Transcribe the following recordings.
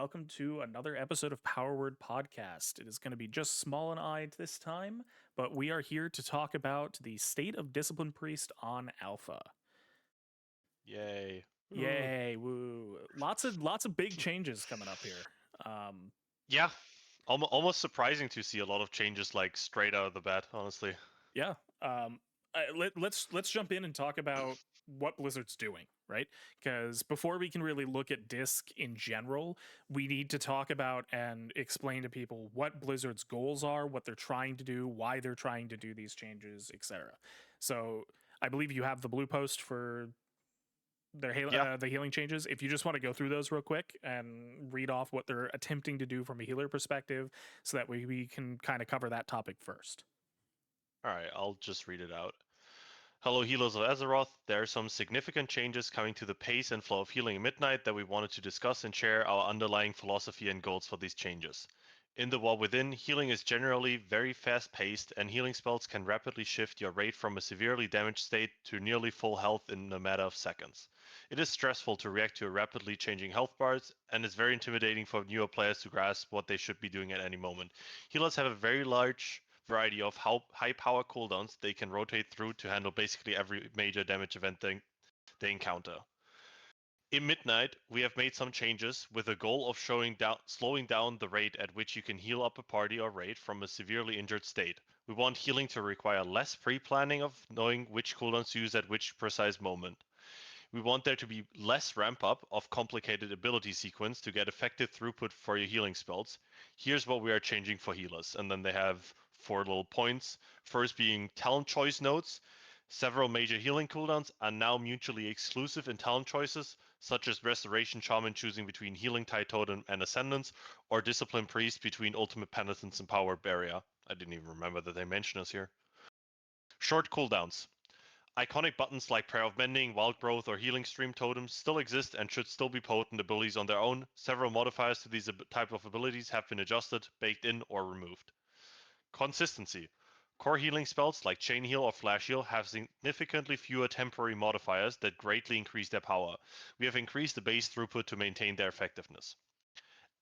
welcome to another episode of Power Word Podcast. It is going to be just Small and I this time, but we are here to talk about the state of Discipline Priest on Alpha. Yay. Ooh. Yay, woo. Lots of big changes coming up here. Um Yeah, almost surprising to see a lot of changes like straight out of the bat, honestly. yeah. Let's jump in and talk about what Blizzard's doing, right? Because before we can really look at Disc in general, we need to talk about and explain to people what Blizzard's goals are, what they're trying to do, why they're trying to do these changes, etc. So I believe you have the blue post for Yeah. the healing changes. If you just want to go through those real quick and read off what they're attempting to do from a healer perspective, so that we can kind of cover that topic first. Alright, I'll just read it out. Hello, healers of Azeroth. There are some significant changes coming to the pace and flow of healing at midnight that we wanted to discuss and share our underlying philosophy and goals for these changes. In the War Within, healing is generally very fast paced, and healing spells can rapidly shift your rate from a severely damaged state to nearly full health in a matter of seconds. It is stressful to react to rapidly changing health bars, and it's very intimidating for newer players to grasp what they should be doing at any moment. Healers have a very large variety of high power cooldowns they can rotate through to handle basically every major damage event they encounter. In Midnight, we have made some changes with the goal of slowing down the rate at which you can heal up a party or raid from a severely injured state. We want healing to require less pre-planning of knowing which cooldowns to use at which precise moment. We want there to be less ramp up of complicated ability sequence to get effective throughput for your healing spells. Here's what we are changing for healers. And then they have 4 little points. First being talent choice nodes. Several major healing cooldowns are now mutually exclusive in talent choices, such as Restoration Shaman choosing between Healing Tide Totem and Ascendance, or Discipline Priest between Ultimate Penitence and Power Barrier. I didn't even remember that they mentioned us here. Short cooldowns. Iconic buttons like Prayer of Mending, Wild Growth, or Healing Stream totems still exist and should still be potent abilities on their own. Several modifiers to these type of abilities have been adjusted, baked in, or removed. Consistency. Core healing spells like Chain Heal or Flash Heal have significantly fewer temporary modifiers that greatly increase their power. We have increased the base throughput to maintain their effectiveness.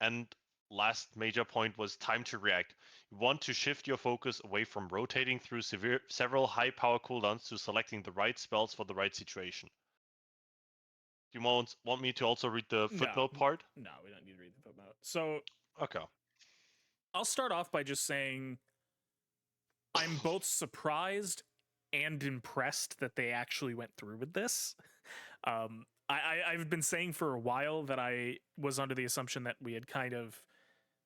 And last major point was time to react. You want to shift your focus away from rotating through several high power cooldowns to selecting the right spells for the right situation. Do you want me to also read the No, footnote part? no, we don't need to read the footnote. So Okay. I'll start off by just saying I'm both surprised and impressed that they actually went through with this. I've been saying for a while that I was under the assumption that we had kind of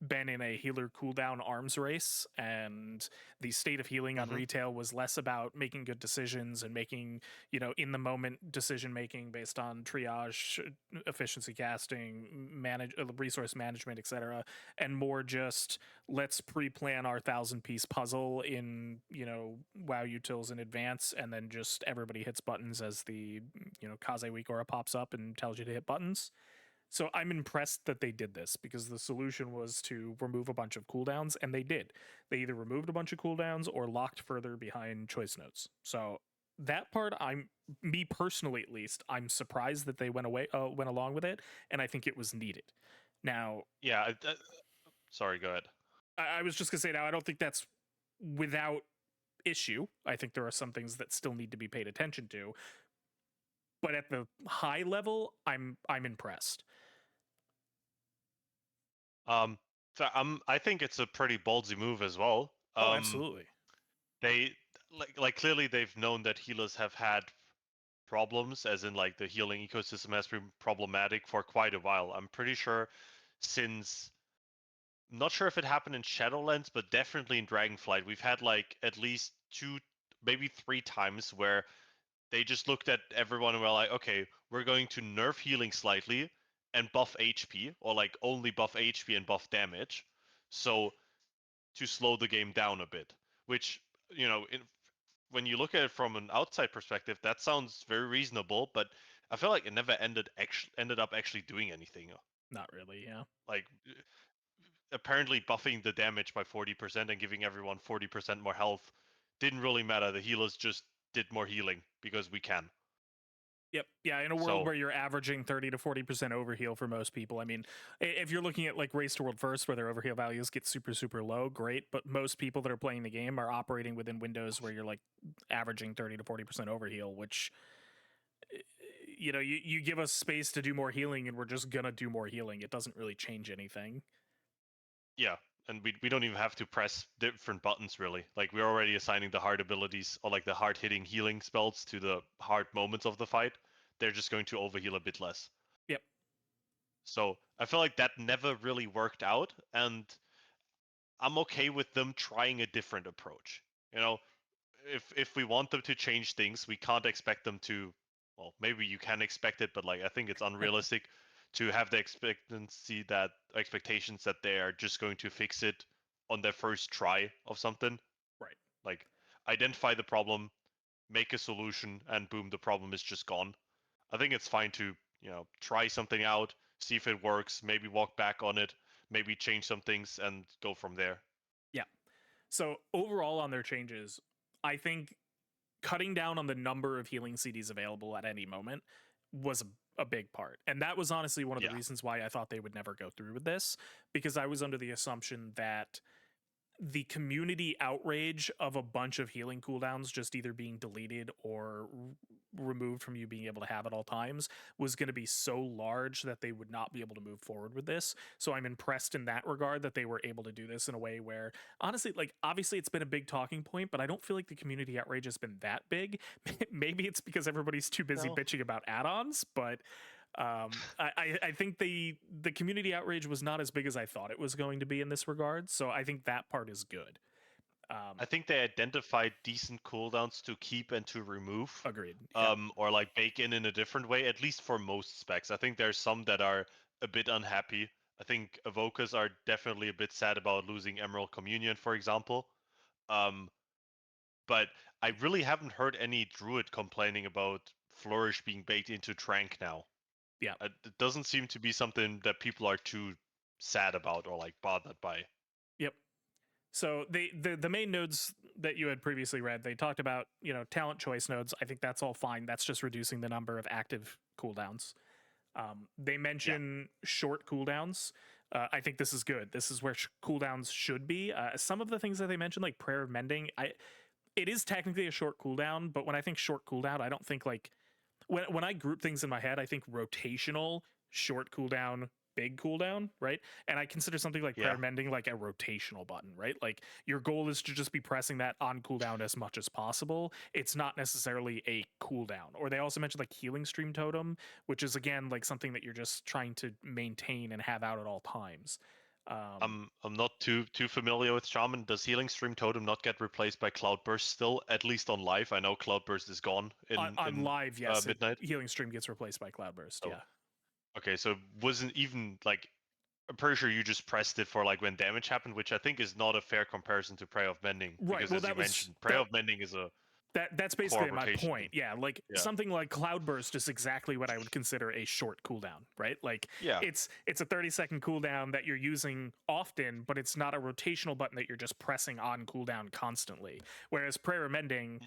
been in a healer cooldown arms race, and the state of healing on Mm-hmm. retail was less about making good decisions and making, in the moment decision making based on triage, efficiency casting, resource management, etc., and more just let's pre-plan our 1,000 piece puzzle in, WoW utils in advance, and then just everybody hits buttons as the, Kaze Week aura pops up and tells you to hit buttons. So I'm impressed that they did this, because the solution was to remove a bunch of cooldowns, and they did. They either removed a bunch of cooldowns or locked further behind choice notes. So that part, me personally at least, I'm surprised that they went along with it, and I think it was needed. Now, Yeah. Sorry. Go ahead. I was just gonna say, now I don't think that's without issue. I think there are some things that still need to be paid attention to, but at the high level, I'm impressed. Um. I think it's a pretty ballsy move as well. Oh, absolutely. They like clearly they've known that healers have had problems, as in like the healing ecosystem has been problematic for quite a while. I'm pretty sure since not sure if it happened in Shadowlands, but definitely in Dragonflight, we've had like at least two, maybe three times where they just looked at everyone and were like, okay, we're going to nerf healing slightly and buff HP, or like only buff HP and buff damage. So to slow the game down a bit, which, when you look at it from an outside perspective, that sounds very reasonable, but I feel like it never ended up actually doing anything. Not really, yeah. Like apparently buffing the damage by 40% and giving everyone 40% more health didn't really matter. The healers just did more healing because we can. Yep. Yeah, in a world So where you're averaging 30 to 40% overheal for most people, I mean, if you're looking at like Race to World First, where their overheal values get super, super low, great. But most people that are playing the game are operating within windows where you're like averaging 30 to 40% overheal, which, you give us space to do more healing and we're just going to do more healing. It doesn't really change anything. yeah, and we don't even have to press different buttons really. Like we're already assigning the hard abilities or like the hard hitting healing spells to the hard moments of the fight. They're just going to overheal a bit less. Yep. So I feel like that never really worked out, and I'm okay with them trying a different approach. You know, if we want them to change things, we can't expect them to. Well, maybe you can expect it, but like I think it's unrealistic to have the expectations that they are just going to fix it on their first try of something. Right. Like identify the problem, make a solution, and boom, the problem is just gone. I think it's fine to try something out, see if it works, maybe walk back on it, maybe change some things, and go from there. Yeah. So overall on their changes, I think cutting down on the number of healing CDs available at any moment was a big part. And that was honestly one of the Yeah. reasons why I thought they would never go through with this, because I was under the assumption that the community outrage of a bunch of healing cooldowns just either being deleted or removed from you being able to have at all times was going to be so large that they would not be able to move forward with this. So I'm impressed in that regard that they were able to do this in a way where, honestly, like, obviously it's been a big talking point, but I don't feel like the community outrage has been that big. Maybe it's because everybody's too busy No, bitching about add-ons, but I think the community outrage was not as big as I thought it was going to be in this regard. So I think that part is good. I Um, think they identified decent cooldowns to keep and to remove, Agreed. Yep. or like bake in a different way, at least for most specs. I think there's some that are a bit unhappy. I think Evokers are definitely a bit sad about losing Emerald Communion, for example. Um, but I really haven't heard any Druid complaining about Flourish being baked into Trank now. Yeah. It doesn't seem to be something that people are too sad about or like bothered by. Yep. So the main nodes that you had previously read, they talked about talent choice nodes. I think that's all fine. That's just reducing the number of active cooldowns. They Yeah, mention short cooldowns. I think this is good. This is where cooldowns should be. Some of the things that they mentioned, like Prayer of Mending, it is technically a short cooldown, but when I think short cooldown, I don't think like when I group things in my head, I think rotational, short cooldown, big cooldown, right? And I consider something like prayer yeah. mending like a rotational button, right? Like your goal is to just be pressing that on cooldown as much as possible. It's not necessarily a cooldown. Or they also mentioned like healing stream totem, which is again like something that you're just trying to maintain and have out at all times. Um, I'm not too familiar with Shaman. Does Healing Stream Totem not get replaced by Cloudburst still, at least on live? I know Cloudburst is gone on in live, yes, Midnight. healing stream gets replaced by cloudburst. Oh, Yeah. okay. So it wasn't even like I'm pretty sure you just pressed it for like when damage happened, which I think is not a fair comparison to Prayer of Mending Right. because Well, as you that was mentioned, Prayer that of Mending is a that's core basically my rotation point. thing. Yeah, like Yeah. something like Cloudburst is exactly what I would consider a short cooldown, right? Like Yeah. it's a 30-second cooldown that you're using often, but it's not a rotational button that you're just pressing on cooldown constantly. Whereas prayer amending,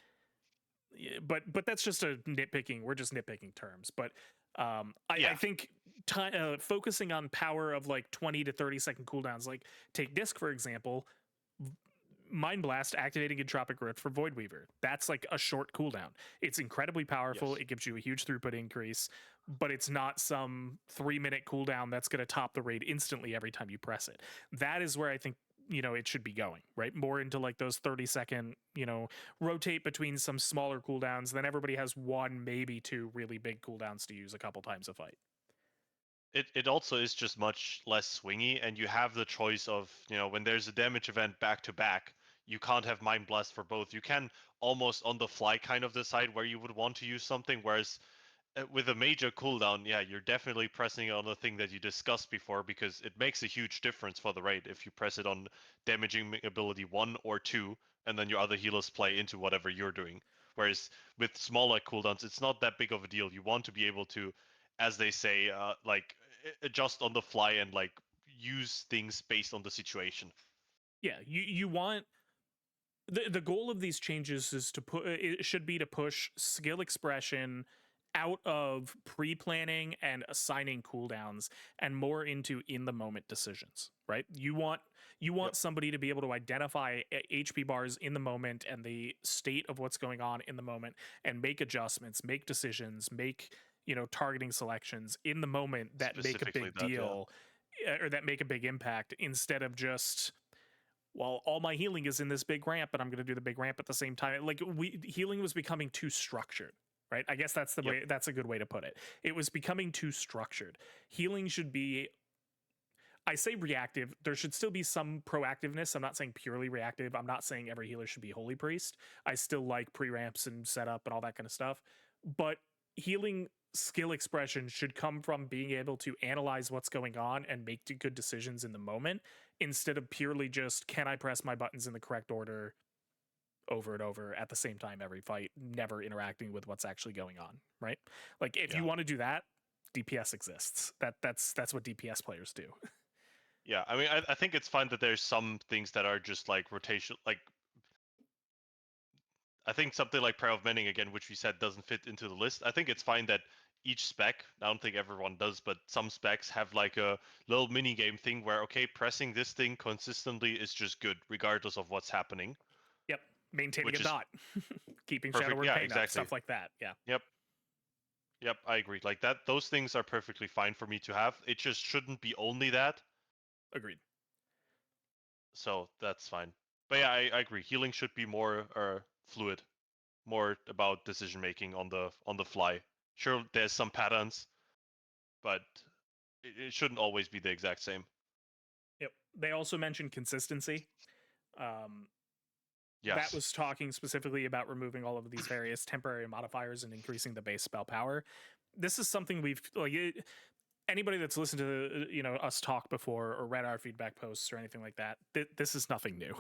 but that's just a nitpicking. We're just nitpicking terms. But I Yeah. think focusing on power of like 20 to 30-second cooldowns, like take disc for example, Mind Blast activating Entropic Rift for Void Weaver. That's like a short cooldown. It's incredibly powerful. Yes. It gives you a huge throughput increase, but it's not some 3-minute cooldown that's going to top the raid instantly every time you press it. That is where I think it should be going, right? More into like those 30-second, rotate between some smaller cooldowns. Then everybody has one, maybe two really big cooldowns to use a couple times a fight. It also is just much less swingy, and you have the choice of, when there's a damage event back to back, you can't have Mind Blast for both. You can almost on the fly kind of decide where you would want to use something, whereas with a major cooldown, yeah, you're definitely pressing on the thing that you discussed before because it makes a huge difference for the raid if you press it on damaging ability 1 or 2, and then your other healers play into whatever you're doing. Whereas with smaller cooldowns, it's not that big of a deal. You want to be able to, as they say, like adjust on the fly and like use things based on the situation. Yeah, you want the goal of these changes is to put it should be to push skill expression out of pre-planning and assigning cooldowns and more into in the moment decisions, right? You want Yep. somebody to be able to identify HP bars in the moment and the state of what's going on in the moment and make adjustments, make decisions, make, targeting selections in the moment that make a Specifically big that, yeah. deal, or that make a big impact, instead of just, well, all my healing is in this big ramp, and I'm going to do the big ramp at the same time. Like, healing was becoming too structured, right? I guess that's the Yep. way. That's a good way to put it. It was becoming too structured. Healing should be, I say, reactive. There should still be some proactiveness. I'm not saying purely reactive. I'm not saying every healer should be Holy Priest. I still like pre ramps and setup and all that kind of stuff. But healing skill expression should come from being able to analyze what's going on and make good decisions in the moment, instead of purely just, can I press my buttons in the correct order over and over at the same time every fight, never interacting with what's actually going on, right? Like, if Yeah. you want to do that, DPS exists. That's what DPS players do. Yeah. I mean, I think it's fine that there's some things that are just like rotation. Like, I think something like Prayer of Mending, again, which we said doesn't fit into the list. I think it's fine that each spec, I don't think everyone does, but some specs have like a little mini game thing where, okay, pressing this thing consistently is just good, regardless of what's happening, Yep. Maintaining a which is dot, keeping Shadow perfect. Word Yeah, Pain up, exactly. stuff like that. Yeah. Yep. Yep, I agree. Like that, those things are perfectly fine for me to have. It just shouldn't be only that. Agreed. So that's fine. But yeah, I agree. Healing should be more fluid, more about decision making on the fly. Sure, there's some patterns, but it shouldn't always be the exact same. Yep. They also mentioned consistency. Um, that Yes. was talking specifically about removing all of these various temporary modifiers and increasing the base spell power. This is something we've anybody that's listened to, us talk before or read our feedback posts or anything like that. This is nothing new.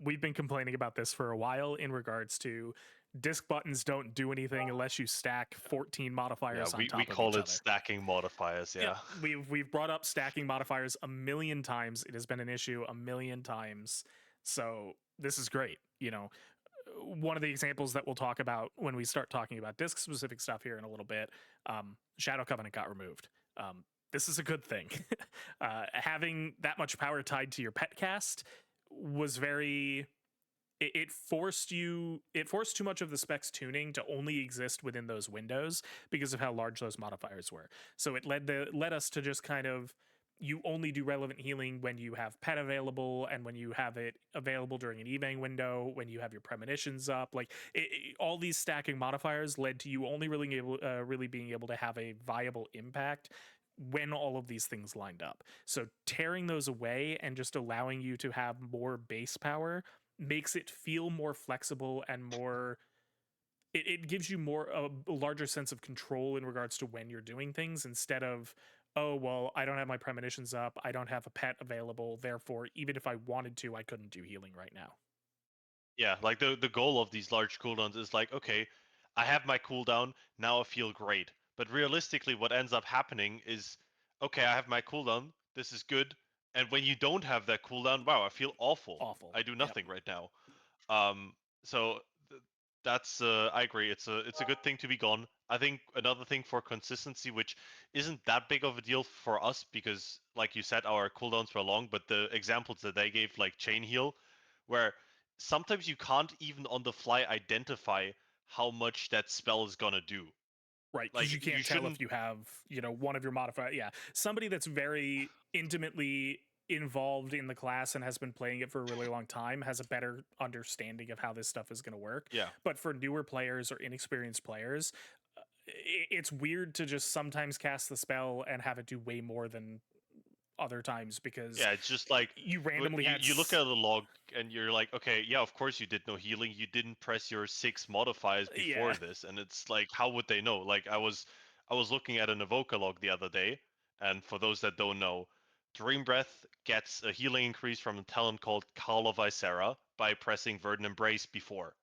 We've been complaining about this for a while in regards to disc buttons don't do anything unless you stack 14 Yeah, modifiers on we top of call each it other. stacking modifiers, Yep, yeah. we've brought up stacking modifiers a million times. It has been an issue a million times. So this is great. One of the examples that we'll talk about when we start talking about disc specific stuff here in a little bit, Shadow Covenant got removed. This is a good thing. Having that much power tied to your pet cast was very, it forced too much of the specs tuning to only exist within those windows because of how large those modifiers were. So it led us to just kind of, you only do relevant healing when you have pet available and when you have it available during an evang window, when you have your premonitions up. Like, all these stacking modifiers led to you only really being able to have a viable impact when all of these things lined up. So tearing those away and just allowing you to have more base power makes it feel more flexible and more, it gives you more a larger sense of control in regards to when you're doing things, instead of, oh well, I don't have my premonitions up, I don't have a pet available, therefore even if I wanted to I couldn't do healing right now. Yeah, like the goal of these large cooldowns is like, okay, I have my cooldown, now I feel great. But realistically, what ends up happening is, okay, I have my cooldown, this is good, and when you don't have that cooldown, wow, I feel awful. Awful. I do Yep. nothing right now. So that's I agree. It's a good thing to be gone. I think another thing for consistency, which isn't that big of a deal for us because, like you said, our cooldowns were long. But the examples that they gave, like chain heal, where sometimes you can't even on the fly identify how much that spell is gonna do. Right, because Like you you can't tell shouldn't. if you have, one of your modifier. Yeah, somebody that's very intimately involved in the class and has been playing it for a really long time has a better understanding of how this stuff is going to work. Yeah. But for newer players or inexperienced players, it's weird to just sometimes cast the spell and have it do way more than other times because Yeah, it's just like you randomly had you look at the log and you're like, okay, yeah, of course you did no healing. You didn't press your 6 modifiers yeah. before this, and it's like, how would they know? Like I was looking at an Evoker log the other day, and for those that don't know, Dream Breath gets a healing increase from a talent called Call of Ysera by pressing Verdant Embrace before.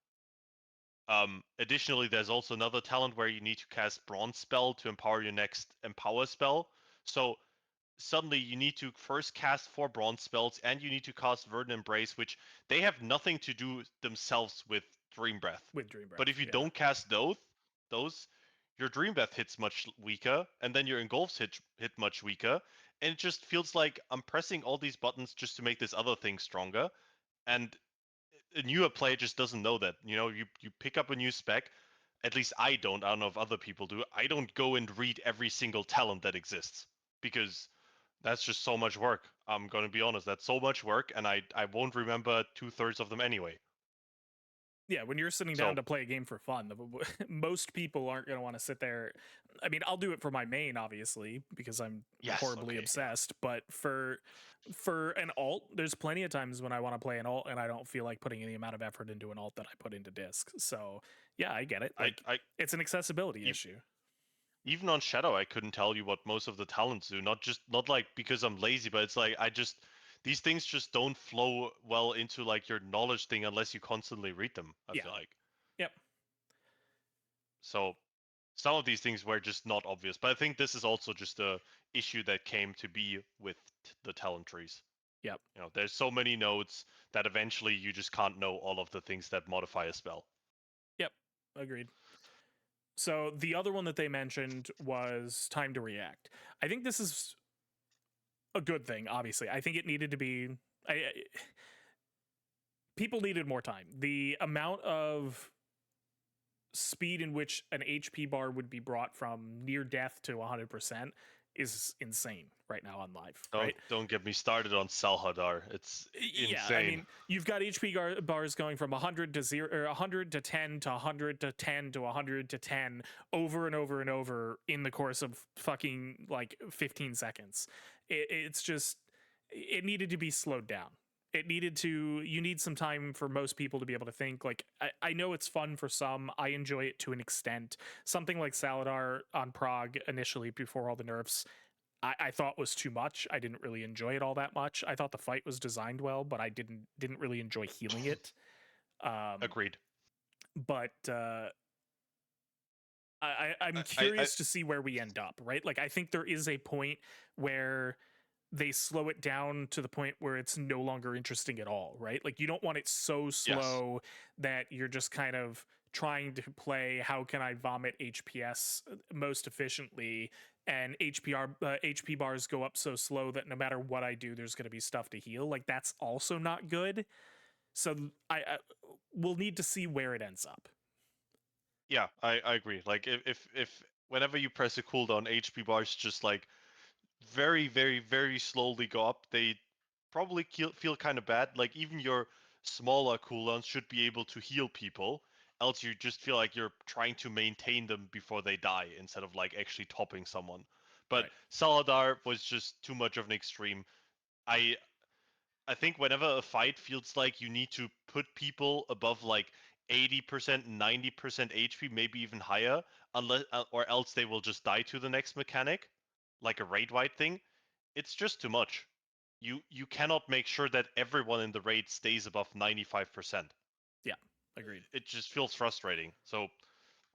Additionally, there's also another talent where you need to cast Bronze Spell to empower your next Empower spell. So suddenly you need to first cast 4 bronze spells and you need to cast Verdant Embrace, which they have nothing to do themselves with Dream Breath. With Dream But Breath, if you yeah. don't cast those, your Dream Death hits much weaker, and then your Engulfs hit much weaker, and it just feels like I'm pressing all these buttons just to make this other thing stronger, and a newer player just doesn't know that. You pick up a new spec. At least I don't. I don't know if other people do. I don't go and read every single talent that exists because that's just so much work. I'm gonna be honest. That's so much work, and I won't remember 2/3 of them anyway. Yeah, when you're sitting down So to play a game for fun, most people aren't going to want to sit there. I mean, I'll do it for my main, obviously, because I'm yes, horribly okay, yeah. obsessed. But for an alt, there's plenty of times when I want to play an alt and I don't feel like putting any amount of effort into an alt that I put into disc. So yeah, I get it. Like I it's an accessibility ev- issue. even on Shadow, I couldn't tell you what most of the talents do. Not like because I'm lazy, but it's like these things just don't flow well into like your knowledge thing unless you constantly read them. I Yeah. feel like Yep. so. Some of these things were just not obvious, but I think this is also just a issue that came to be with the talent trees. Yep. There's so many nodes that eventually you just can't know all of the things that modify a spell. Yep. Agreed. So the other one that they mentioned was time to react. I think this is a good thing. Obviously, I think it needed to be. People needed more time. The amount of speed in which an HP bar would be brought from near death to 100% is insane right now on live, Don't right? don't get me started on Salhadar. It's Yeah, I insane. mean, you've got HP bars going from 100 to 0 or 100 to 10 to 100 to 10 to 100 to 10 over and over and over in the course of fucking like 15 seconds. It's just it needed to be slowed down. You need some time for most people to be able to think. Like I know it's fun for some. I enjoy it to an extent. Something like Saladar on Prague initially before all the nerfs, I thought was too much. I didn't really enjoy it all that much. I thought the fight was designed well, but I didn't really enjoy healing it. Um, Agreed. but I'm I curious to see where we end up. Right, like I think there is a point where they slow it down to the point where it's no longer interesting at all, right? Like you don't want it so yes. slow that you're just kind of trying to play how can I vomit HPS most efficiently, and HP bars go up so slow that no matter what I do there's going to be stuff to heal. Like that's also not good. So I we'll need to see where it ends up. Yeah, I agree. Like if whenever you press a cooldown, HP bars just like very, very, very slowly go up. They probably feel kind of bad. Like even your smaller cooldowns should be able to heal people. Else you just feel like you're trying to maintain them before they die instead of like actually topping someone. But Right. Saladar was just too much of an extreme. I I think whenever a fight feels like you need to put people above like 80%, 90% HP, maybe even higher, unless or else they will just die to the next mechanic, like a raid wide thing, it's just too much. You cannot make sure that everyone in the raid stays above 95%. Yeah. Agreed. It just feels frustrating. So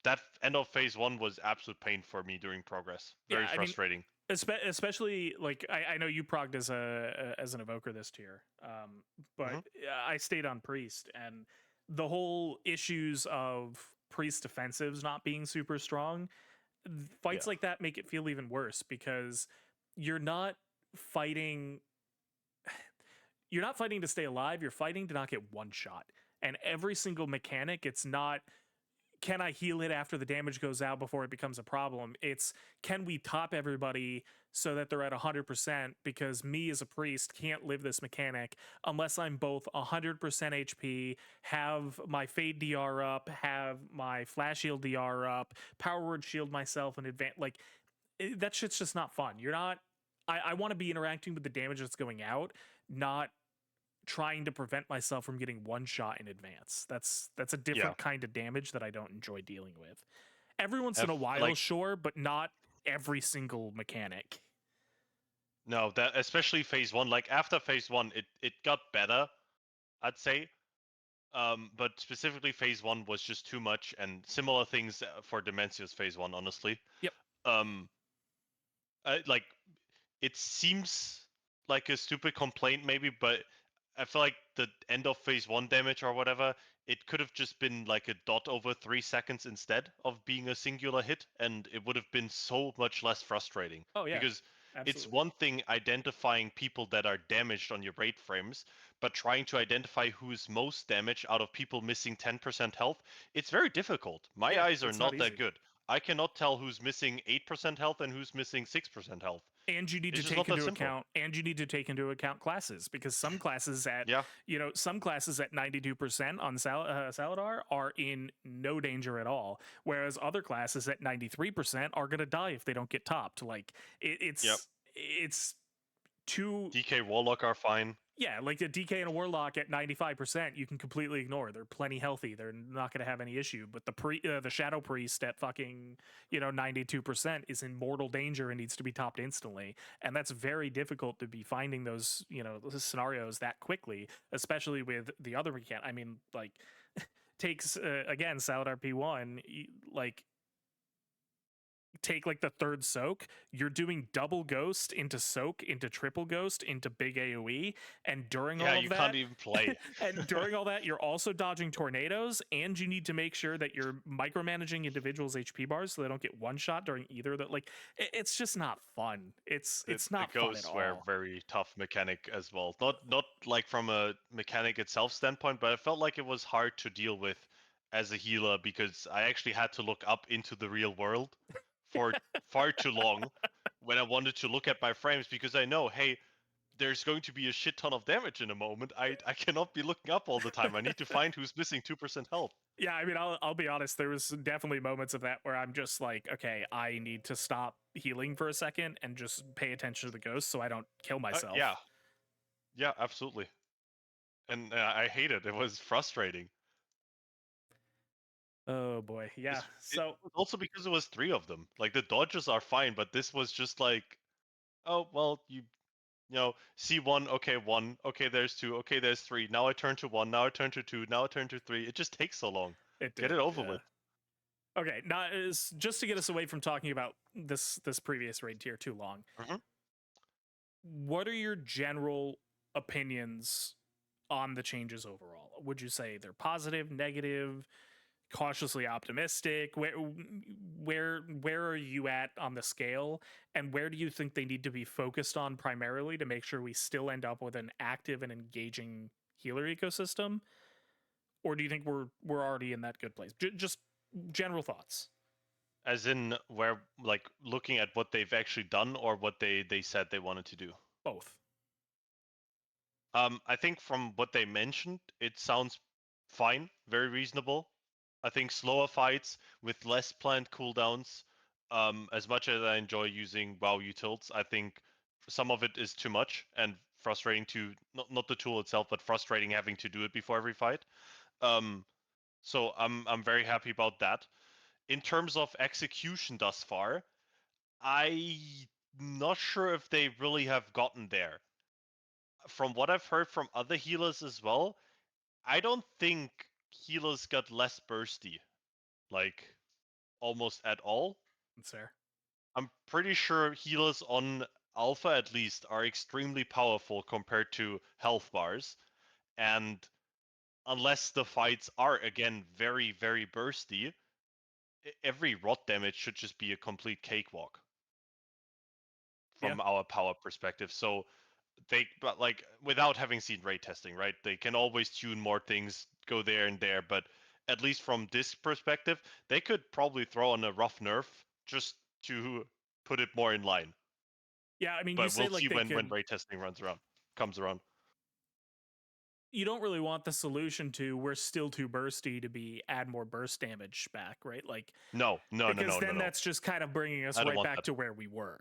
that end of phase one was absolute pain for me during progress. Yeah, Very I mean, frustrating. especially like I know you progged as an evoker this tier, but Hmm. I stayed on priest, and the whole issues of priest defensives not being super strong, Yeah. fights like that make it feel even worse because you're not fighting you're not fighting to stay alive, you're fighting to not get one shot, and every single mechanic, it's not can I heal it after the damage goes out before it becomes a problem? It's can we top everybody so that they're at 100%, because me as a priest can't live this mechanic unless I'm both 100% HP, have my Fade DR up, have my Flash Shield DR up, Power Word Shield myself in advance. Like, that shit's just not fun. You're not. I want to be interacting with the damage that's going out, not trying to prevent myself from getting one shot in advance. That's a Yeah. different kind of damage that I don't enjoy dealing with. Every once in Have a while, like sure, but not every single mechanic. no, that especially phase one. Like after phase one, it got better, I'd say. But specifically phase one was just too much, and similar things for Demencia's phase one, honestly. Yep. Um, like it seems like a stupid complaint maybe, but I feel like the end of phase one damage or whatever it could have just been like a dot over 3 seconds instead of being a singular hit, and it would have been so much less frustrating. Oh yeah, Because it's absolutely. one thing identifying people that are damaged on your raid frames, but trying to identify who's most damaged out of people missing 10% health, it's very difficult. My Yeah, eyes are it's not not that easy. good. I cannot tell who's missing 8% health and who's missing 6% health. And you need It's to just take not that into simple. account classes, because some classes at 92% on Saladar are in no danger at all, whereas other classes at 93% are going to die if they don't get topped. Like Yep. it's too. DK Warlock are fine. Yeah, like a DK and a Warlock at 95%, you can completely ignore. They're plenty healthy. They're not going to have any issue. But the Shadow Priest at fucking 92% is in mortal danger and needs to be topped instantly. And that's very difficult to be finding those scenarios that quickly, especially with the other mechanic. I mean, like takes again Saladar P1, like take like the third soak, you're doing double ghost into soak into triple ghost into big AoE, and during Yeah, all of you can't that, even play. you're also dodging tornadoes, and you need to make sure that you're micromanaging individuals' HP bars so they don't get one shot during either of the like. It's just not fun. It's The not fun at ghosts were all. very tough mechanic as well. Not like from a mechanic itself standpoint, but I felt like it was hard to deal with as a healer because I actually had to look up into the real world for far too long when I wanted to look at my frames because I know, hey, there's going to be a shit ton of damage in a moment. I cannot be looking up all the time. I need to find who's missing 2% health. Yeah, I mean, I'll be honest. There was definitely moments of that where I'm just like, okay, I need to stop healing for a second and just pay attention to the ghosts so I don't kill Yeah, myself. yeah, absolutely. And I hate it. It was frustrating. Oh boy, yeah. It So was also because it was three of them. Like the dodges are fine, but this was just like, oh well, see one, okay, one, okay, there's two, okay, there's three. Now I turn to one, now I turn to two, now I turn to three. It just takes so long. it Get did, it over yeah. with. Okay, now is just to get us away from talking about this previous raid tier too long. Hmm. What are your general opinions on the changes overall? Would you say they're positive, negative, cautiously optimistic? Where are you at on the scale, and where do you think they need to be focused on primarily to make sure we still end up with an active and engaging healer ecosystem? Or do you think we're already in that good place? Just general thoughts. As in where like looking at what they've actually done or what they said they wanted to do. Both. I think from what they mentioned, it sounds fine, very reasonable. I think slower fights with less planned cooldowns. As much as I enjoy using WoW utils, I think some of it is too much and frustrating to not the tool itself, but frustrating having to do it before every fight. Um, so I'm very happy about that. In terms of execution thus far, I'm not sure if they really have gotten there. From what I've heard from other healers as well, I don't think healers got less bursty, like almost at all. That's fair. I'm pretty sure healers on Alpha at least are extremely powerful compared to health bars. And unless the fights are again very, very bursty, every rot damage should just be a complete cakewalk Yeah. from our power perspective. So but like without having seen raid testing, right? They can always tune more things, go there and there, but at least from this perspective, they could probably throw on a rough nerf just to put it more in line. Yeah, I mean, you But say we'll like see they when could. raid testing comes around. You don't really want the solution to we're still too bursty to be add more burst damage back, right? Like, No, no, no, because no, no, then no. that's just kind of bringing us I don't right want back that. to where we were.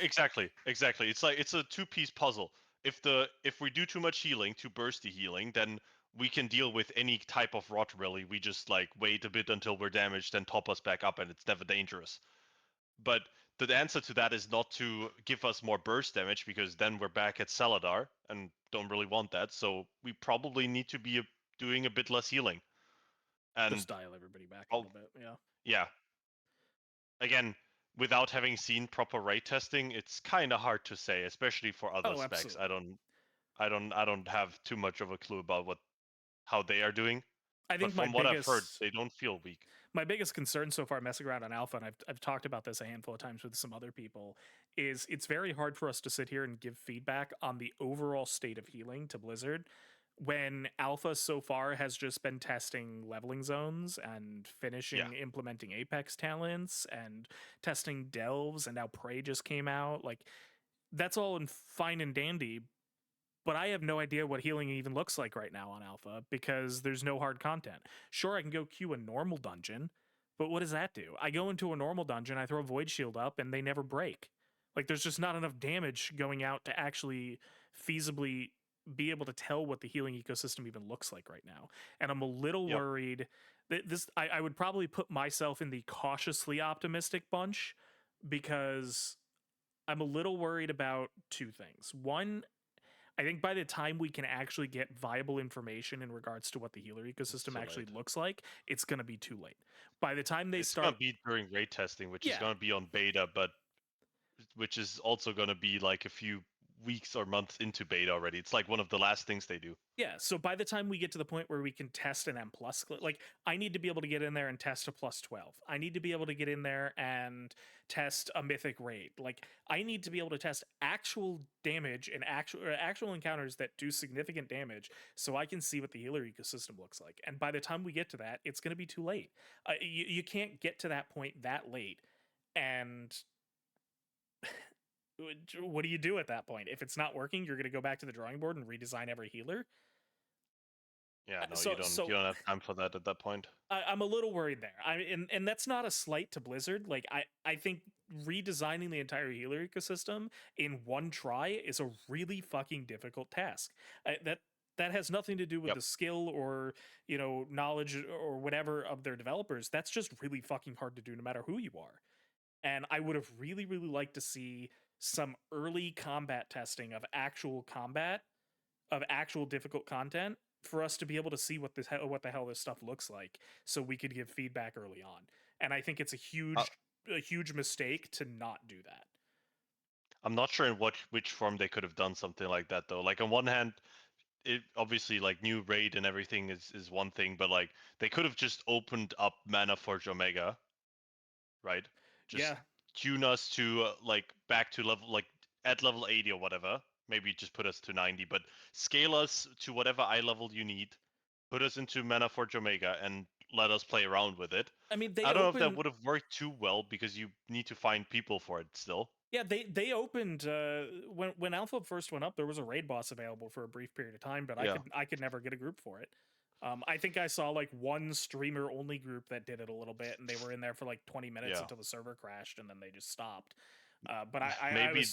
Exactly, exactly. It's like it's a two-piece puzzle. If we do too much healing, too bursty healing, then we can deal with any type of rot really. We just like wait a bit until we're damaged, then top us back up, and it's never dangerous. But the answer to that is not to give us more burst damage because then we're back at Saladar and don't really want that. So we probably need to be doing a bit less healing. Just And dial everybody back a oh little bit. Yeah. yeah, again, without having seen proper rate testing, it's kind of hard to say, especially for other Oh, specs. absolutely. I don't have too much of a clue about how they are doing. I But think from what I've heard, they don't feel weak. my biggest concern so far messing around on alpha, and I've talked about this a handful of times with some other people, is it's very hard for us to sit here and give feedback on the overall state of healing to Blizzard when alpha so far has just been testing leveling zones and Yeah. finishing implementing apex talents and testing delves, and now prey just came out. Like, that's all in fine and dandy, but I have no idea what healing even looks like right now on alpha because there's no hard content. Sure, I can go queue a normal dungeon, but what does that do? I go into a normal dungeon, I throw a void shield up, and they never break. Like, there's just not enough damage going out to actually feasibly be able to tell what the healing ecosystem even looks like right now. And I'm a little Yep. worried that I would probably put myself in the cautiously optimistic bunch because I'm a little worried about two things. One, I think by the time we can actually get viable information in regards to what the healer It's ecosystem too actually late. looks like, it's going to be too late. By the time they It's gonna start, be during raid testing, which is yeah, gonna be on beta, but which is also gonna be like a few weeks or months into beta already. It's like one of the last things they do. yeah. So by the time we get to the point where we can test an M plus, like I need to be able to get in there and test a plus 12. I need to be able to get in there and test a mythic raid. Like I need to be able to test actual damage and actual encounters that do significant damage so I can see what the healer ecosystem looks like. And by the time we get to that, it's going to be too late. You can't get to that point that late. And what do you do at that point? If it's not working, you're going to go back to the drawing board and redesign every healer. Yeah, no, So you so don't have time for that at that point. I'm a little worried there. And that's not a slight to Blizzard. Like I think redesigning the entire healer ecosystem in one try is a really fucking difficult task. That has nothing to do with Yep. the skill or knowledge or whatever of their developers. That's just really fucking hard to do, no matter who you are. And I would have really liked to see some early combat testing of actual difficult content for us to be able to see what the hell this stuff looks like so we could give feedback early on. And I think it's Uh, a huge mistake to not do that. I'm not sure in what which form they could have done something like that though. Like on one hand, it obviously like new raid and everything is one thing, but like they could have just opened up Mana Forge Omega, right? Just Yeah. tune us to like back to level like at level 80 or whatever. Maybe just put us to 90, but scale us to whatever eye level you need. Put us into Mana Forge Omega and let us play around with it. I mean, I don't know if that would have worked too well because you need to find people for it still. they opened when Alpha first went up, there was a raid boss available for a brief period of time, but Yeah. I could never get a group for it. I think I saw like one streamer only group that did it a little bit, and they were in there for like 20 minutes Yeah. until the server crashed, and then they just stopped. But Maybe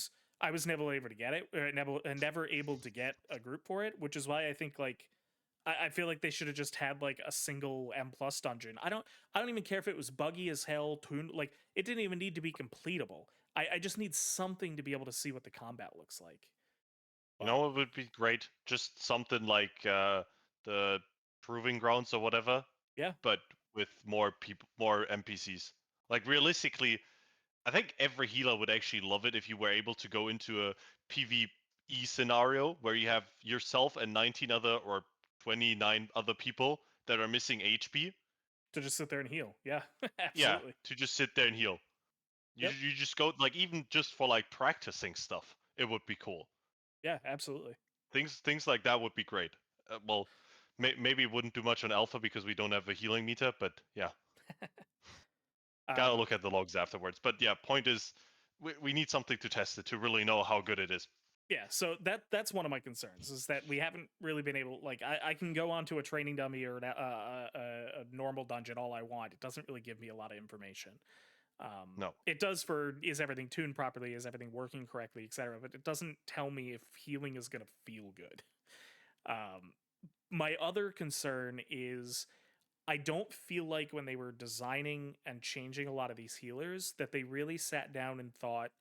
I was never able to get it, never able to get a group for it, which is why I think like I feel like they should have just had like a single M plus dungeon. I don't even care if it was buggy as hell, tuned like it didn't even need to be completable. I just need something to be able to see what the combat looks like. you But know it would be great. Just something like the proving grounds or whatever, yeah, but with more people, more NPCs. Like realistically, I think every healer would actually love it if you were able to go into a PvE scenario where you have yourself and 19 other or 29 other people that are missing HP. to just sit there and heal. Yeah, Yeah, absolutely. to just sit there and heal. Yep. You just go like even just for like practicing stuff, it would be cool. Yeah, absolutely. Things like that would be great. Well, maybe it wouldn't do much on alpha because we don't have a healing meter, but yeah, gotta Um, look at the logs afterwards. But yeah, point is, we need something to test it to really know how good it is. yeah, so that's one of my concerns is that we haven't really been able like I can go onto a training dummy or a normal dungeon all I want. It doesn't really give me a lot of information. No, It does for is everything tuned properly, is everything working correctly, etc. But it doesn't tell me if healing is going to feel good. Um, my other concern is I don't feel like when they were designing and changing a lot of these healers that they really sat down and thought,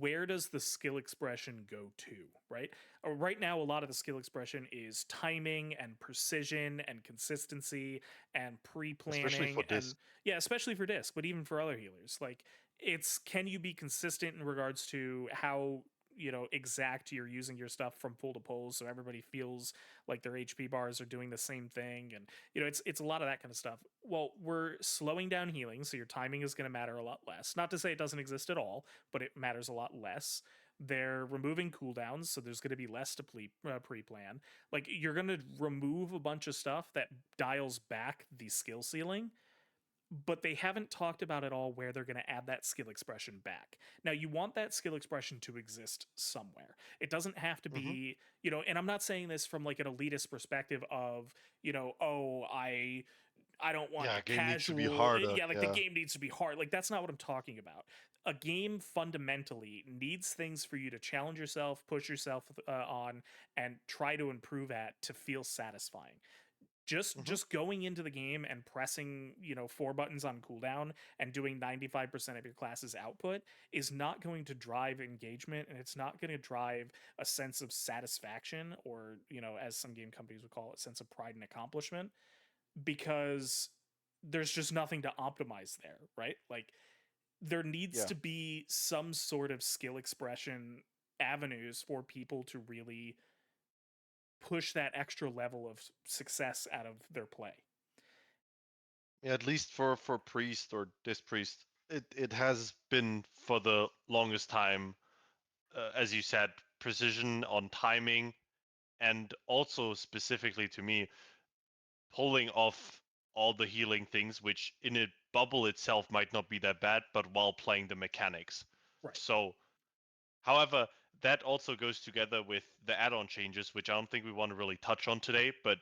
where does the skill expression go to, right? Right now, a lot of the skill expression is timing and precision and consistency and especially for pre-planning this. and yeah, especially for disc, but even for other healers, like it's can you be consistent in regards to how exact you're using your stuff from pull to pull so everybody feels like their HP bars are doing the same thing. And it's a lot of that kind of stuff. Well, we're slowing down healing, so your timing is going to matter a lot less. Not to say it doesn't exist at all, but it matters a lot less. They're removing cooldowns, so there's going to be less to pre-plan. Like, you're going to remove a bunch of stuff that dials back the skill ceiling, but they haven't talked about at all where they're going to add that skill expression back. Now, you want that skill expression to exist somewhere. It doesn't have to Hmm. be, and I'm not saying this from like an elitist perspective of, oh, I don't want Yeah, a game needs to be casual, harder. yeah, like the Yeah. game needs to be hard. Like, that's not what I'm talking about. A game fundamentally needs things for you to challenge yourself, push yourself on, and try to improve at to feel satisfying. Hmm. Just going into the game and pressing, four buttons on cooldown and doing 95% of your class's output is not going to drive engagement, and it's not going to drive a sense of satisfaction, or, as some game companies would call it, sense of pride and accomplishment, because there's just nothing to optimize there, right? Like, there needs Yeah. to be some sort of skill expression avenues for people to really push that extra level of success out of their play. Yeah, at least for priest or this priest, it has been for the longest time, as you said, precision on timing, and also specifically to me, pulling off all the healing things, which in a bubble itself might not be that bad, but while playing the mechanics. Right. So, however, that also goes together with the add-on changes, which I don't think we want to really touch on today, but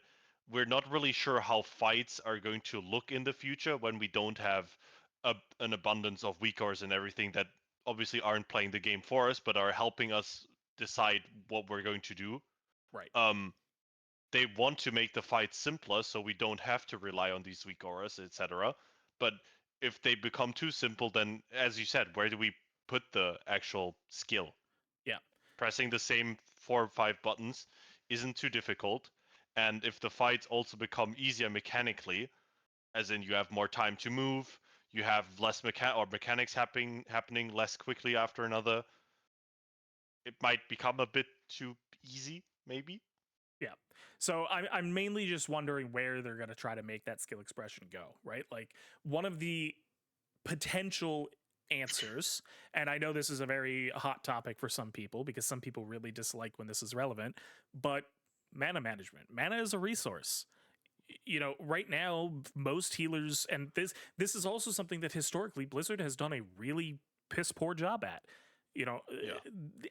we're not really sure how fights are going to look in the future when we don't have an abundance of weakers and everything that obviously aren't playing the game for us, but are helping us decide what we're going to do. Right. Um, they want to make the fight simpler so we don't have to rely on these weak auras, etc. But if they become too simple, then as you said, where do we put the actual skill? Yeah. Pressing the same 4 or 5 buttons isn't too difficult. And if the fights also become easier mechanically, as in you have more time to move, you have less mechanics happening less quickly after another, it might become a bit too easy, maybe. Yeah. So I'm mainly just wondering where they're going to try to make that skill expression go, right? Like, one of the potential answers, and I know this is a very hot topic for some people because some people really dislike when this is relevant, but mana management. Mana is a resource. Right now, most healers, and this is also something that historically Blizzard has done a really piss poor job at. Yeah.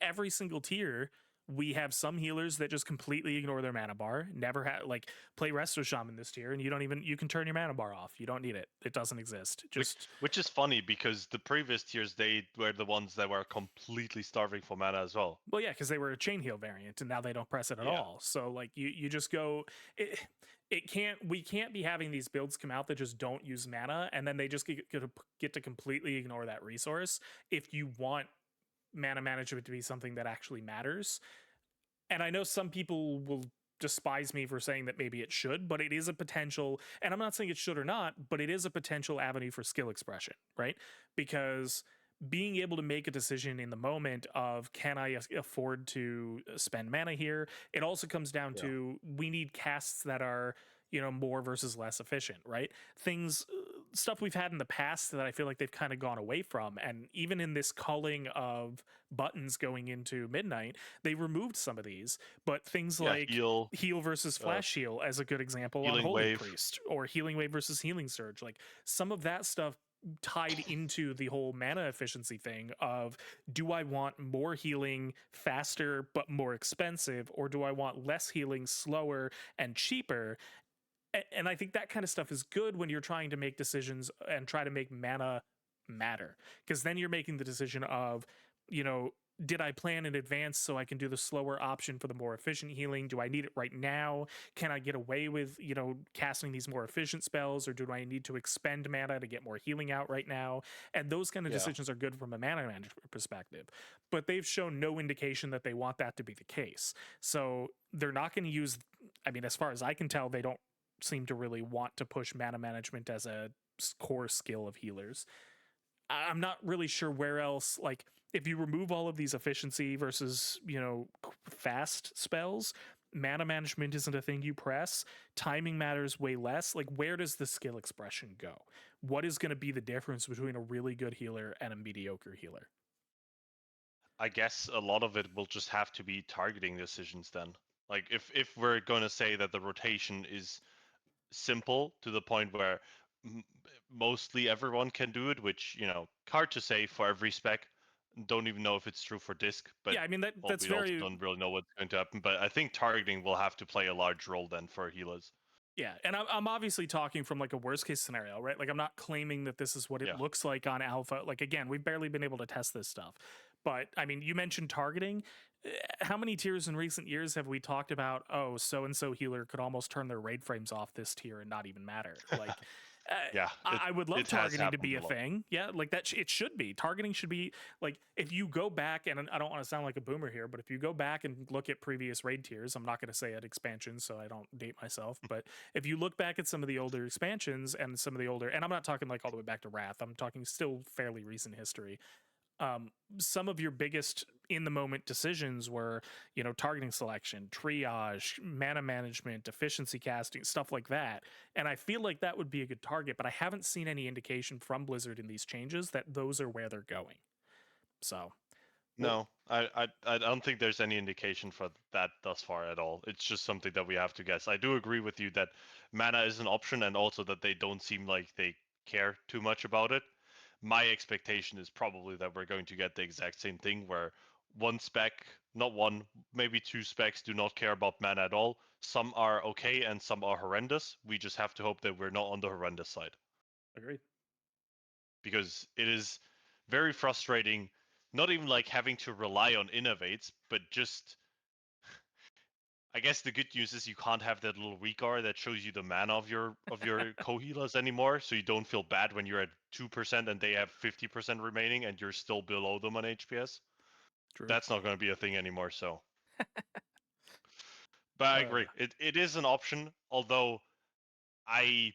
Every single tier, we have some healers that just completely ignore their mana bar. Never had, like, play Resto Shaman this tier, and you can turn your mana bar off. You don't need it. It doesn't exist. Which Just which is funny because the previous tiers they were the ones that were completely starving for mana as well. Well, yeah, because they were a chain heal variant, and now they don't press it at Yeah. all. So, like, you just go. It can't. We can't be having these builds come out that just don't use mana, and then they just get to completely ignore that resource. If you want mana management to be something that actually matters, and I know some people will despise me for saying that maybe it should, but it is a potential, and I'm not saying it should or not, but it is a potential avenue for skill expression, right? Because being able to make a decision in the moment of, can I afford to spend mana here, it also comes down Yeah. to, we need casts that are, more versus less efficient, right? Things, stuff we've had in the past that I feel like they've kind of gone away from. And even in this culling of buttons going into midnight, they removed some of these, but things Yeah, like heal, heal versus uh, flash heal as a good example on healing Holy wave. Priest, or healing wave versus healing surge, like, some of that stuff tied into the whole mana efficiency thing of, do I want more healing faster but more expensive, or do I want less healing slower and cheaper? And I think that kind of stuff is good when you're trying to make decisions and try to make mana matter, because then you're making the decision of, you know did I plan in advance so I can do the slower option for the more efficient healing? Do I need it right now? Can I get away with, casting these more efficient spells, or do I need to expend mana to get more healing out right now? And those kind of Yeah. decisions are good from a mana management perspective, but they've shown no indication that they want that to be the case. So they're not going to use, I mean, as far as I can tell, they don't seem to really want to push mana management as a core skill of healers. I'm not really sure where else. Like, if you remove all of these efficiency versus fast spells, mana management isn't a thing you press. Timing matters way less. Like, where does the skill expression go? What is going to be the difference between a really good healer and a mediocre healer? I guess a lot of it will just have to be targeting decisions then. Like if we're going to say that the rotation is simple to the point where m- mostly everyone can do it, which, hard to say for every spec. Don't even know if it's true for disc, but Yeah, I mean well, that's we also very don't really know what's going to happen. But I think targeting will have to play a large role then for healers. Yeah, and I'm obviously talking from like a worst case scenario, right? Like I'm not claiming that this is what it Yeah. looks like on alpha. Like again, we've barely been able to test this stuff. But I mean, you mentioned targeting. How many tiers in recent years have we talked about, oh, so and so healer could almost turn their raid frames off this tier and not even matter? Like Yeah, I would love it has targeting to happened be a a lot. thing. Yeah, like that it should be. Targeting should be like if you go back, and I don't want to sound like a boomer here, but if you go back and look at previous raid tiers, I'm not going to say at expansion so I don't date myself, but if you look back at some of the older expansions and some of the older, and I'm not talking like all the way back to Wrath, I'm talking still fairly recent history. Um, some of your biggest in the moment decisions were, targeting selection, triage, mana management, efficiency casting, stuff like that. And I feel like that would be a good target, but I haven't seen any indication from Blizzard in these changes that those are where they're going. So, well, No, I don't think there's any indication for that thus far at all. It's just something that we have to guess. I do agree with you that mana is an option and also that they don't seem like they care too much about it. My expectation is probably that we're going to get the exact same thing where one spec, not one, maybe two specs do not care about mana at all. Some are okay and some are horrendous. We just have to hope that we're not on the horrendous side agreed. because it is very frustrating, not even like having to rely on innovates, but just I guess the good news is you can't have that little regar that shows you the mana of your co-healers anymore, so you don't feel bad when you're at 2% and they have 50% remaining and you're still below them on HPS. True. That's not going to be a thing anymore, so. But I Uh, agree. It is an option, although I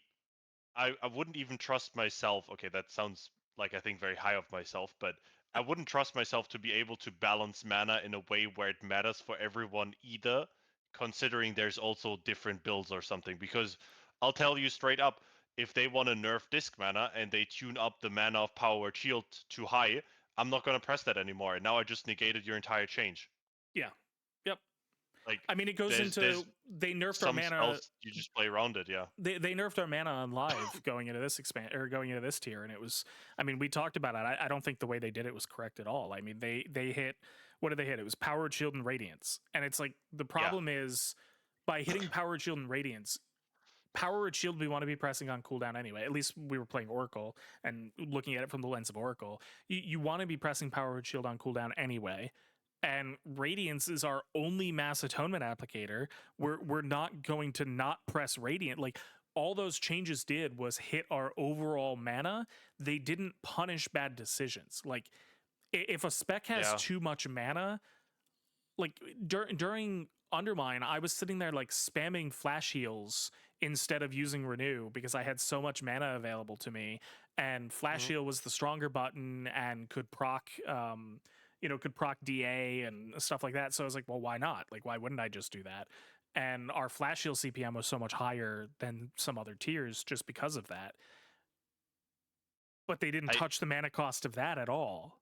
I wouldn't even trust myself. Okay, that sounds like I think very high of myself, but I wouldn't trust myself to be able to balance mana in a way where it matters for everyone either, considering there's also different builds or something. Because I'll tell you straight up, if they want to nerf disc mana and they tune up the mana of Power Word Shield too high, I'm not going to press that anymore. And now I just negated your entire change. yeah. Yep. Like I mean, it goes there's into they nerfed our some mana. spells you just play around it, yeah. They nerfed our mana on live going into this expand or going into this tier, and it was. I mean, we talked about it. I don't think the way they did it was correct at all. I mean, they hit what did they hit? It was Powered Shield and Radiance, and it's like the Yeah. problem is by hitting Powered Shield and Radiance. Powered Shield we want to be pressing on cooldown anyway. At least we were playing Oracle and looking at it from the lens of Oracle. You want to be pressing Powered Shield on cooldown anyway, and Radiance is our only mass atonement applicator. We're not going to not press Radiant. Like all those changes did was hit our overall mana. They didn't punish bad decisions. Like if a spec has Yeah. too much mana, like during Undermine, I was sitting there like spamming flash heals instead of using renew because I had so much mana available to me, and flash Mhm. heal was the stronger button and could proc could proc DA and stuff like that. So I was like, well, why not? Like, why wouldn't I just do that? And our flash heal CPM was so much higher than some other tiers just because of that. But they didn't I touch the mana cost of that at all.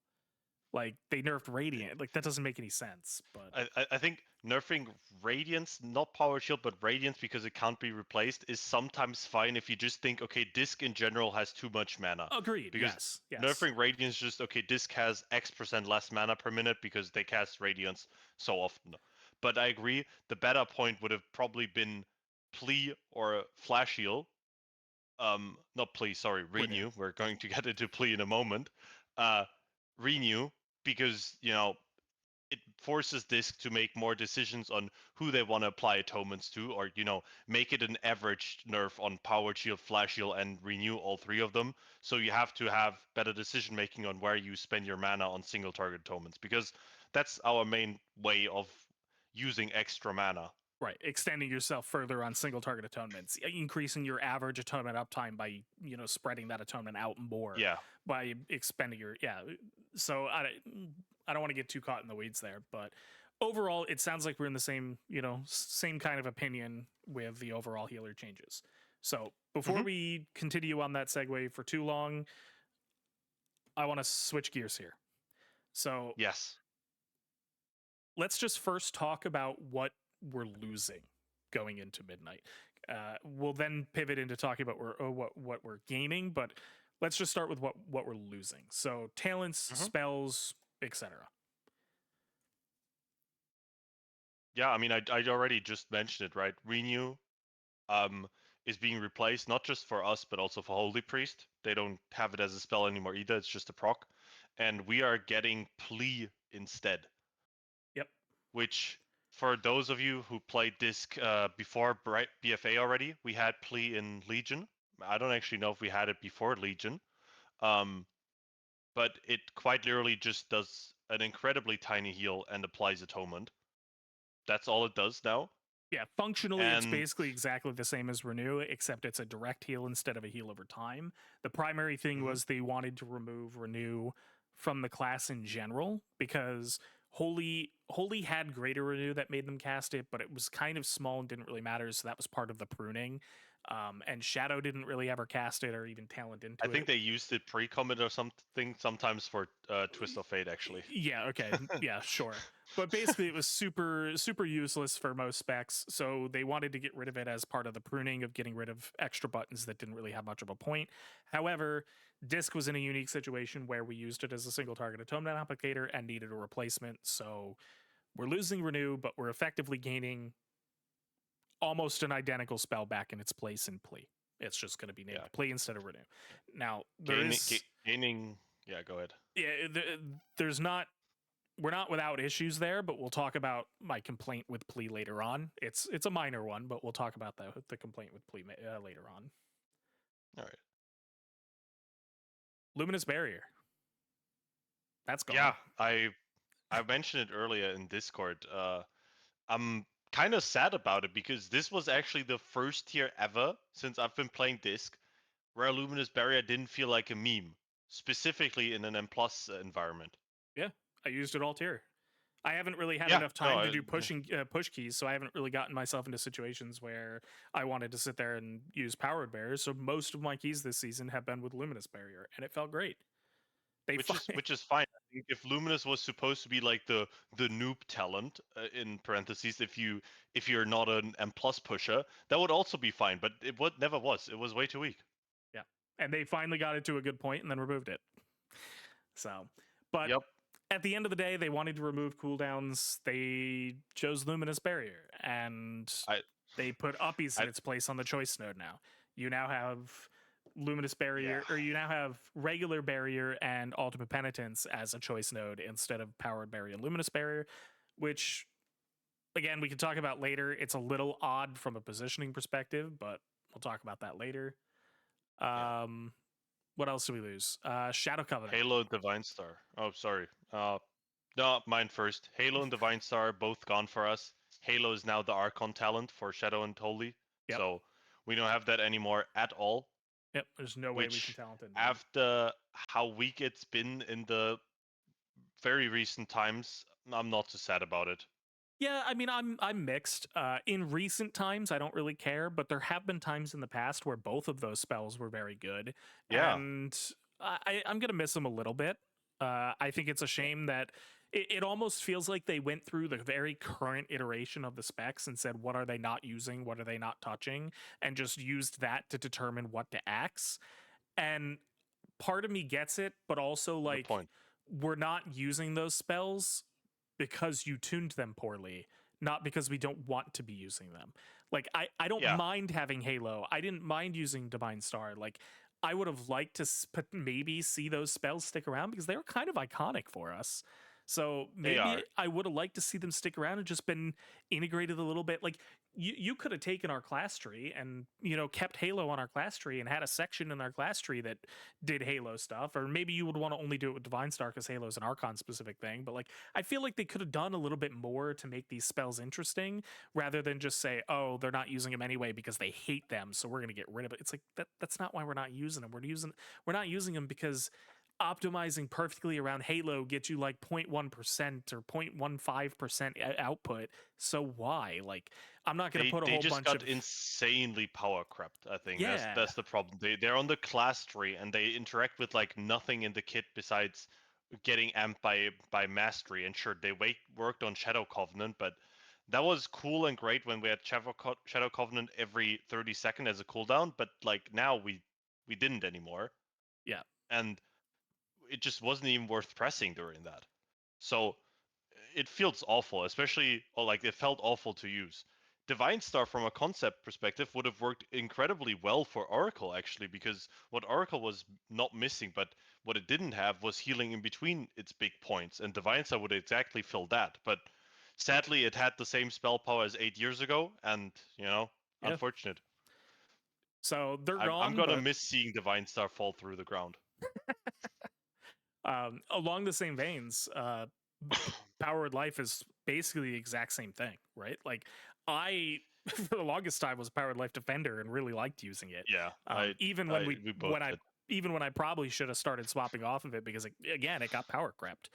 Like they nerfed Radiant. Like that doesn't make any sense. But I think nerfing Radiance, not Power Shield, but Radiance because it can't be replaced, is sometimes fine if you just think, okay, Disc in general has too much mana. agreed. Because Yes. Yes. nerfing Radiance just, okay, Disc has X% less mana per minute because they cast Radiance so often. But I agree, the better point would have probably been Plea or Flash Heal. Not Plea, sorry, Renew. Renew. We're going to get into Plea in a moment. Uh, Renew, because, it forces Disc to make more decisions on who they want to apply atonements to, or make it an average nerf on Power Shield, Flash Shield, and Renew all three of them. So you have to have better decision making on where you spend your mana on single target atonements, because that's our main way of using extra mana. Right, extending yourself further on single target atonements, increasing your average atonement uptime by spreading that atonement out more Yeah. by expending your So I don't want to get too caught in the weeds there, but overall, it sounds like we're in the same same kind of opinion with the overall healer changes. So before Hmm. we continue on that segue for too long, I want to switch gears here. So Yes. let's just first talk about what we're losing going into midnight. We'll then pivot into talking about what we're gaining, but let's just start with what we're losing. So talents, Hmm. spells, etc. Yeah, I mean, I already just mentioned it, right? Renew um, is being replaced not just for us, but also for Holy Priest. They don't have it as a spell anymore either. It's just a proc, and we are getting Plea instead, Yep. which for those of you who played Disc before Bright BFA already, we had Plea in Legion. I don't actually know if we had it before Legion, um, but it quite literally just does an incredibly tiny heal and applies Atonement. That's all it does now. Yeah, functionally, it's And basically exactly the same as Renew, except it's a direct heal instead of a heal over time. The primary thing mhm, was they wanted to remove Renew from the class in general because Holy had greater Renew that made them cast it, but it was kind of small and didn't really matter. So that was part of the pruning. And Shadow didn't really ever cast it or even talent I into think it. they used it pre-commit or something sometimes for Twist of Fate actually. Yeah, okay. Yeah, sure. But basically it was super useless for most specs, so they wanted to get rid of it as part of the pruning of getting rid of extra buttons that didn't really have much of a point. However, Disk was in a unique situation where we used it as a single target atonement applicator and needed a replacement, so we're losing Renew, but we're effectively gaining almost an identical spell back in its place in Plea. It's just going to be named Yeah. Plea instead of Renew. Yeah. Now, there Gaining, is gaining. Yeah, go ahead. yeah, there's not we're not without issues there, but we'll talk about my complaint with Plea later on. It's a minor one, but we'll talk about the complaint with Plea later on. All right. Luminous Barrier, that's Yeah, gone. I mentioned it earlier in Discord. I'm kind of sad about it because this was actually the first tier ever since I've been playing Disc where Luminous Barrier didn't feel like a meme, specifically in an M plus environment. Yeah, I used it all tier. I haven't really had Yeah, enough no, time to do push keys, so I haven't really gotten myself into situations where I wanted to sit there and use powered barriers. So most of my keys this season have been with Luminous Barrier, and it felt great. They which is fine. I think if Luminous was supposed to be like the noob talent in parentheses, if you're not an M plus pusher, that would also be fine. But it never was. It was way too weak. yeah, and they finally got it to a good point and then removed it. So, but Yep. at the end of the day, they wanted to remove cooldowns. They chose Luminous Barrier, and I they put Uppies in I its place on the choice node now. You now have Luminous yeah Barrier, or you now have regular Barrier and Ultimate Penitence as a choice node instead of Powered Barrier and Luminous Barrier, which, again, we can talk about later. It's a little odd from a positioning perspective, but we'll talk about that later. yeah. Um, what else do we lose? Shadow Covenant. Halo and Divine Star. Oh, sorry. No, mine first. Halo and Divine Star both gone for us. Halo is now the Archon talent for Shadow and Holy, Yep. so we don't have that anymore at all. Yep. There's no way we can Which, talent it anymore. after how weak it's been in the very recent times, I'm not too sad about it. Yeah, I mean, I'm mixed. In recent times, I don't really care, but there have been times in the past where both of those spells were very good, Yeah, and I'm gonna miss them a little bit. I think it's a yeah, shame that it almost feels like they went through the very current iteration of the specs and said, what are they not using, what are they not touching, and just used that to determine what to axe. And part of me gets it, but also good like point. we're not using those spells because you tuned them poorly, not because we don't want to be using them. Like I don't Yeah, mind having Halo. I didn't mind using Divine Star. Like I would have liked to maybe see those spells stick around because they were kind of iconic for us. So They maybe are. I would have liked to see them stick around and just been integrated a little bit. Like you could have taken our class tree and kept Halo on our class tree and had a section in our class tree that did Halo stuff, or maybe you would want to only do it with Divine Star because Halo is an Archon specific thing. But like I feel like they could have done a little bit more to make these spells interesting rather than just say, oh, they're not using them anyway because they hate them, so we're gonna get rid of it. It's like that's not why we're not using them. We're not using them because optimizing perfectly around Halo gets you like 0.1% or 0.15% output. So why? Like, I'm not going to put a They whole just bunch got of insanely power crept. I think yeah, that's the problem. They're on the class tree and they interact with like nothing in the kit besides getting amped by mastery. And sure, they worked on Shadow Covenant, but that was cool and great when we had Shadow Covenant every 30 seconds as a cooldown. But like now we didn't anymore, yeah, and it just wasn't even worth pressing during that. So it feels awful, especially or like it felt awful to use. Divine Star from a concept perspective would have worked incredibly well for Oracle actually, because what Oracle was not missing, but what it didn't have was healing in between its big points, and Divine Star would exactly fill that. But sadly, it had the same spell power as 8 years ago, and yeah. unfortunate. So they're I'm gone, gonna but miss seeing Divine Star fall through the ground. along the same veins, Powered Life is basically the exact same thing, right? Like I for the longest time was a Powered Life defender and really liked using it. Yeah, Even when we both did. even when I probably should have started swapping off of it because again it got power crept.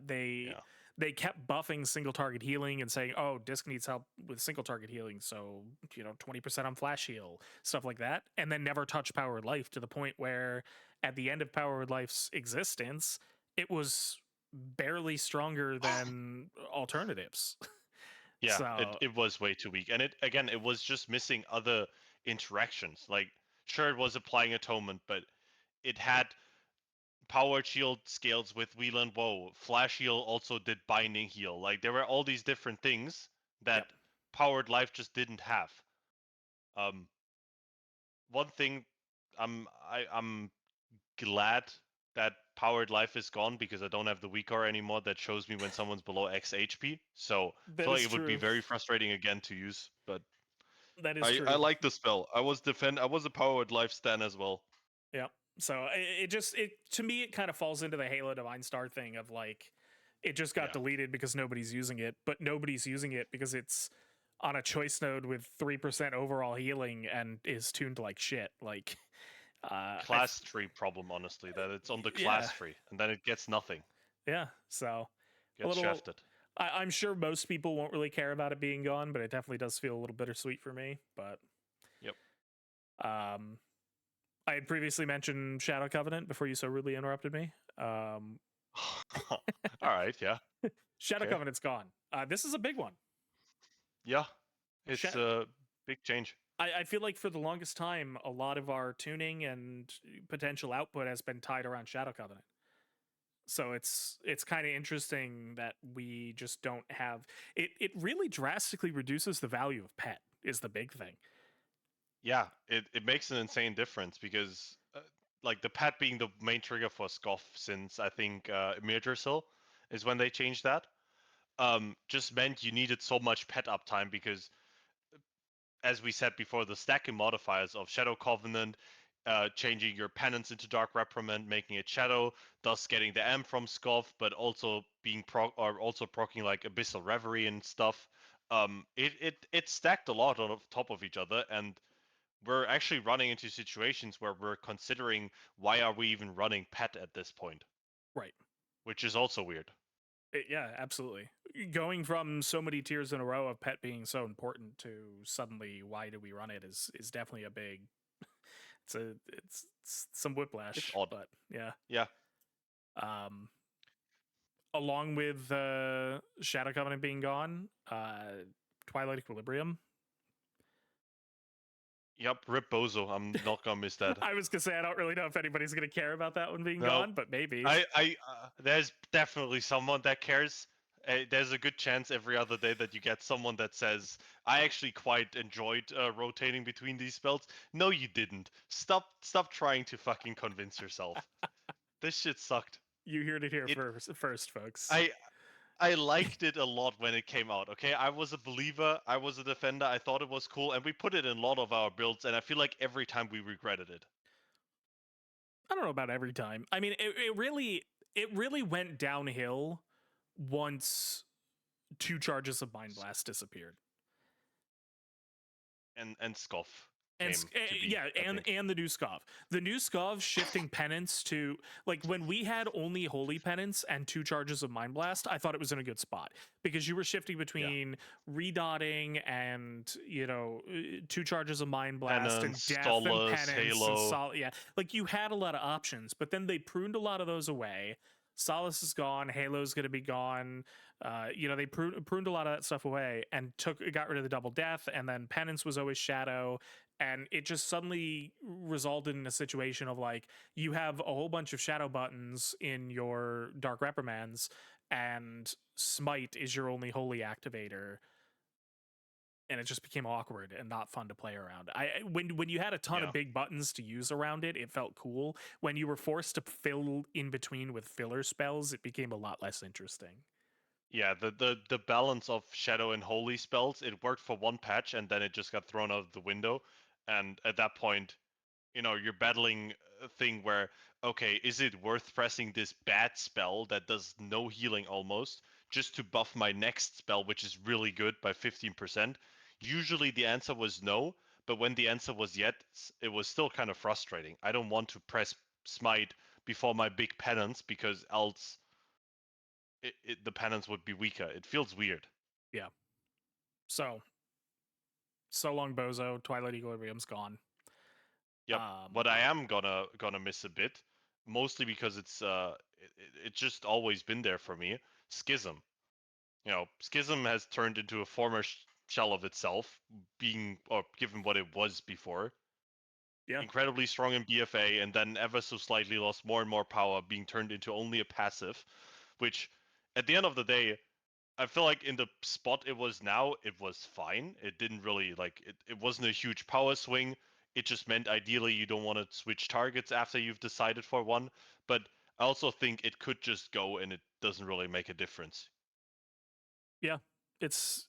They Yeah. they kept buffing single target healing and saying, "Oh, Disc needs help with single target healing, so 20% on flash heal, stuff like that," and then never touched Powered Life to the point where at the end of Powered Life's existence, it was barely stronger than alternatives. Yeah, it So, it was way too weak. And it was just missing other interactions. Like sure it was applying atonement, but it had power shield scales with wheel and woe. Flash heal also did binding heal. Like there were all these different things that yep, powered life just didn't have. Um one thing I'm glad that powered life is gone because I don't have the weaker anymore that shows me when someone's below X HP. So I that feel like is it would be true. very frustrating again to use, but That is I true. like the spell. I was a powered life stan as well. Yeah. So it just it to me it kind of falls into the Halo Divine Star thing of like it just got Yeah. deleted because nobody's using it, but nobody's using it because it's on a choice node with 3% overall healing and is tuned like shit. Like I Class tree problem, honestly, that it's on the yeah, class tree and then it gets nothing. yeah. So a Gets little shafted. I'm sure most people won't really care about it being gone, but it definitely does feel a little bittersweet for me. But Yep. um I had previously mentioned Shadow Covenant before you so rudely interrupted me. Alright, yeah. Shadow Okay. Covenant's gone. This is a big one. Yeah. It's Sha- a big change. I feel like for the longest time, a lot of our tuning and potential output has been tied around Shadow Covenant. So it's kind of interesting that we just don't have it. It really drastically reduces the value of pet is the big thing. Yeah, it makes an insane difference because like the pet being the main trigger for Scoff since I think Mirdrasil is when they changed that. Just meant you needed so much pet uptime because as we said before, the stacking modifiers of Shadow Covenant, changing your penance into Dark Reprimand, making it Shadow, thus getting the M from Scoff, but also being also proccing like Abyssal Reverie and stuff. It stacked a lot on top of each other, and we're actually running into situations where we're considering why are we even running Pet at this point, Right. which is also weird. Yeah, absolutely. Going from so many tiers in a row of pet being so important to suddenly why do we run it is definitely a big it's some It's whiplash, odd. but yeah. Yeah. Um along with Shadow Covenant being gone, Twilight Equilibrium. Yep. Rip Bozo. I'm not gonna miss that. I was gonna say I don't really know if anybody's gonna care about that one being No, gone, but maybe. there's definitely someone that cares. There's a good chance every other day that you get someone that says, "I actually quite enjoyed rotating between these spells." No, you didn't. Stop trying to fucking convince yourself. This shit sucked. You heard it here It first, folks. I I liked it a lot when it came out. Okay, I was a believer. I was a defender. I thought it was cool, and we put it in a lot of our builds. And I feel like every time we regretted it. I don't know about every time. I mean, it really went downhill once two charges of Mind S- Blast disappeared. And Scoff And came to be, yeah, I think. and the new Scov shifting penance to like when we had only holy penance and two charges of mind blast, I thought it was in a good spot because you were shifting Yeah. between redotting and two charges of mind blast and Penance, death and Solace, penance and Halo. solid. Yeah, like you had a lot of options, but then they pruned a lot of those away. Solace is gone. Halo's going to be gone. They pruned a lot of that stuff away and got rid of the double death, and then penance was always shadow, and it just suddenly resulted in a situation of like you have a whole bunch of shadow buttons in your dark reprimands and smite is your only holy activator, and it just became awkward and not fun to play around. When you had a ton of Yeah. big buttons to use around it, it felt cool. When you were forced to fill in between with filler spells, it became a lot less interesting. Yeah, the balance of Shadow and Holy spells, it worked for one patch and then it just got thrown out of the window. And at that point, you're battling a thing where, okay, is it worth pressing this bad spell that does no healing almost just to buff my next spell, which is really good by 15%? Usually the answer was no, but when the answer was yes, it was still kind of frustrating. I don't want to press Smite before my big penance because else the penance would be weaker. It feels weird. Yeah. So so long, Bozo. Twilight Equilibrium's gone. Yep. Um, What I am gonna miss a bit, mostly because it's just always been there for me. Schism. Schism has turned into a former shell of itself, being or given what it was before. yeah. Incredibly strong in BFA, and then ever so slightly lost more and more power, being turned into only a passive, which at the end of the day, I feel like in the spot it was now, it was fine. It didn't really it wasn't a huge power swing. It just meant ideally you don't want to switch targets after you've decided for one. But I also think it could just go and it doesn't really make a difference. Yeah.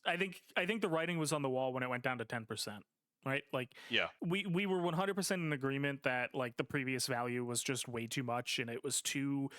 I think the writing was on the wall when it went down to 10%, right? Like Yeah. we were 100% in agreement that like the previous value was just way too much and it was too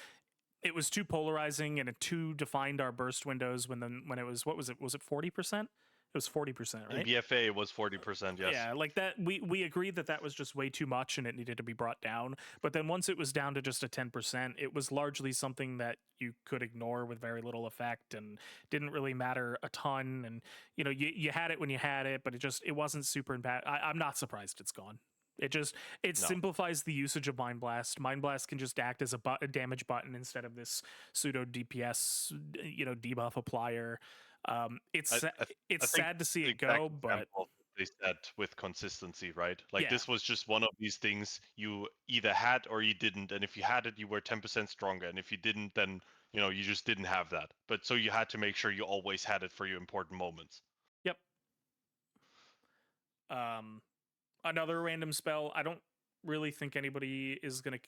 polarizing and it too defined our burst windows when it was what was it 40%? It was 40%, In right? BFA it was 40%, yes. Yeah, like that we agreed that that was just way too much and it needed to be brought down. But then once it was down to just a 10%, it was largely something that you could ignore with very little effect and didn't really matter a ton. And you had it when you had it, but it wasn't super impact. I'm not surprised it's gone. It No. simplifies the usage of Mind Blast. Mind Blast can just act as a damage button instead of this pseudo DPS debuff applier. I I, I It's think sad to see the it exact go, but example of what they said with consistency, right? Like yeah. this was just one of these things you either had or you didn't, and if you had it, you were 10% stronger, and if you didn't, then you just didn't have that. But so you had to make sure you always had it for your important moments. Yep. Um, Another random spell. I don't really think anybody is gonna.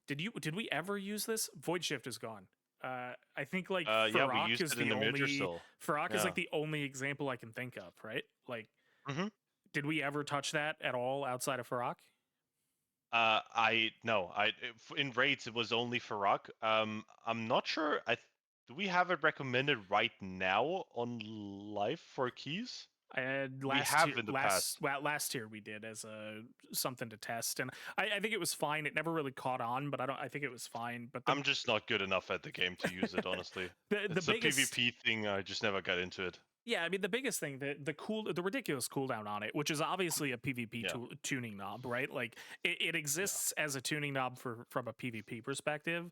Did we ever use this? Void Shift is gone. I think like Yeah, we used it in the Midgersill. Farak is like Yeah. the only example I can think of, right? Like, hmm did we ever touch that at all outside of Farak? I no, in raids it was only for rock. I'm not sure. Do we have it recommended right now on live for keys? I had We have in the past. last year we did as a something to test, and I think it was fine. It never really caught on, but I think it was fine. But I'm just not good enough at the game to use it, honestly. the It's a biggest PvP thing. I just never got into it. Yeah, I mean the biggest thing, the ridiculous cooldown on it, which is obviously a PvP Yeah, tuning knob, right? Like it yeah, exists as a tuning knob from a PvP perspective,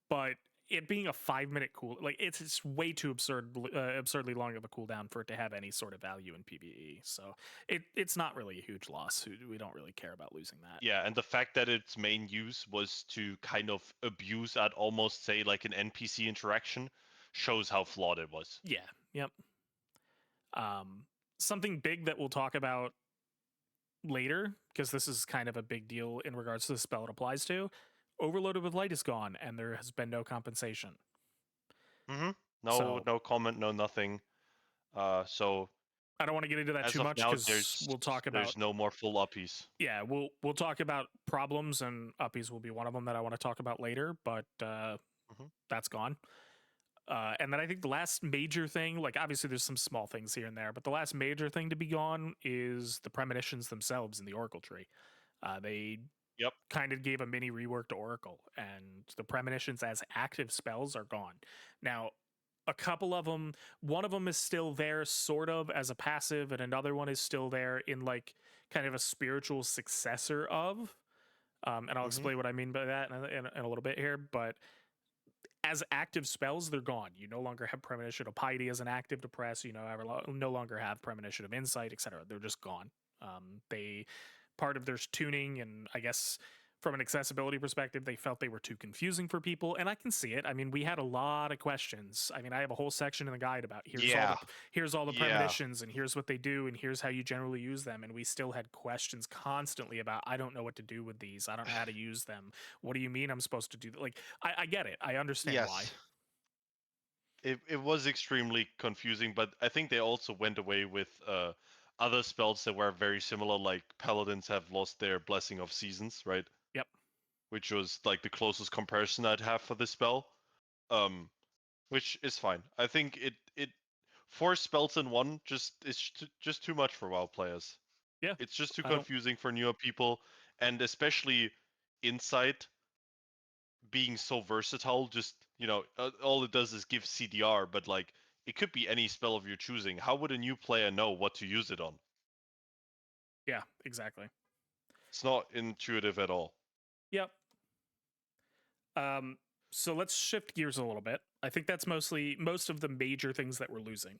but it being a 5 minute like it's way too absurdly long of a cooldown for it to have any sort of value in PvE. So it's not really a huge loss. We don't really care about losing that. yeah. And the fact that its main use was to kind of abuse, I'd almost say, like an NPC interaction, shows how flawed it was. Yeah. Yep. Something big that we'll talk about later because this is kind of a big deal in regards to the spell it applies to. Overloaded with Light is gone, and there has been no compensation. Mm-hmm. No, So no comment, no nothing. So I don't want to get into that as too of much now, because we'll talk about, there's no more full uppies. yeah, we'll talk about problems, and uppies will be one of them that I want to talk about later. But Mm-hmm. that's gone. And then I think the last major thing, like obviously there's some small things here and there, but the last major thing to be gone is the premonitions themselves in the Oracle tree. They Yep. kind of gave a mini rework to Oracle, and the premonitions as active spells are gone. Now, a couple of them, one of them is still there, sort of as a passive, and another one is still there in like kind of a spiritual successor of. And I'll Mm-hmm. explain what I mean by that in a little bit here. But as active spells, they're gone. You no longer have Premonition of Piety as an active to press. You know, no longer have Premonition of Insight, etc. They're just gone. They part of their tuning, and I guess from an accessibility perspective, they felt they were too confusing for people, and I can see it. I mean, we had a lot of questions. I mean, I have a whole section in the guide about Yeah. here's all the Yeah. premonitions, and here's what they do, and here's how you generally use them, and we still had questions constantly about I don't know what to do with these. I don't know how to use them. What do you mean I'm supposed to do that? Like, I get it. I understand why. Yes. It was extremely confusing, but I think they also went away with other spells that were very similar, like paladins have lost their Blessing of Seasons, right? Yep. Which was like the closest comparison I'd have for this spell. Um, which is fine. I think it four spells in one just too much for WoW players. Yeah. It's just too I don't. confusing for newer people, and especially Insight being so versatile. Just all it does is give CDR, but like it could be any spell of your choosing. How would a new player know what to use it on? Yeah. Exactly. It's not intuitive at all. Yep. Um. So let's shift gears a little bit. I think that's mostly most of the major things that we're losing.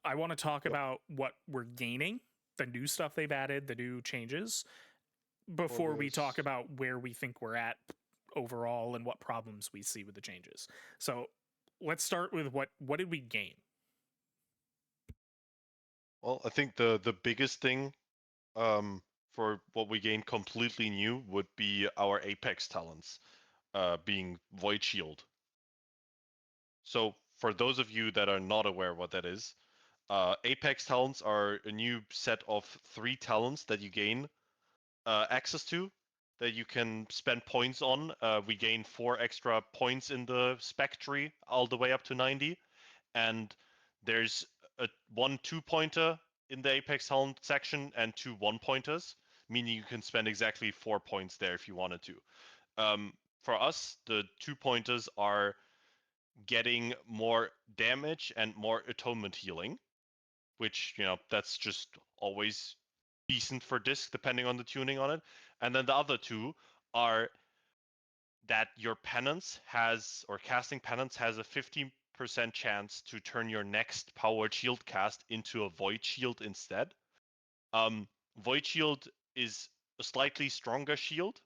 I want to talk Yep. about what we're gaining, the new stuff they've added, the new changes, For before we talk this, about where we think we're at overall and what problems we see with the changes. So let's start with what did we gain? well, I think the biggest thing for what we gained completely new would be our Apex talents, being Void Shield. So, for those of you that are not aware what that is, Apex talents are a new set of 3 talents that you gain access to, that you can spend points on. We gain 4 extra points in the spec tree, all the way up to 90, and there's a 1 2-pointer in the Apex talent section and 2 1-pointers, meaning you can spend exactly 4 points there if you wanted to. For us, the 2 pointers are getting more damage and more atonement healing, which that's just always decent for disc depending on the tuning on it. And then the other 2 are that your penance has, or casting penance has, a 15% chance to turn your next powered shield cast into a void shield instead. Void shield is a slightly stronger shield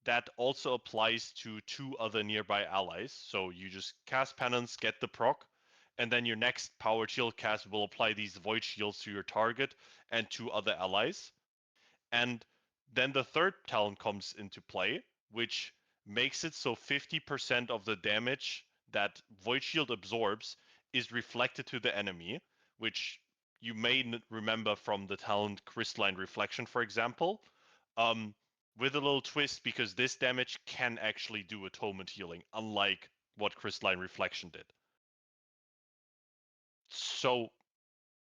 that also applies to 2 other nearby allies. So you just cast penance, get the proc, and then your next powered shield cast will apply these void shields to your target and 2 other allies. And then the third talent comes into play, which makes it so 50% of the damage that Void Shield absorbs is reflected to the enemy, which you may remember from the talent Crystalline Reflection, for example. With a little twist, because this damage can actually do atonement healing, unlike what Crystalline Reflection did. So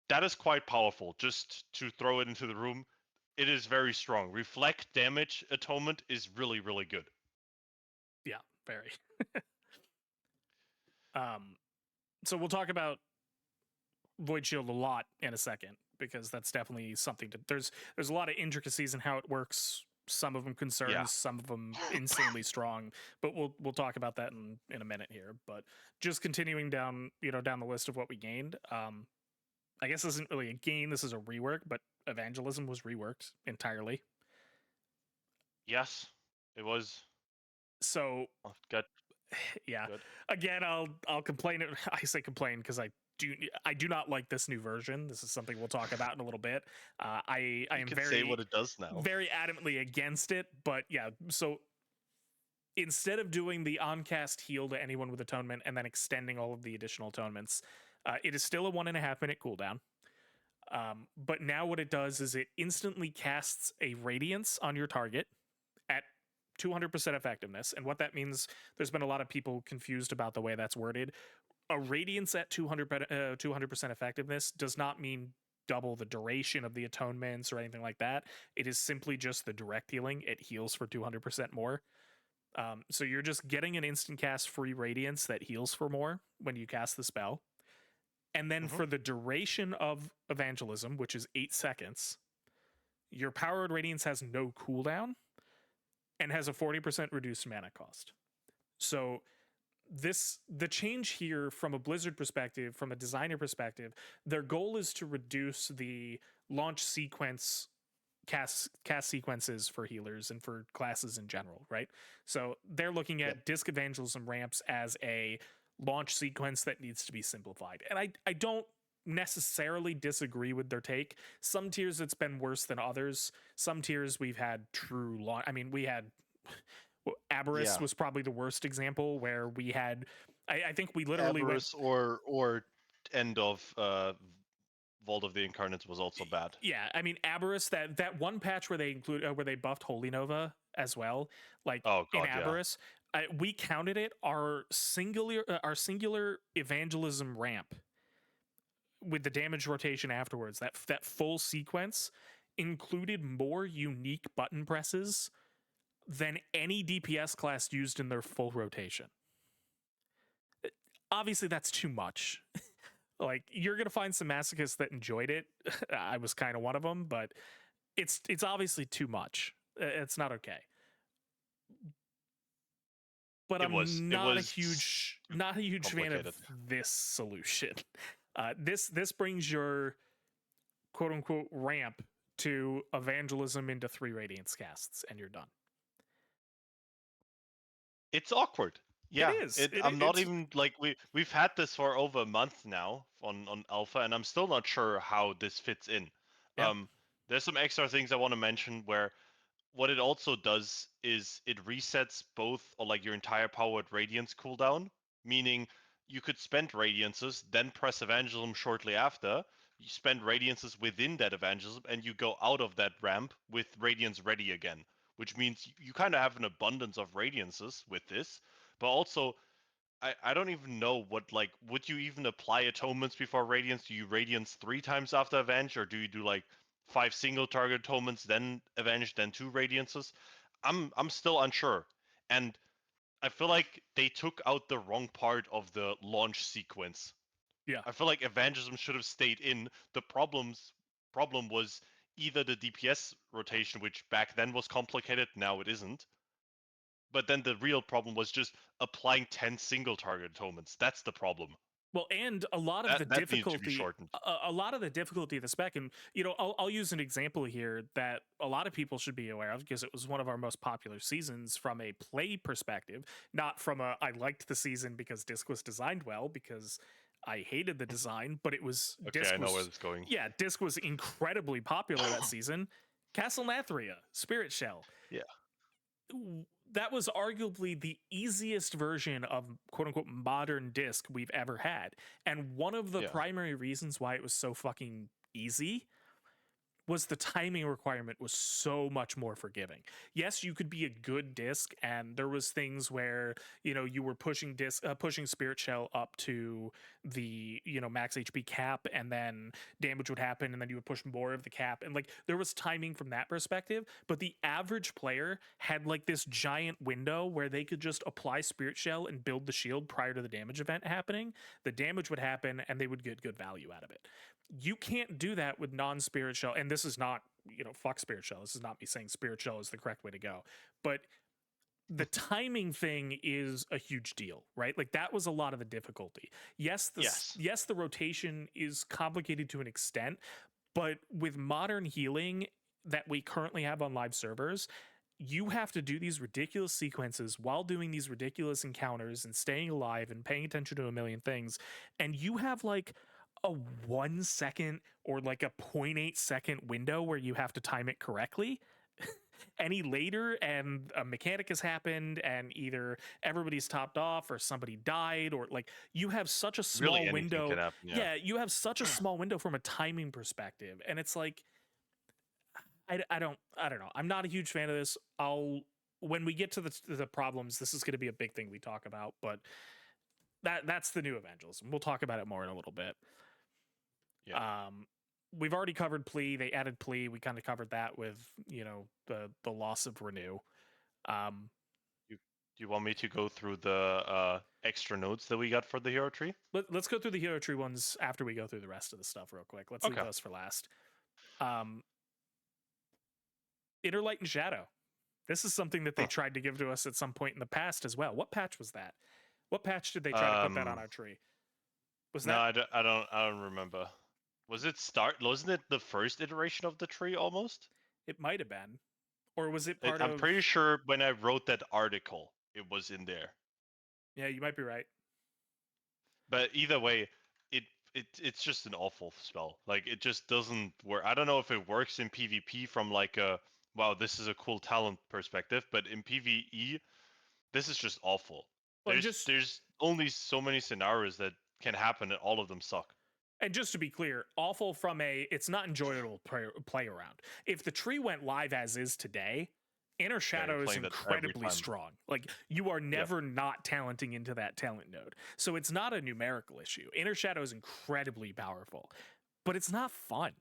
that is quite powerful. Just to throw it into the room, it is very strong. Reflect damage atonement is really, really good. Yeah, very. um so we'll talk about Void Shield a lot in a second because that's definitely something to there's a lot of intricacies in how it works. Some of them Yeah. concerns, some of them insanely strong, but we'll talk about that in a minute here. But just continuing down, down the list of what we gained. I guess this isn't really a gain, this is a rework, but evangelism was reworked entirely. Yes, it was. So Oh, good. yeah, Good. again, I'll complain. I say complain because I do not like this new version. This is something we'll talk about in a little bit. I You am can say what very it does now. very adamantly against it, but yeah. So instead of doing the on cast heal to anyone with atonement and then extending all of the additional atonements, it is still a 1.5 minute cooldown. But now what it does is it instantly casts a radiance on your target at 200% effectiveness. And what that means, there's been a lot of people confused about the way that's worded. A radiance at 200% effectiveness does not mean double the duration of the atonements or anything like that. It is simply just the direct healing. It heals for 200% more. So you're just getting an instant cast free radiance that heals for more when you cast the spell. And then Hmm. for the duration of evangelism, which is 8 seconds, your powered radiance has no cooldown and has a 40% reduced mana cost. So the change here from a Blizzard perspective, from a designer perspective, their goal is to reduce the launch sequence cast sequences for healers and for classes in general, right? So they're looking Yep. at disc evangelism ramps as a launch sequence that needs to be simplified. And I don't necessarily disagree with their take. Some tiers it's been worse than others. Some tiers we've had true launch. I mean, we had Aberrus Yeah. was probably the worst example where we had I think we literally went Aberrus or end of Vault of the Incarnates was also bad. yeah, I mean Aberrus, that one patch where they include where they buffed Holy Nova as well, like Oh in god, yeah. Aberrus, we counted it our singular evangelism ramp with the damage rotation afterwards. That full sequence included more unique button presses than any DPS class used in their full rotation. Obviously, that's too much. Like you're gonna find some masochists that enjoyed it. I was kind of one of them, but it's obviously too much. It's not okay. But It was I'm it not a was huge too fan of complicated. this solution. This brings your quote unquote ramp to evangelism into 3 radiance casts, and you're done. It's awkward. It Yeah, is. I'm not It's even like we've had this for over a month now on alpha, and I'm still not sure how this fits in. yeah, Um, there's some extra things I want to mention where what it also does is it resets both or like your entire powered radiance cooldown, meaning you could spend radiances, then press evangelism shortly after. You spend radiances within that evangelism, and you go out of that ramp with radiance ready again, which means you kind of have an abundance of radiances with this. But also, I don't even know what like would you even apply atonements before radiance? Do you radiance 3 times after avenge, or do you do like 5 single target atonements, then avenge, then 2 radiances? I'm still unsure, and I feel like they took out the wrong part of the launch sequence. yeah. I feel like evangelism should have stayed in. The problem was either the DPS rotation, which back then was complicated, now it isn't. But then the real problem was just applying 10 single target atonements. That's the problem. Well, and a lot of the That needed to be difficulty, shortened. a lot of the difficulty of the spec, and I'll use an example here that a lot of people should be aware of because it was one of our most popular seasons from a play perspective, not from a I liked the season because Disc was designed well, because I hated the design, but it was Okay, I Disc know where was this is going. yeah, Disc was incredibly popular that season. Castle Nathria, Spirit Shell, Yeah, that was arguably the easiest version of quote unquote modern disc we've ever had. And one of the yeah, primary reasons why it was so fucking easy was the timing requirement was so much more forgiving. Yes, you could be a good disc, and there was things where you were pushing Spirit Shell up to the max HP cap, and then damage would happen, and then you would push more of the cap, and like there was timing from that perspective. But the average player had like this giant window where they could just apply Spirit Shell and build the shield prior to the damage event happening. The damage would happen, and they would get good value out of it. You can't do that with non-Spirit Shell, and this is not fuck Spirit Shell. This is not me saying Spirit Shell is the correct way to go, but the timing thing is a huge deal, right? Like that was a lot of the difficulty. Yes, yes, the rotation is complicated to an extent, but with modern healing that we currently have on live servers, you have to do these ridiculous sequences while doing these ridiculous encounters and staying alive and paying attention to a million things. And you have like a 1 second or like a 0.8 second window where you have to time it correctly. any later and a mechanic has happened and either everybody's topped off or somebody died or like you have such a Really small anything window. can happen, yeah. Yeah, you have such a small window from a timing perspective, and it's like I don't know. I'm not a huge fan of this. I'll when we get to the problems, this is going to be a big thing we talk about, but that's the new evangelism. We'll talk about it more in a little bit. Yeah. Um, we've already covered plea. They added plea. We kind of covered that with the loss of renew. Um, You do you want me to go through the extra notes that we got for the hero tree? let's go through the hero tree ones after we go through the rest of the stuff real quick. Let's leave Okay. those for last. Um, Inner light and shadow. This is something that they Huh. tried to give to us at some point in the past as well. What patch was that? What patch did they try to put that on Um our tree? Was no, that I don't remember. Wasn't it the first iteration of the tree almost? it might have been. Or was it part I'm of pretty sure when I wrote that article, it was in there. yeah, you might be right. But either way, it it's just an awful spell. Like it just doesn't work. I don't know if it works in PvP from like a wow, this is a cool talent perspective, but in PvE, this is just awful. Well, and just There's only so many scenarios that can happen, and all of them suck. and just to be clear, awful from a it's not enjoyable play around. If the tree went live as is today, Inner Yeah, you're Shadow is playing that every incredibly time. strong. Like you are Yep. never not talenting into that talent node. So it's not a numerical issue. Inner Shadow is incredibly powerful, but it's not fun.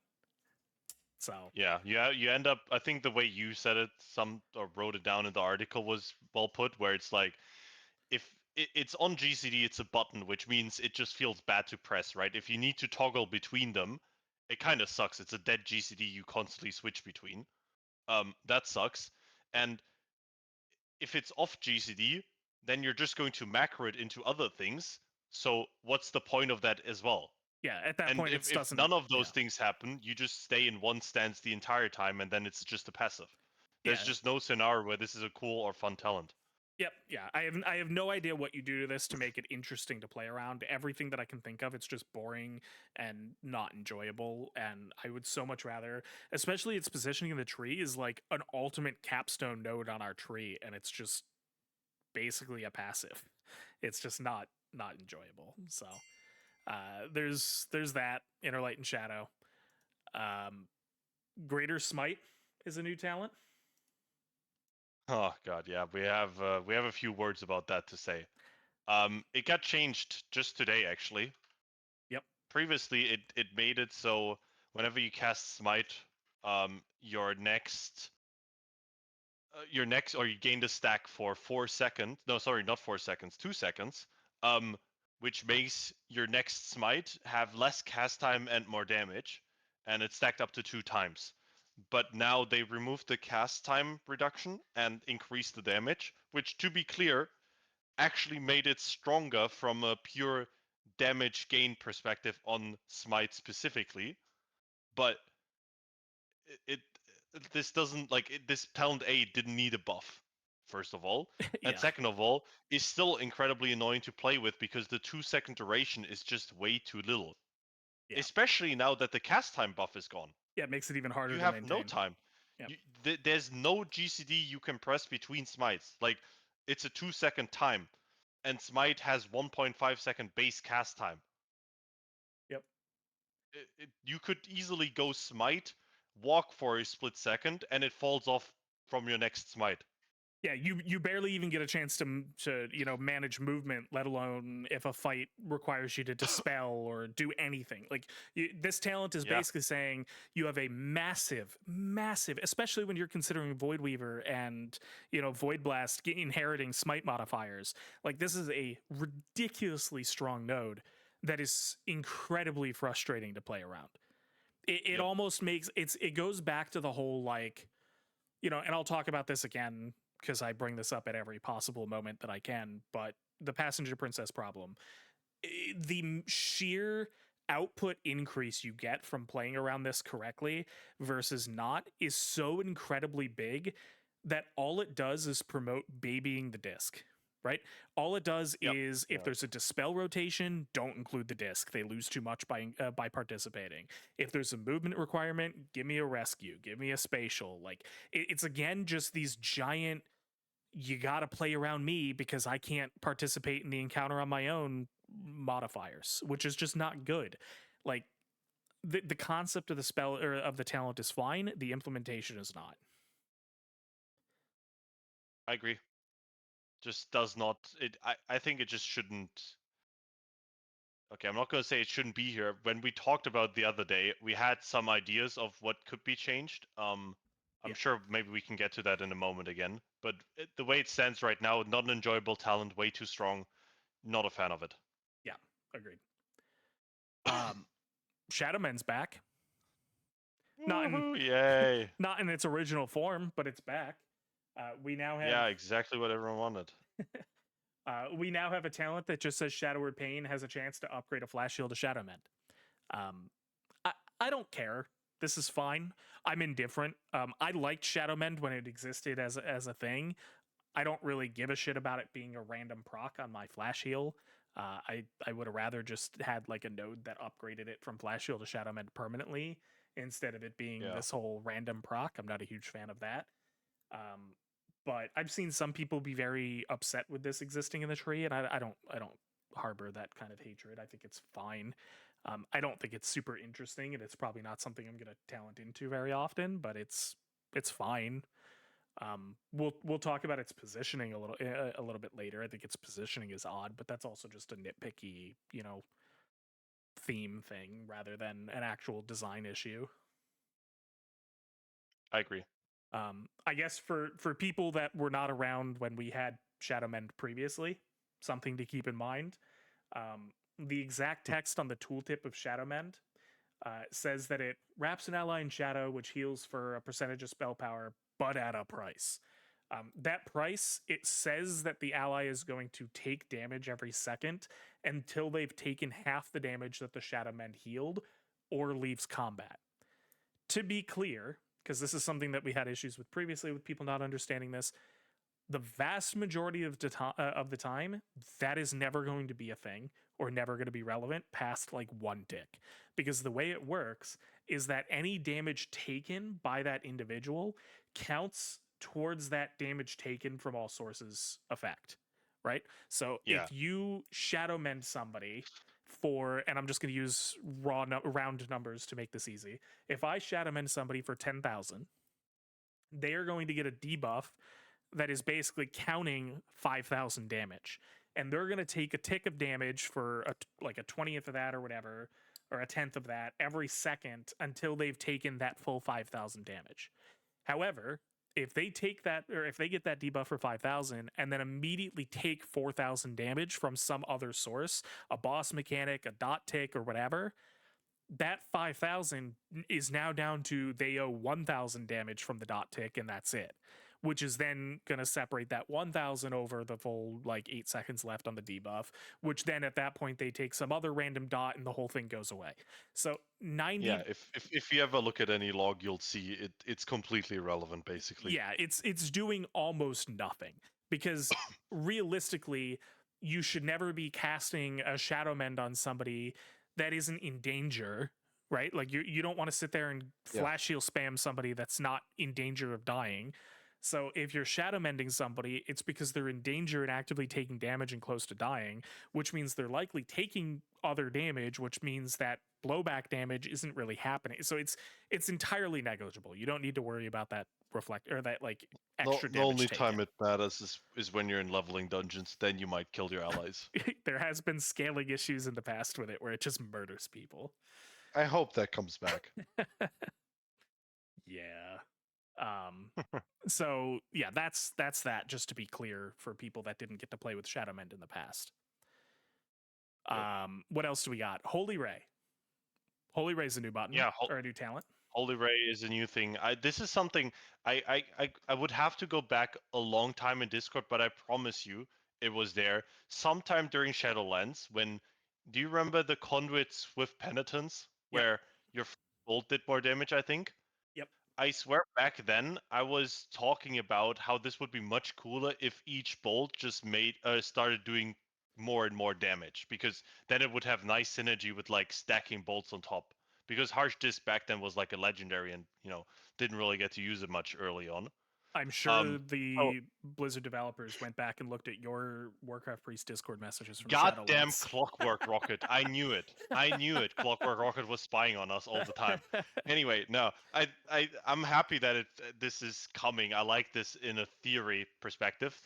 So Yeah, you end up. I think the way you said it, some or wrote it down in the article was well put. Where it's like, if it's on GCD, it's a button, which means it just feels bad to press, right? If you need to toggle between them, it kind of sucks. It's a dead GCD you constantly switch between. That sucks. And if it's off GCD, then you're just going to macro it into other things. So what's the point of that as well? yeah, at that And point it if doesn't none of those yeah. things happen, you just stay in one stance the entire time, and then it's just a passive. There's Yeah, just no scenario where this is a cool or fun talent. yep, yeah. I have no idea what you do to this to make it interesting to play around. Everything that I can think of, it's just boring and not enjoyable. And I would so much rather, especially its positioning in the tree, is like an ultimate capstone node on our tree, and it's just basically a passive. It's just not enjoyable. So there's that Inner Light and Shadow. Um, Greater Smite is a new talent. Oh god, yeah, we have a few words about that to say. It got changed just today, actually. Yep. Previously, it made it so whenever you cast Smite, your next, or you gained a stack for 4 seconds. No, sorry, not 4 seconds, 2 seconds. Um, which makes your next smite have less cast time and more damage, and it's stacked up to 2 times. But now they removed the cast time reduction and increased the damage, which, to be clear, actually made it stronger from a pure damage gain perspective on smite specifically. But it this doesn't this talent A didn't need a buff, first of all, and Yeah. second of all, is still incredibly annoying to play with because the 2 second duration is just way too little. Yeah. Especially now that the cast time buff is gone, Yeah. It makes it even harder you to have no maintain. time. Yep. There's no GCD you can press between smites. Like it's a 2 second time, and smite has 1.5 second base cast time. Yep. You could easily go smite, walk for a split second, and it falls off from your next smite. Yeah, you barely even get a chance to manage movement, let alone if a fight requires you to dispel or do anything. Like this talent is Yeah, basically saying you have a massive, especially when you're considering Void Weaver and Void Blast inheriting Smite modifiers. Like this is a ridiculously strong node that is incredibly frustrating to play around. It yep. almost makes it goes back to the whole like and I'll talk about this again because I bring this up at every possible moment that I can, but the passenger princess problem, the sheer output increase you get from playing around this correctly versus not is so incredibly big that all it does is promote babying the disc. right? All it does Yep. is if Yeah. there's a dispel rotation, don't include the disc. They lose too much by participating. If there's a movement requirement, give me a rescue, give me a spatial. Like it's again just these giant. You got to play around me because I can't participate in the encounter on my own modifiers, which is just not good. Like the concept of the spell or of the talent is fine. The implementation is not. I agree. Just does not. I think it just shouldn't. Okay, I'm not going to say it shouldn't be here. When we talked about the other day, we had some ideas of what could be changed. I'm Yeah, sure maybe we can get to that in a moment again. But the way it stands right now, not an enjoyable talent, way too strong. Not a fan of it. yeah, agreed. Um, Shadowmen's back. Not in Woohoo! Yay! not in its original form, but it's back. We now have Yeah, exactly what everyone wanted. we now have a talent that just says Shadow Word Pain has a chance to upgrade a Flash Shield to Shadow Mend. Um, I don't care. This is fine. I'm indifferent. I liked Shadow Mend when it existed as a thing. I don't really give a shit about it being a random proc on my Flash Heal. I would have rather just had like a node that upgraded it from Flash Heal to Shadow Mend permanently instead of it being Yeah, this whole random proc. I'm not a huge fan of that. Um, but I've seen some people be very upset with this existing in the tree, and I don't harbor that kind of hatred. I think it's fine. I don't think it's super interesting, and it's probably not something I'm gonna talent into very often, but it's fine. We'll talk about its positioning a little bit later. I think its positioning is odd, but that's also just a nitpicky, theme thing rather than an actual design issue. I agree. I guess for people that were not around when we had Shadow Mend previously, something to keep in mind. The exact text on the tooltip of Shadow Mend says that it wraps an ally in shadow, which heals for a percentage of spell power, but at a price. That price, it says that the ally is going to take damage every second until they've taken half the damage that the Shadow Mend healed or leaves combat. To be clear, because this is something that we had issues with previously with people not understanding this, the vast majority of the time, that is never going to be a thing or never going to be relevant past like one tick. Because the way it works is that any damage taken by that individual counts towards that damage taken from all sources effect, right? So Yeah, if you shadow mend somebody and I'm just going to use round numbers to make this easy. If I shadow mend somebody for 10,000, they are going to get a debuff that is basically counting 5,000 damage. And they're going to take a tick of damage for like a 20th of that or whatever, or a tenth of that every second until they've taken that full 5,000 damage. However, if they take that or if they get that debuff for 5,000 and then immediately take 4,000 damage from some other source, a boss mechanic, a dot tick, or whatever, that 5,000 is now down to they owe 1,000 damage from the dot tick, and that's it. Which is then going to separate that 1,000 over the full like 8 seconds left on the debuff, which then at that point they take some other random dot and the whole thing goes away. So yeah. 90, If you ever look at any log, you'll see it's completely irrelevant, basically. yeah, it's doing almost nothing because realistically, you should never be casting a shadow mend on somebody that isn't in danger, right? Like you don't want to sit there and Yeah, flash heal spam somebody that's not in danger of dying. So if you're shadow mending somebody, it's because they're in danger and actively taking damage and close to dying, which means they're likely taking other damage, which means that blowback damage isn't really happening. So it's entirely negligible. You don't need to worry about that reflect or that like no, extra the damage only taken. time it matters is when you're in leveling dungeons. Then you might kill your allies. There has been scaling issues in the past with it where it just murders people. I hope that comes back. Yeah. Um so yeah, that's that just to be clear for people that didn't get to play with Shadowmend in the past. Yep. What else do we got? Holy Ray. Holy Ray's a new button Yeah, or a new talent. Holy Ray is a new thing. This is something I would have to go back a long time in Discord, but I promise you it was there sometime during Shadowlands when. Do you remember the conduits with penitence Yep. where your bolt did more damage? I think. Yep. I swear back then I was talking about how this would be much cooler if each bolt just made started doing more and more damage, because then it would have nice synergy with like stacking bolts on top. Because Harsh Disc back then was like a legendary, and didn't really get to use it much early on. I'm sure Um, so the Blizzard developers went back and looked at your Warcraft Priest Discord messages from goddamn Shadowlands. Clockwork Rocket. I knew it. I knew it. Clockwork Rocket was spying on us all the time. Anyway, no, I'm happy that this is coming. I like this in a theory perspective.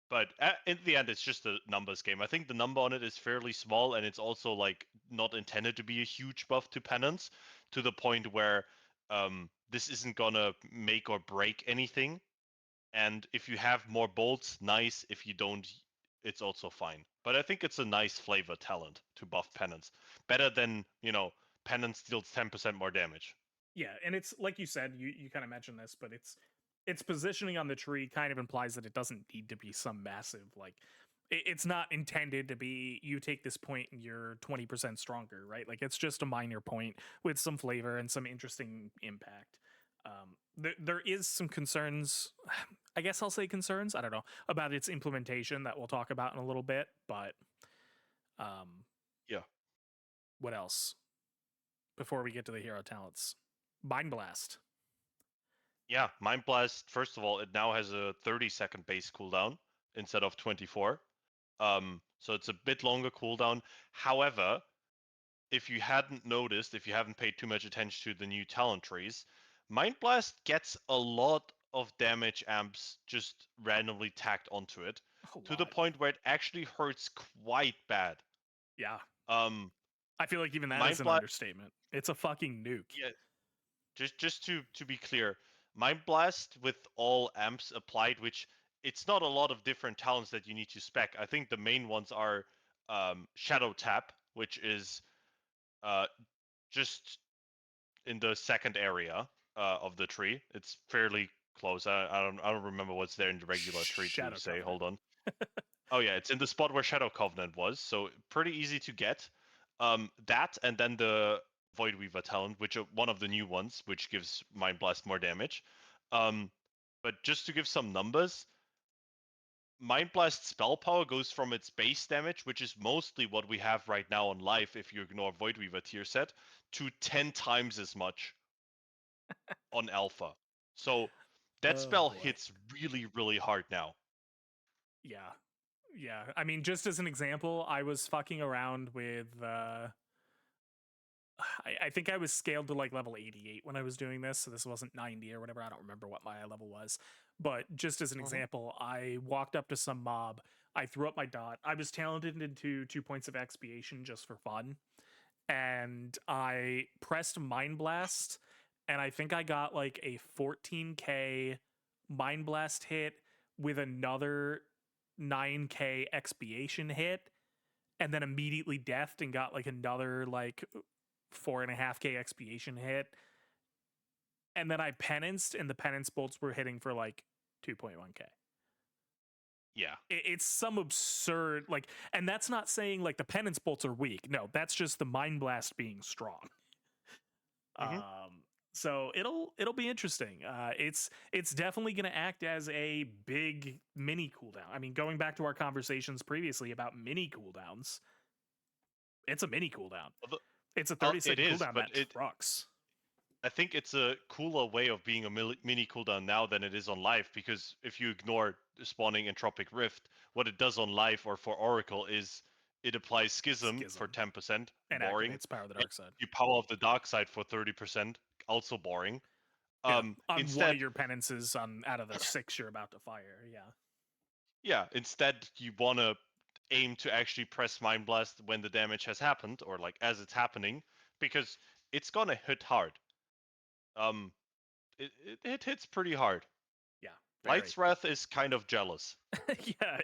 But in the end, it's just a numbers game. I think the number on it is fairly small, and it's also like not intended to be a huge buff to penance, to the point where this isn't gonna make or break anything. And if you have more bolts, nice. If you don't, it's also fine. But I think it's a nice flavor talent to buff penance. Better than, penance deals 10% more damage. Yeah, and it's like you said, you kind of mentioned this, but its positioning on the tree kind of implies that it doesn't need to be some massive like it's not intended to be you take this point and you're 20% stronger, right? Like it's just a minor point with some flavor and some interesting impact. There is some concerns, I guess I'll say concerns, I don't know, about its implementation that we'll talk about in a little bit, but um, Yeah. what else before we get to the hero talents? Mind Blast. Yeah, Mind Blast, first of all, it now has a 30-second base cooldown instead of 24. So it's a bit longer cooldown. However, if you hadn't noticed, if you haven't paid too much attention to the new talent trees, Mind Blast gets a lot of damage amps just randomly tacked onto it, A to the lot. point where it actually hurts quite bad. Yeah. Um, I feel like even that is Mind an Blast, understatement. It's a fucking nuke. yeah, just to be clear, Mind Blast with all amps applied, which it's not a lot of different talents that you need to spec. I think the main ones are Shadow Tap, which is uh, just in the second area of the tree. It's fairly close. I don't remember what's there in the regular tree to Shadow say. Covenant. Hold on. Oh yeah, it's in the spot where Shadow Covenant was, so pretty easy to get. That and then the Void Weaver talent, which are one of the new ones, which gives Mind Blast more damage. Um, but just to give some numbers, Mind Blast spell power goes from its base damage, which is mostly what we have right now on life if you ignore Void Weaver tier set, to 10 times as much on alpha. So that Oh spell boy. hits really, really hard now. Yeah. Yeah. I mean, just as an example, I was fucking around with I think I was scaled to like level 88 when I was doing this, so this wasn't 90 or whatever. I don't remember what my level was. But just as an Mhm. example, I walked up to some mob, I threw up my dot. I was talented into 2 points of expiation just for fun. And I pressed Mind Blast, and I think I got like a 14k Mind Blast hit with another 9k expiation hit, and then immediately deathed and got like another like 4.5k expiation hit. And then I penanced, and the penance bolts were hitting for like 2.1k. Yeah. It's some absurd like, and that's not saying like the penance bolts are weak. No, that's just the Mind Blast being strong. hmm Um, so it'll be interesting. It's definitely going to act as a big mini cooldown. I mean, going back to our conversations previously about mini cooldowns, it's a mini cooldown. It's a 30 It second is, cooldown but that trucks. I think it's a cooler way of being a mini cooldown now than it is on live, because if you ignore spawning Entropic Rift, what it does on live or for Oracle is it applies Schism for Schism 10%, and boring. activates Power of the And Dark Side. you power of the dark side for 30%, also boring. Yeah, on one of Instead, your penances on out of the six you're about to fire. Yeah, yeah, instead you wanna aim to actually press Mind Blast when the damage has happened, or like as it's happening, because it's gonna hit hard. Um, it hits pretty hard. yeah, very. Light's Wrath is kind of jealous. Yeah,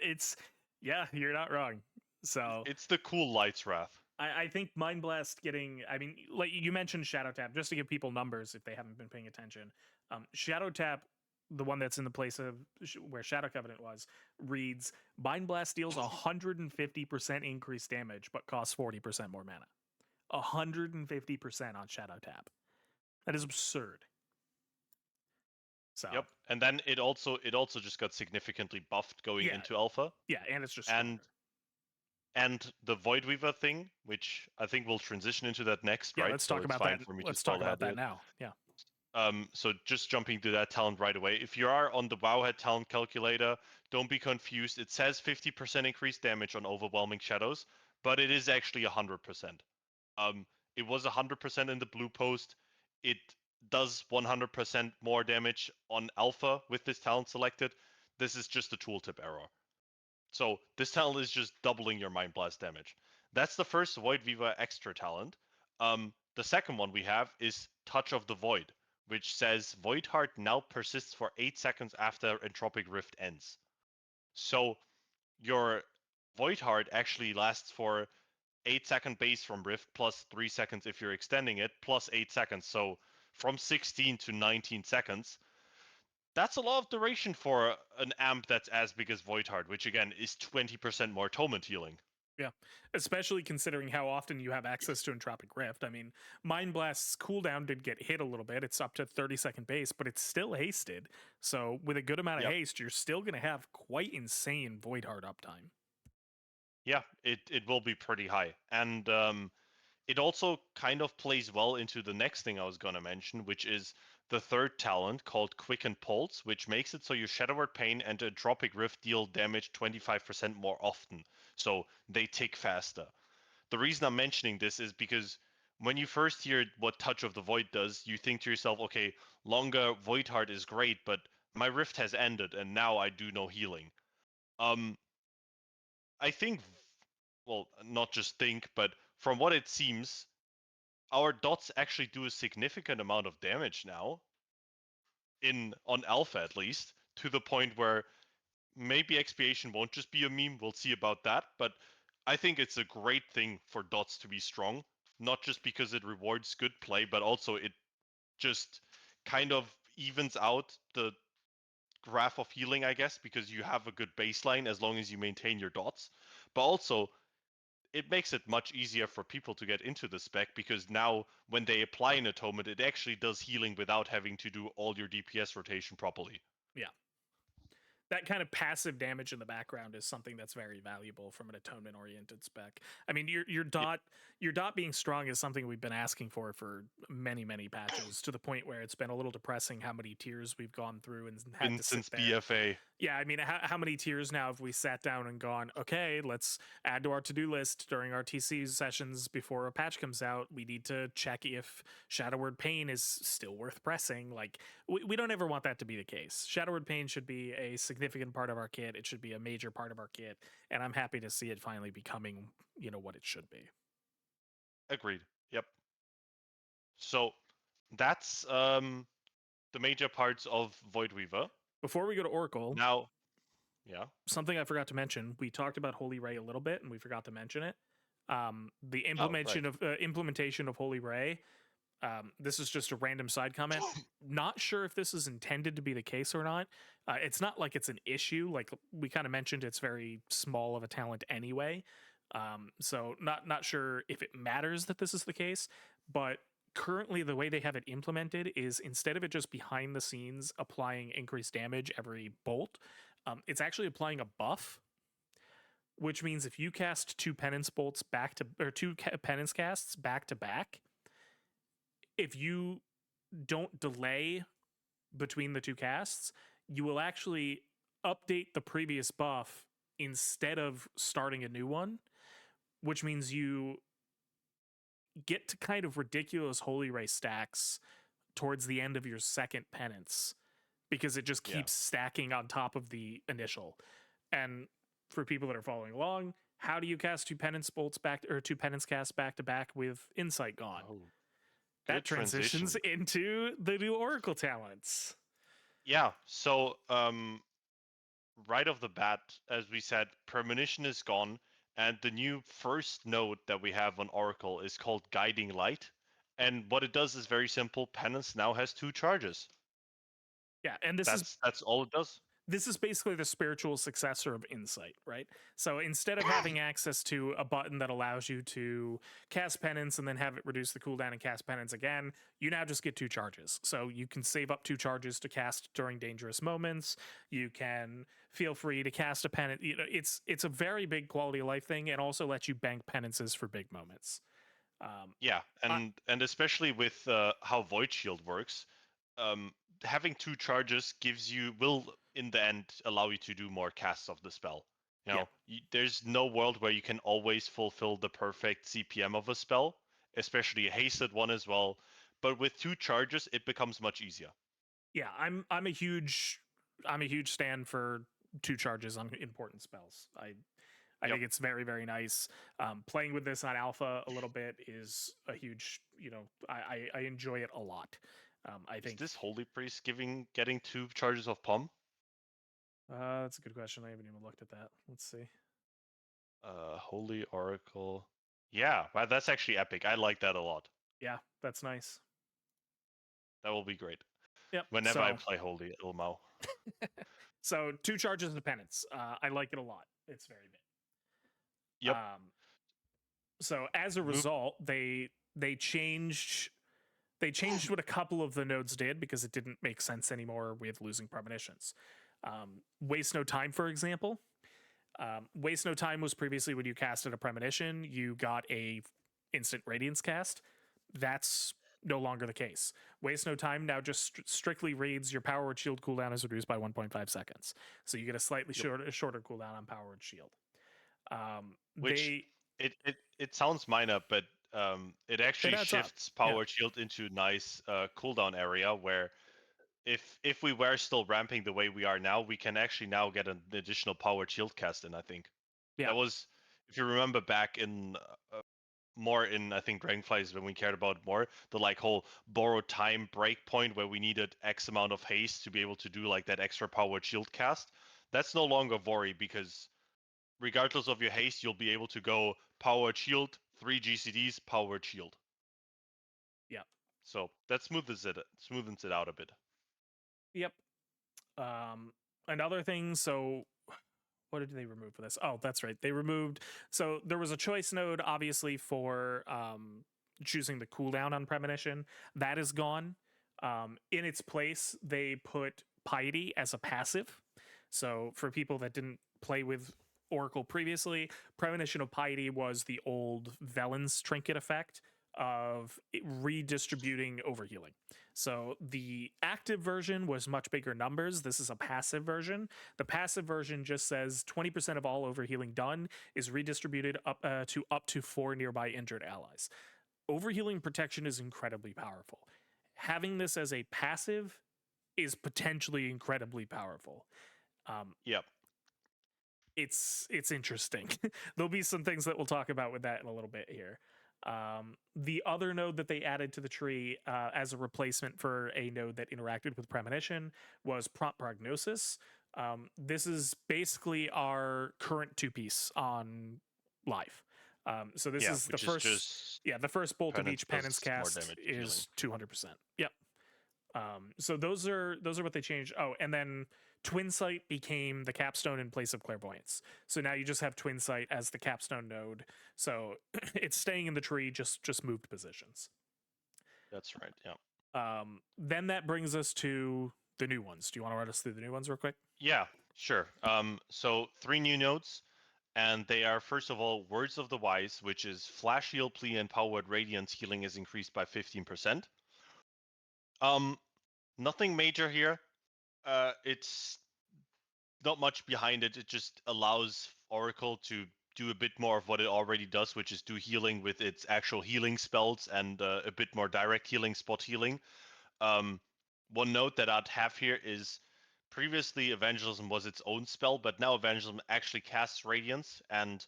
yeah, you're not wrong. So It's the cool Light's Wrath. I think Mind Blast getting, I mean, like you mentioned Shadow Tap, just to give people numbers if they haven't been paying attention. Shadow Tap, the one that's in the place of where Shadow Covenant was, reads Mind Blast deals 150% increased damage, but costs 40% more mana. 150% on Shadow Tap. That is absurd. So Yep. And then it also just got significantly buffed going yeah, into alpha. yeah, and it's just And stronger. the Void Weaver thing, which I think we'll transition into that next, Yeah, right? let's So talk it's about fine that. for me to Let's spoil talk ahead about of that it. now. Yeah. So just jumping to that talent right away. If you are on the Wowhead talent calculator, don't be confused. It says 50% increased damage on overwhelming shadows, but it is actually 100%. Um, it was 100% in the blue post. It does 100% more damage on alpha with this talent selected. This is just a tooltip error. So this talent is just doubling your Mind Blast damage. That's the first Void Viva extra talent. The second one we have is Touch of the Void, which says Void Heart now persists for 8 seconds after Entropic Rift ends. So your Void Heart actually lasts for 8-second base from Rift plus 3 seconds if you're extending it, plus 8 seconds. So from 16 to 19 seconds. That's a lot of duration for an amp that's as big as Voidheart, which again is 20% more Torment healing. Yeah, especially considering how often you have access to Entropic Rift. I mean, Mind Blast's cooldown did get hit a little bit. It's up to 30-second base, but it's still hasted. So with a good amount of Yep. haste, you're still going to have quite insane Void Heart uptime. Yeah, it will be pretty high. And it also kind of plays well into the next thing I was going to mention, which is the third talent called Quicken Pulse, which makes it so your Shadow Word Pain and Entropic Rift deal damage 25% more often. So they tick faster. The reason I'm mentioning this is because when you first hear what Touch of the Void does, you think to yourself, okay, longer Void Heart is great, but my rift has ended and now I do no healing. Um, I think, well, not just think, but from what it seems, our dots actually do a significant amount of damage now, in on alpha at least, to the point where maybe expiation won't just be a meme. We'll see about that. But I think it's a great thing for dots to be strong, not just because it rewards good play, but also it just kind of evens out the graph of healing, I guess, because you have a good baseline as long as you maintain your dots. But also, it makes it much easier for people to get into the spec because now when they apply an atonement, it actually does healing without having to do all your DPS rotation properly. Yeah. That kind of passive damage in the background is something that's very valuable from an atonement oriented spec. I mean, Yeah. your dot being strong is something we've been asking for many patches, to the point where it's been a little depressing how many tiers we've gone through and had Been to sit since there. BFA. Yeah, I mean, how many tiers now have we sat down and gone, okay, let's add to our to do list during our TC sessions before a patch comes out? We need to check if Shadow Word Pain is still worth pressing. Like, we don't ever want that to be the case. Shadow Word Pain should be a significant part of our kit, it should be a major part of our kit. And I'm happy to see it finally becoming, what it should be. Agreed. Yep. So that's the major parts of Void Weaver. Before we go to Oracle, Now, yeah. something I forgot to mention. We talked about Holy Ray a little bit, and we forgot to mention it. The Oh, right. implementation of Holy Ray. This is just a random side comment. Not sure if this is intended to be the case or not. It's not like it's an issue. Like we kind of mentioned, it's very small of a talent anyway. So not sure if it matters that this is the case. But currently, the way they have it implemented is, instead of it just behind the scenes applying increased damage every bolt, it's actually applying a buff, which means if you cast two penance bolts back to, or penance casts back to back, if you don't delay between the two casts, you will actually update the previous buff instead of starting a new one, which means you get to kind of ridiculous Holy Ray stacks towards the end of your second penance, because it just Yeah. keeps stacking on top of the initial. And for people that are following along, how do you cast two penance bolts back, or two penance casts back to back with insight gone? Oh, That good transitions transition. into the new Oracle talents. Yeah. So, right off the bat, as we said, premonition is gone, and the new first node that we have on Oracle is called Guiding Light. And what it does is very simple. Penance now has two charges. Yeah, and That's all it does. This is basically the spiritual successor of insight, right? So instead of having access to a button that allows you to cast penance and then have it reduce the cooldown and cast penance again, you now just get 2 charges. So you can save up 2 charges to cast during dangerous moments. You can feel free to cast a penance. It's a very big quality of life thing, and also lets you bank penances for big moments. Um, Yeah, I, and especially with how Void Shield works, um, having 2 charges will in the end allow you to do more casts of the spell. yeah, There's no world where you can always fulfill the perfect CPM of a spell, especially a hasted one as well. But with 2 charges, it becomes much easier. yeah. I'm a huge stand for 2 charges on important spells. I Yep. think it's very, very nice. Playing with this on alpha a little bit is a huge, I enjoy it a lot. I Is think this Holy Priest getting 2 charges of Pom? that's a good question. I haven't even looked at that. Let's see. Holy Oracle. Yeah, wow, that's actually epic. I like that a lot. Yeah, that's nice. That will be great. Yep. Whenever I So, play Holy Ilmao. so 2 charges of penance. I like it a lot. It's very big. Yep. So as a Move. result, they changed they changed what a couple of the nodes did because it didn't make sense anymore with losing premonitions. Waste no time, for example. Waste no time was previously when you casted a premonition, you got a instant radiance cast. That's no longer the case. Waste no time now just strictly reads your power word shield cooldown is reduced by 1.5 seconds. So you get a slightly Yep. shorter cooldown on power word shield. Which They it sounds minor, but it It actually adds up. shifts Yeah. Power Shield into nice cooldown area where if we were still ramping the way we are now, we can actually now get an additional Power Shield cast in, I think. Yeah. That was, if you remember back in more in I think Dragonflies when we cared about more the like whole borrowed time breakpoint where we needed X amount of haste to be able to do like that extra powered shield cast. That's no longer Vori because regardless of your haste, you'll be able to go powered shield, 3 GCDs, powered shield. Yeah. So that smoothens it out a bit. Yep. Um, Another thing. So, what did they remove for this? Oh, that's right. They removed. So there was a choice node, obviously, for choosing the cooldown on premonition. That is gone. In its place, they put piety as a passive. So for people that didn't play with Oracle previously, premonition of piety was the old Velen's trinket effect of redistributing overhealing. So the active version was much bigger numbers. This is a passive version. The passive version just says 20% of all overhealing done is redistributed up to 4 nearby injured allies. Overhealing protection is incredibly powerful. Having this as a passive is potentially incredibly powerful. Um, Yep. it's interesting. There'll be some things that we'll talk about with that in a little bit here. The other node that they added to the tree as a replacement for a node that interacted with premonition was prompt prognosis. This is basically our current 2 piece on live. So this Yeah, is the which is first, just yeah, the first bolt of penance each penance does more cast damage healing. is 200%. Yep. So those are what they changed. Oh, and then Twin Sight became the capstone in place of clairvoyance. So now you just have Twin Sight as the capstone node. So it's staying in the tree, just moved positions. That's right. Yeah. Then that brings us to the new ones. Do you want to run us through the new ones real quick? Yeah, sure. So 3 new nodes, and they are first of all Words of the Wise, which is Flash Heal, Plea, and Powered Radiance healing is increased by 15%. Um, Nothing major here. It's not much behind it. It just allows Oracle to do a bit more of what it already does, which is do healing with its actual healing spells and a bit more direct healing, spot healing. Um, One note that I'd have here is previously Evangelism was its own spell, but now Evangelism actually casts Radiance, and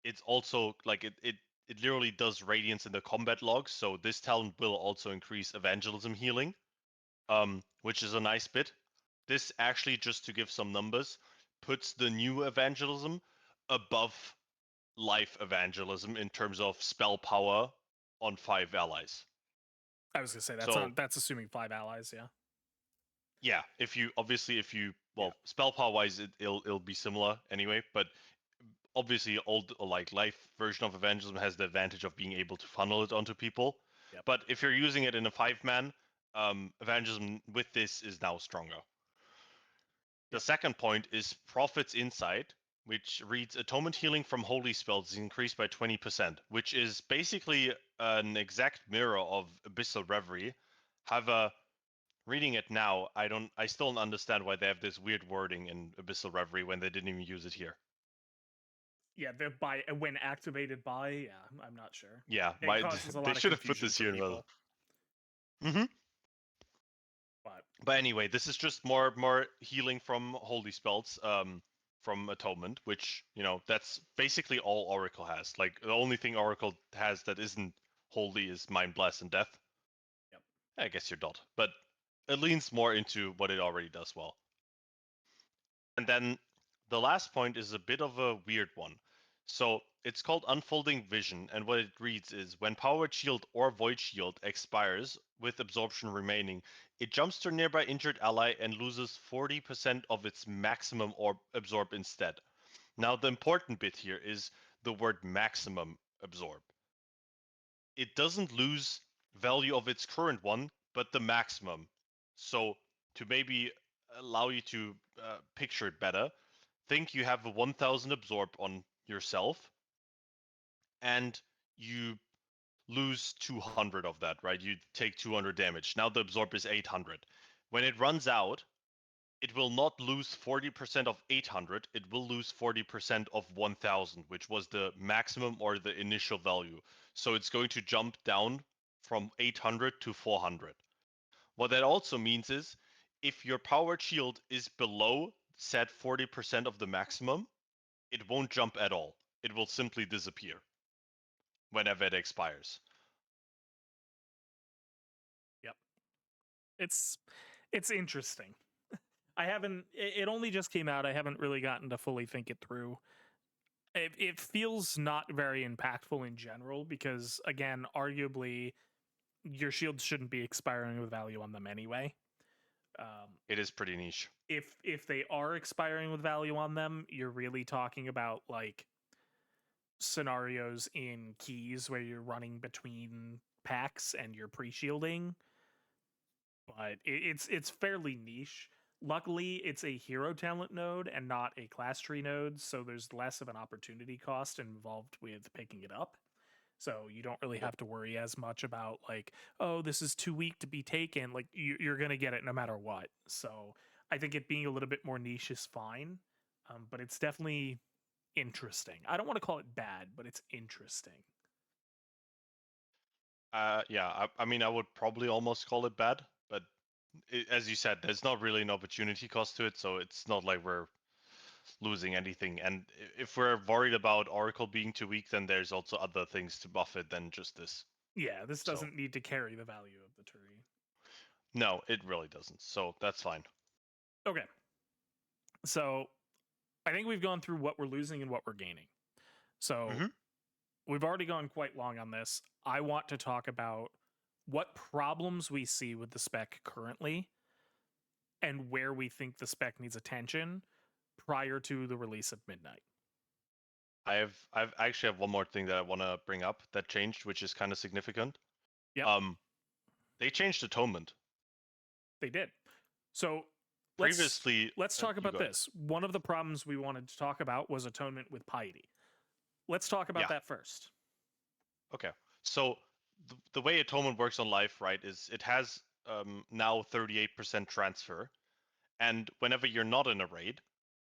it's also like it literally does Radiance in the combat logs. So this talent will also increase Evangelism healing, which is a nice bit. This actually, just to give some numbers, puts the new Evangelism above life Evangelism in terms of spell power on 5 allies. I was gonna say So that's assuming 5 allies. Yeah. yeah, if you Yeah. well, spell power wise, it'll be similar anyway. But obviously, old like life version of evangelism has the advantage of being able to funnel it onto people. Yep. But if you're using it in a 5-man, evangelism with this is now stronger. The Yep. second point is Prophet's Insight, which reads Atonement healing from holy spells is increased by 20%, which is basically an exact mirror of Abyssal Reverie. However, reading it now, I still don't understand why they have this weird wording in Abyssal Reverie when they didn't even use it here. Yeah, they're by when activated by. Yeah, I'm not sure. Yeah, It why causes a they lot of should have put confusion this for here as well. people. Hmm. But But anyway, this is just more healing from holy spells, from Atonement, which that's basically all Oracle has. Like the only thing Oracle has that isn't holy is Mind Blast and Death. yep. I guess you're dot, but it leans more into what it already does well. And then the last point is a bit of a weird one. So it's called Unfolding Vision, and what it reads is when Power Shield or Void Shield expires with absorption remaining, it jumps to a nearby injured ally and loses 40% of its maximum or absorb instead. Now the important bit here is the word maximum absorb. It doesn't lose value of its current one, but the maximum. So to maybe allow you to picture it better, think you have a 1000 absorb on yourself and you lose 200 of that, right? You take 200 damage. Now the absorb is 800. When it runs out, it will not lose 40% of 800, it will lose 40% of 1000, which was the maximum or the initial value. So it's going to jump down from 800 to 400. What that also means is if your powered shield is below said 40% of the maximum, it won't jump at all. It will simply disappear whenever it expires. Yep. It's it's interesting. I haven't. It only just came out. I haven't really gotten to fully think it through. It feels not very impactful in general because, again, arguably, your shields shouldn't be expiring with value on them anyway. It is pretty niche. If they are expiring with value on them, you're really talking about like scenarios in keys where you're running between packs and you're pre-shielding, but it's fairly niche. Luckily, it's a hero talent node and not a class tree node, so there's less of an opportunity cost involved with picking it up. So you don't really Yep. have to worry as much about like, oh, this is too weak to be taken. Like you're gonna get it no matter what. So I think it being a little bit more niche is fine, but it's definitely interesting. I don't want to call it bad, but it's interesting. Yeah, I mean, I would probably almost call it bad, but as you said, there's not really an opportunity cost to it, so it's not like we're losing anything. And if we're worried about Oracle being too weak, then there's also other things to buff it than just this. Yeah, this So, doesn't need to carry the value of the tree. no, it really doesn't. So that's fine. Okay, so I think we've gone through what we're losing and what we're gaining. So Hmm. we've already gone quite long on this. I want to talk about what problems we see with the spec currently and where we think the spec needs attention prior to the release of Midnight. I've actually have one more thing that I want to bring up that changed, which is kind of significant. Yep, Um, they changed Atonement. they did. So let's Previously, let's talk you about go ahead. this. One of the problems we wanted to talk about was atonement with piety. Let's talk about Yeah. that first. Okay. So the way Atonement works on life, right, is it has now 38% transfer, and whenever you're not in a raid,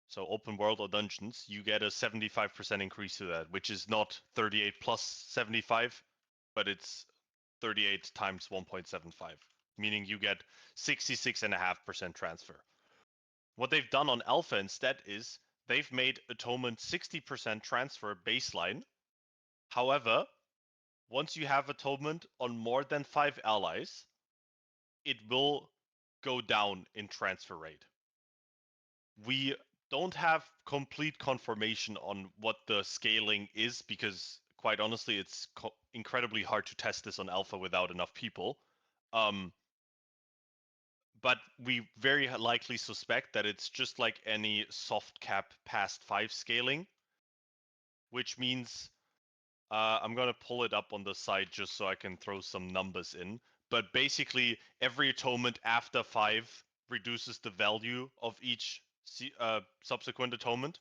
so open world or dungeons, you get a 75% increase to that, which is not 38 plus 75, but it's 38 times 1.75, meaning you get 66.5% transfer. What they've done on Alpha instead is they've made Atonement 60% transfer baseline. However, once you have Atonement on more than 5 allies, it will go down in transfer rate. We don't have complete confirmation on what the scaling is because, quite honestly, it's incredibly hard to test this on alpha without enough people. Um, but we very likely suspect that it's just like any soft cap past 5 scaling, which means I'm gonna pull it up on the side just so I can throw some numbers in. But basically, every atonement after 5 reduces the value of each subsequent atonement.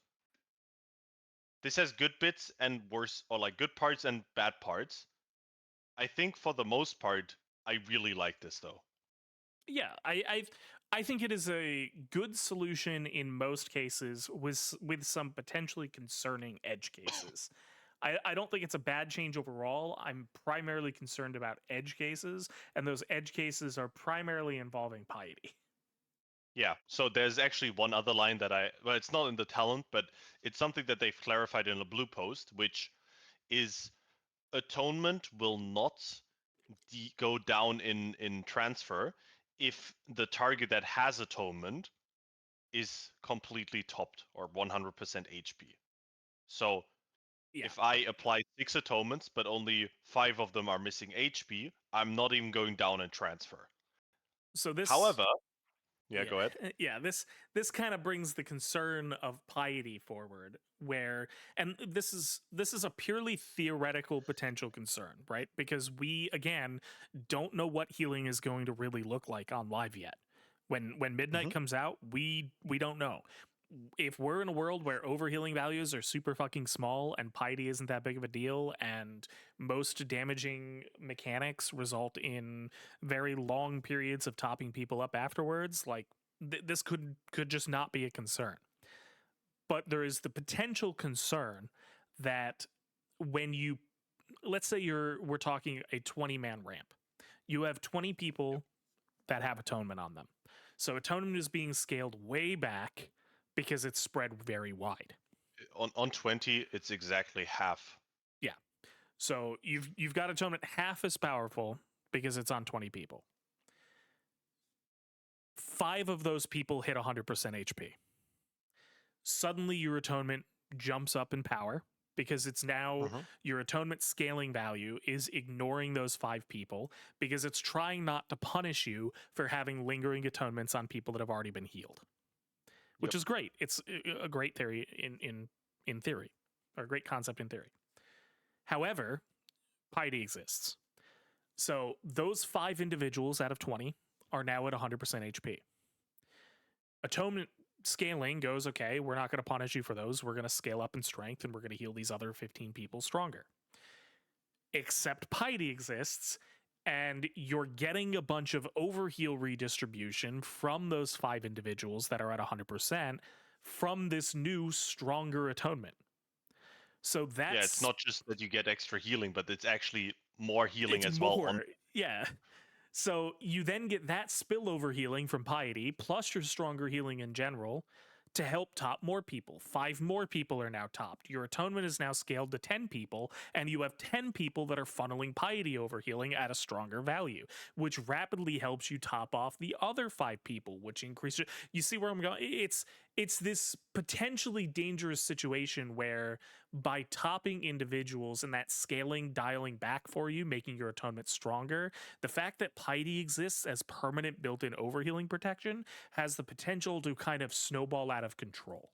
This has good bits and worse, or like good parts and bad parts. I think for the most part, I really like this though. Yeah, I think it is a good solution in most cases, with some potentially concerning edge cases. I don't think it's a bad change overall. I'm primarily concerned about edge cases, and those edge cases are primarily involving piety. Yeah, so there's actually one other line that well, it's not in the talent, but it's something that they've clarified in a blue post, which is atonement will not go down in transfer if the target that has atonement is completely topped or 100% HP. So Yeah. if I apply 6 atonements, but only 5 of them are missing HP, I'm not even going down in transfer. So this However, yeah, Yeah, go ahead. yeah. This kind of brings the concern of piety forward, where, and this is a purely theoretical potential concern, right? Because we again don't know what healing is going to really look like on live yet. When midnight Hmm. comes out, we don't know. If we're in a world where overhealing values are super fucking small and piety isn't that big of a deal, and most damaging mechanics result in very long periods of topping people up afterwards, like this could just not be a concern. But there is the potential concern that when you, let's say we're talking a 20-man ramp, you have 20 people that have atonement on them. So atonement is being scaled way back because it's spread very wide. On 20, it's exactly half. Yeah. So you've got atonement half as powerful because it's on 20 people. 5 of those people hit 100% HP. Suddenly your atonement jumps up in power because it's now Hmm. your atonement scaling value is ignoring those 5 people because it's trying not to punish you for having lingering atonements on people that have already been healed, which Yep. is great. It's a great theory in theory, or a great concept in theory. However, piety exists. So those 5 individuals out of 20 are now at 100% HP. Atonement scaling goes, okay, we're not going to punish you for those. We're going to scale up in strength and we're going to heal these other 15 people stronger. Except piety exists, and you're getting a bunch of overheal redistribution from those 5 individuals that are at 100% from this new stronger atonement. So Yeah, it's that's not just that you get extra healing, but it's actually more healing it's as well on. more. Yeah. So you then get that spillover healing from piety, plus your stronger healing in general, to help top more people. 5 more people are now topped. Your atonement is now scaled to 10 people, and you have 10 people that are funneling piety over healing at a stronger value, which rapidly helps you top off the other 5 people, which increases. You see where I'm going? It's this potentially dangerous situation where by topping individuals and that scaling dialing back for you, making your atonement stronger, the fact that piety exists as permanent built-in overhealing protection has the potential to kind of snowball out of control.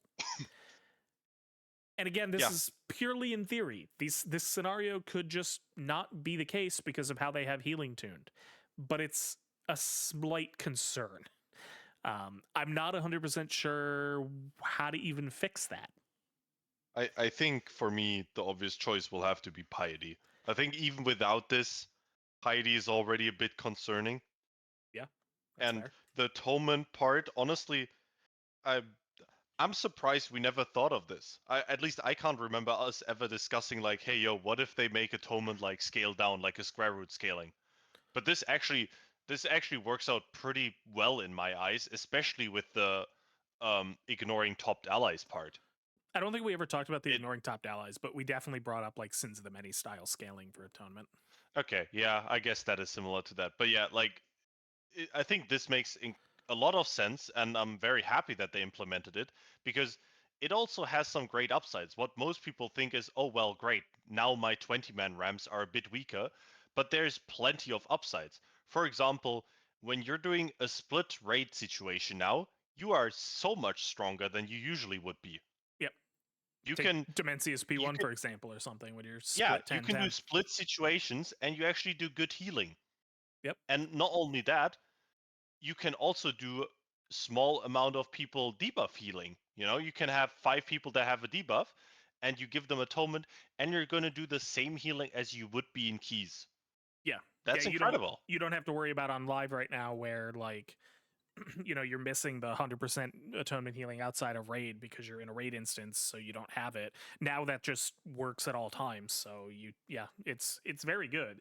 And again, this Yeah, is purely in theory. This scenario could just not be the case because of how they have healing tuned, but it's a slight concern. I'm not 100% sure how to even fix that. I think for me, the obvious choice will have to be piety. I think even without this, piety is already a bit concerning. Yeah, that's And fair. the atonement part, honestly, I I'm surprised we never thought of this. At least I can't remember us ever discussing like, hey, yo, what if they make atonement like scale down, like a square root scaling? But this actually works out pretty well in my eyes, especially with the ignoring topped allies part. I don't think we ever talked about the It ignoring topped allies, but we definitely brought up like Sins of the Many style scaling for atonement. okay, yeah, I guess that is similar to that. But yeah, like I think this makes a lot of sense, and I'm very happy that they implemented it because it also has some great upsides. What most people think is, oh, well, great, now my 20-man ramps are a bit weaker, but there's plenty of upsides. For example, when you're doing a split raid situation now, you are so much stronger than you usually would be. Yep. You Take can Demencius you P1 can for example, or something when you're yeah, split you ten can do ten. split situations and you actually do good healing. Yep. And not only that, you can also do small amount of people debuff healing. You know, you can have 5 people that have a debuff and you give them atonement and you're going to do the same healing as you would be in keys. Yeah. Yeah, That's incredible. you don't have to worry about on live right now where like you're missing the 100% atonement healing outside of raid because you're in a raid instance, so you don't have it. Now that just works at all times. So yeah, it's very good.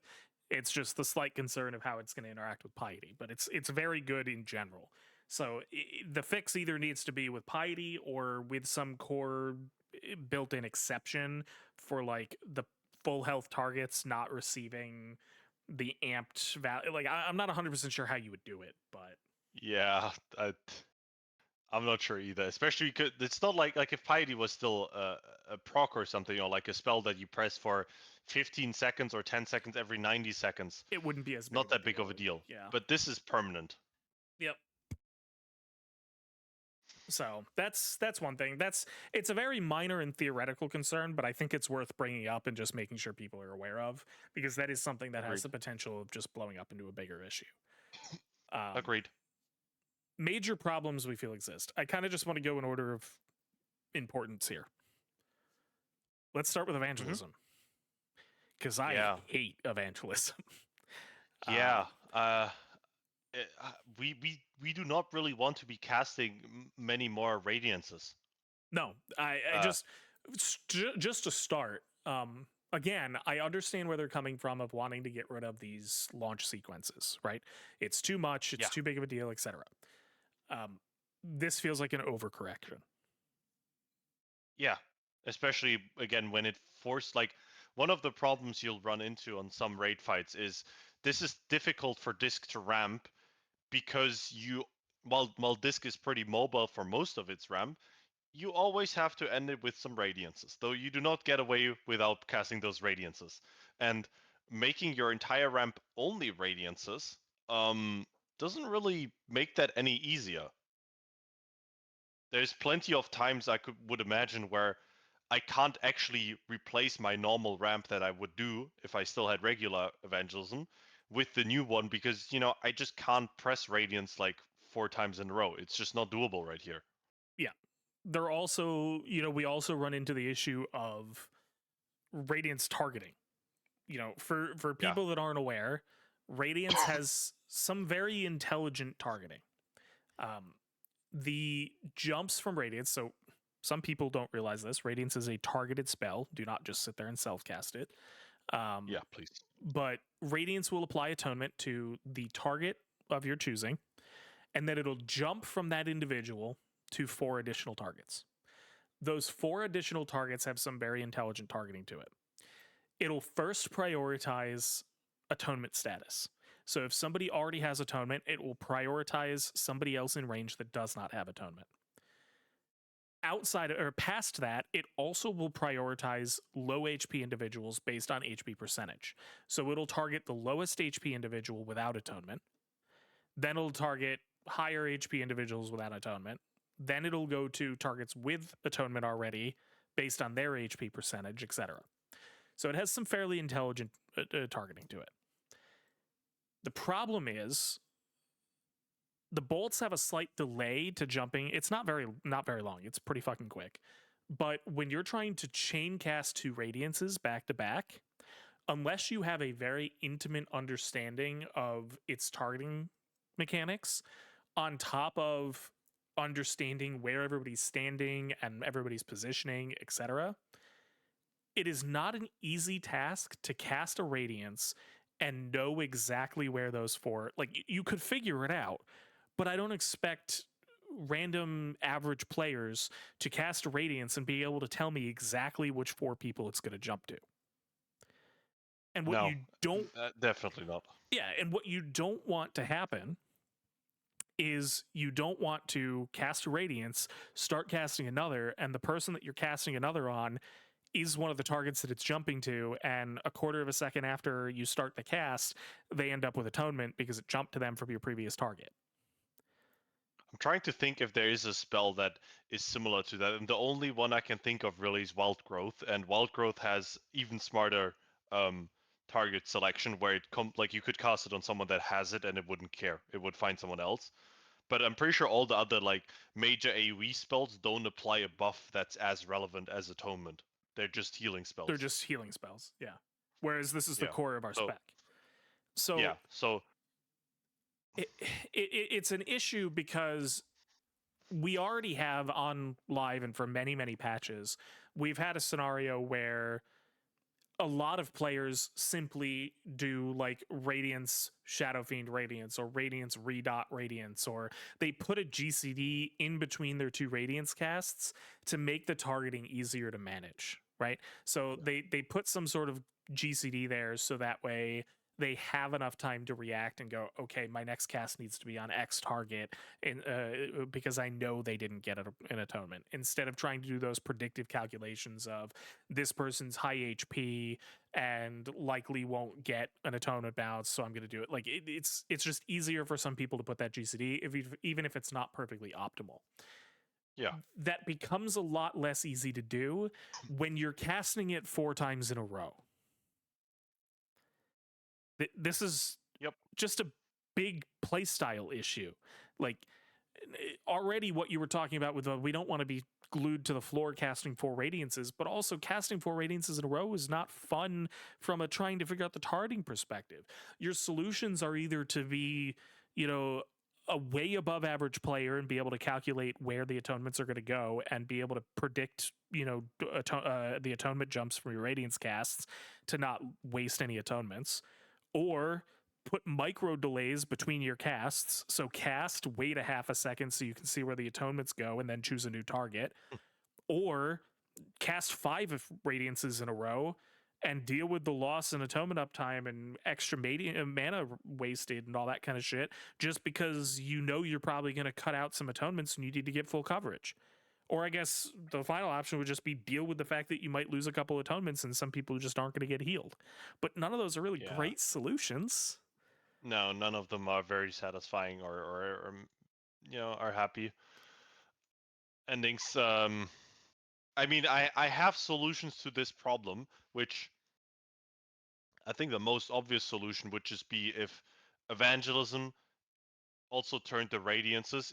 It's just the slight concern of how it's going to interact with piety, but it's very good in general. So the fix either needs to be with piety or with some core built-in exception for like the full health targets not receiving the amped value. Like I'm not 100% sure how you would do it, but Yeah, I'm not sure either. Especially because it's not like if piety was still a proc or something, or like a spell that you press for 15 seconds or 10 seconds every 90 seconds. it wouldn't be as big Not of a that big of deal. a deal. Yeah. But this is permanent. Yep. So that's one thing. It's a very minor and theoretical concern, but I think it's worth bringing up and just making sure people are aware of because that is something that has Agreed. the potential of just blowing up into a bigger issue. Um, Agreed. Major problems we feel exist. I kind of just want to go in order of importance here. Let's start with Hmm. evangelism because I Yeah. hate evangelism. uh, Yeah. We do not really want to be casting many more radiances. No, I Uh, just to start. Again, I understand where they're coming from of wanting to get rid of these launch sequences. Right? It's too much. It's yeah. too big of a deal, etc. Um, this feels like an overcorrection. Yeah. Especially again when it forced like one of the problems you'll run into on some raid fights is this is difficult for disc to ramp because you while disc is pretty mobile for most of its ramp, you always have to end it with some radiances, though you do not get away without casting those radiances. And making your entire ramp only radiances um, doesn't really make that any easier. There's plenty of times would imagine where I can't actually replace my normal ramp that I would do if I still had regular evangelism with the new one because I just can't press radiance like 4 times in a row. It's just not doable right here. Yeah, they're also we also run into the issue of radiance targeting. For Yeah. people that aren't aware, radiance has some very intelligent targeting. Um, the jumps from radiance. So some people don't realize this. Radiance is a targeted spell. Do not just sit there and self cast it. Um, Yeah, please. but radiance will apply atonement to the target of your choosing, and then it'll jump from that individual to 4 additional targets. Those 4 additional targets have some very intelligent targeting to it. It'll first prioritize atonement status. So if somebody already has atonement, it will prioritize somebody else in range that does not have atonement. Outside or past that, it also will prioritize low HP individuals based on HP percentage. So it'll target the lowest HP individual without atonement. Then it'll target higher HP individuals without atonement. Then it'll go to targets with atonement already based on their HP percentage, etc. So it has some fairly intelligent targeting to it. The problem is the bolts have a slight delay to jumping. It's not very long. It's pretty fucking quick. But when you're trying to chain cast 2 radiances back to back, unless you have a very intimate understanding of its targeting mechanics, on top of understanding where everybody's standing and everybody's positioning, etc., it is not an easy task to cast a radiance and know exactly where those 4, like you could figure it out, but I don't expect random average players to cast a radiance and be able to tell me exactly which 4 people it's going to jump to. And what No, you don't definitely not. Yeah, and what you don't want to happen is you don't want to cast a radiance, start casting another, and the person that you're casting another on is one of the targets that it's jumping to, and a quarter of a second after you start the cast, they end up with atonement because it jumped to them from your previous target. I'm trying to think if there is a spell that is similar to that, and the only one I can think of really is Wild Growth, and Wild Growth has even smarter um, target selection where like you could cast it on someone that has it and it wouldn't care. It would find someone else. But I'm pretty sure all the other like major AoE spells don't apply a buff that's as relevant as Atonement. They're just healing They're spells. just healing spells, yeah. Whereas this is the Yeah. core of our So spec. So yeah. So it's an issue because we already have on live and for many many patches, we've had a scenario where a lot of players simply do like Radiance Shadow Fiend Radiance or Radiance Redot Radiance, or they put a GCD in between their two Radiance casts to make the targeting easier to manage, right? So yeah. they put some sort of GCD there so that way they have enough time to react and go, okay, my next cast needs to be on X target, and because I know they didn't get an atonement. Instead of trying to do those predictive calculations of this person's high HP and likely won't get an atonement bounce, so I'm going to do it. Like it's just easier for some people to put that GCD, even if it's not perfectly optimal. Yeah. That becomes a lot less easy to do when you're casting it 4 times in a row. This is Yep. just a big playstyle issue. Like already what you were talking about with we don't want to be glued to the floor casting 4 radiances, but also casting 4 radiances in a row is not fun from a trying to figure out the targeting perspective. Your solutions are either to be, you know, a way above average player and be able to calculate where the atonements are going to go and be able to predict, the atonement jumps from your radiance casts to not waste any atonements, or put micro delays between your casts. So cast, wait a half a second so you can see where the atonements go and then choose a new target. Or cast 5 radiances in a row and deal with the loss in atonement uptime and extra mana wasted and all that kind of shit, just because you know you're probably going to cut out some atonements and you need to get full coverage. Or I guess the final option would just be deal with the fact that you might lose a couple atonements and some people just aren't going to get healed. But none of those are really Yeah. great solutions. No, none of them are very satisfying or are happy endings. I mean, I have solutions to this problem, which I think the most obvious solution would just be if evangelism also turned the radiances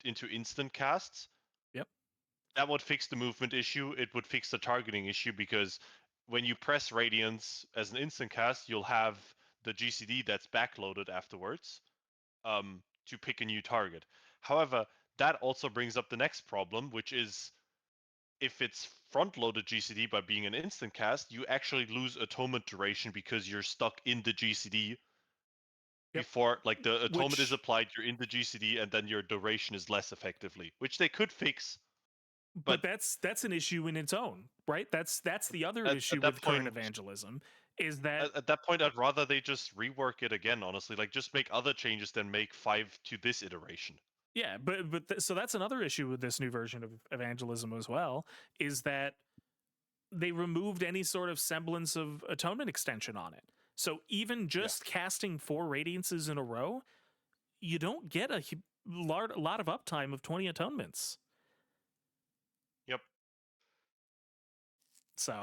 into instant casts. Yep. That would fix the movement issue. It would fix the targeting issue because when you press radiance as an instant cast, you'll have the GCD that's backloaded afterwards to pick a new target. However, that also brings up the next problem, which is if it's front-loaded GCD by being an instant cast, you actually lose atonement duration because you're stuck in the GCD Yep. before, like, the atonement is Which, applied, you're in the GCD, and then your duration is less effectively, which they could fix, but but that's an issue in its own, right? That's the other at issue that with current point, evangelism is that at that point, I'd rather they just rework it again. Honestly, like just make other changes than make 5 to this iteration. yeah, so that's another issue with this new version of evangelism as well, is that they removed any sort of semblance of atonement extension on it. So even Yeah. just casting 4 radiances in a row, you don't get a lot of uptime of 20 atonements. Yep. So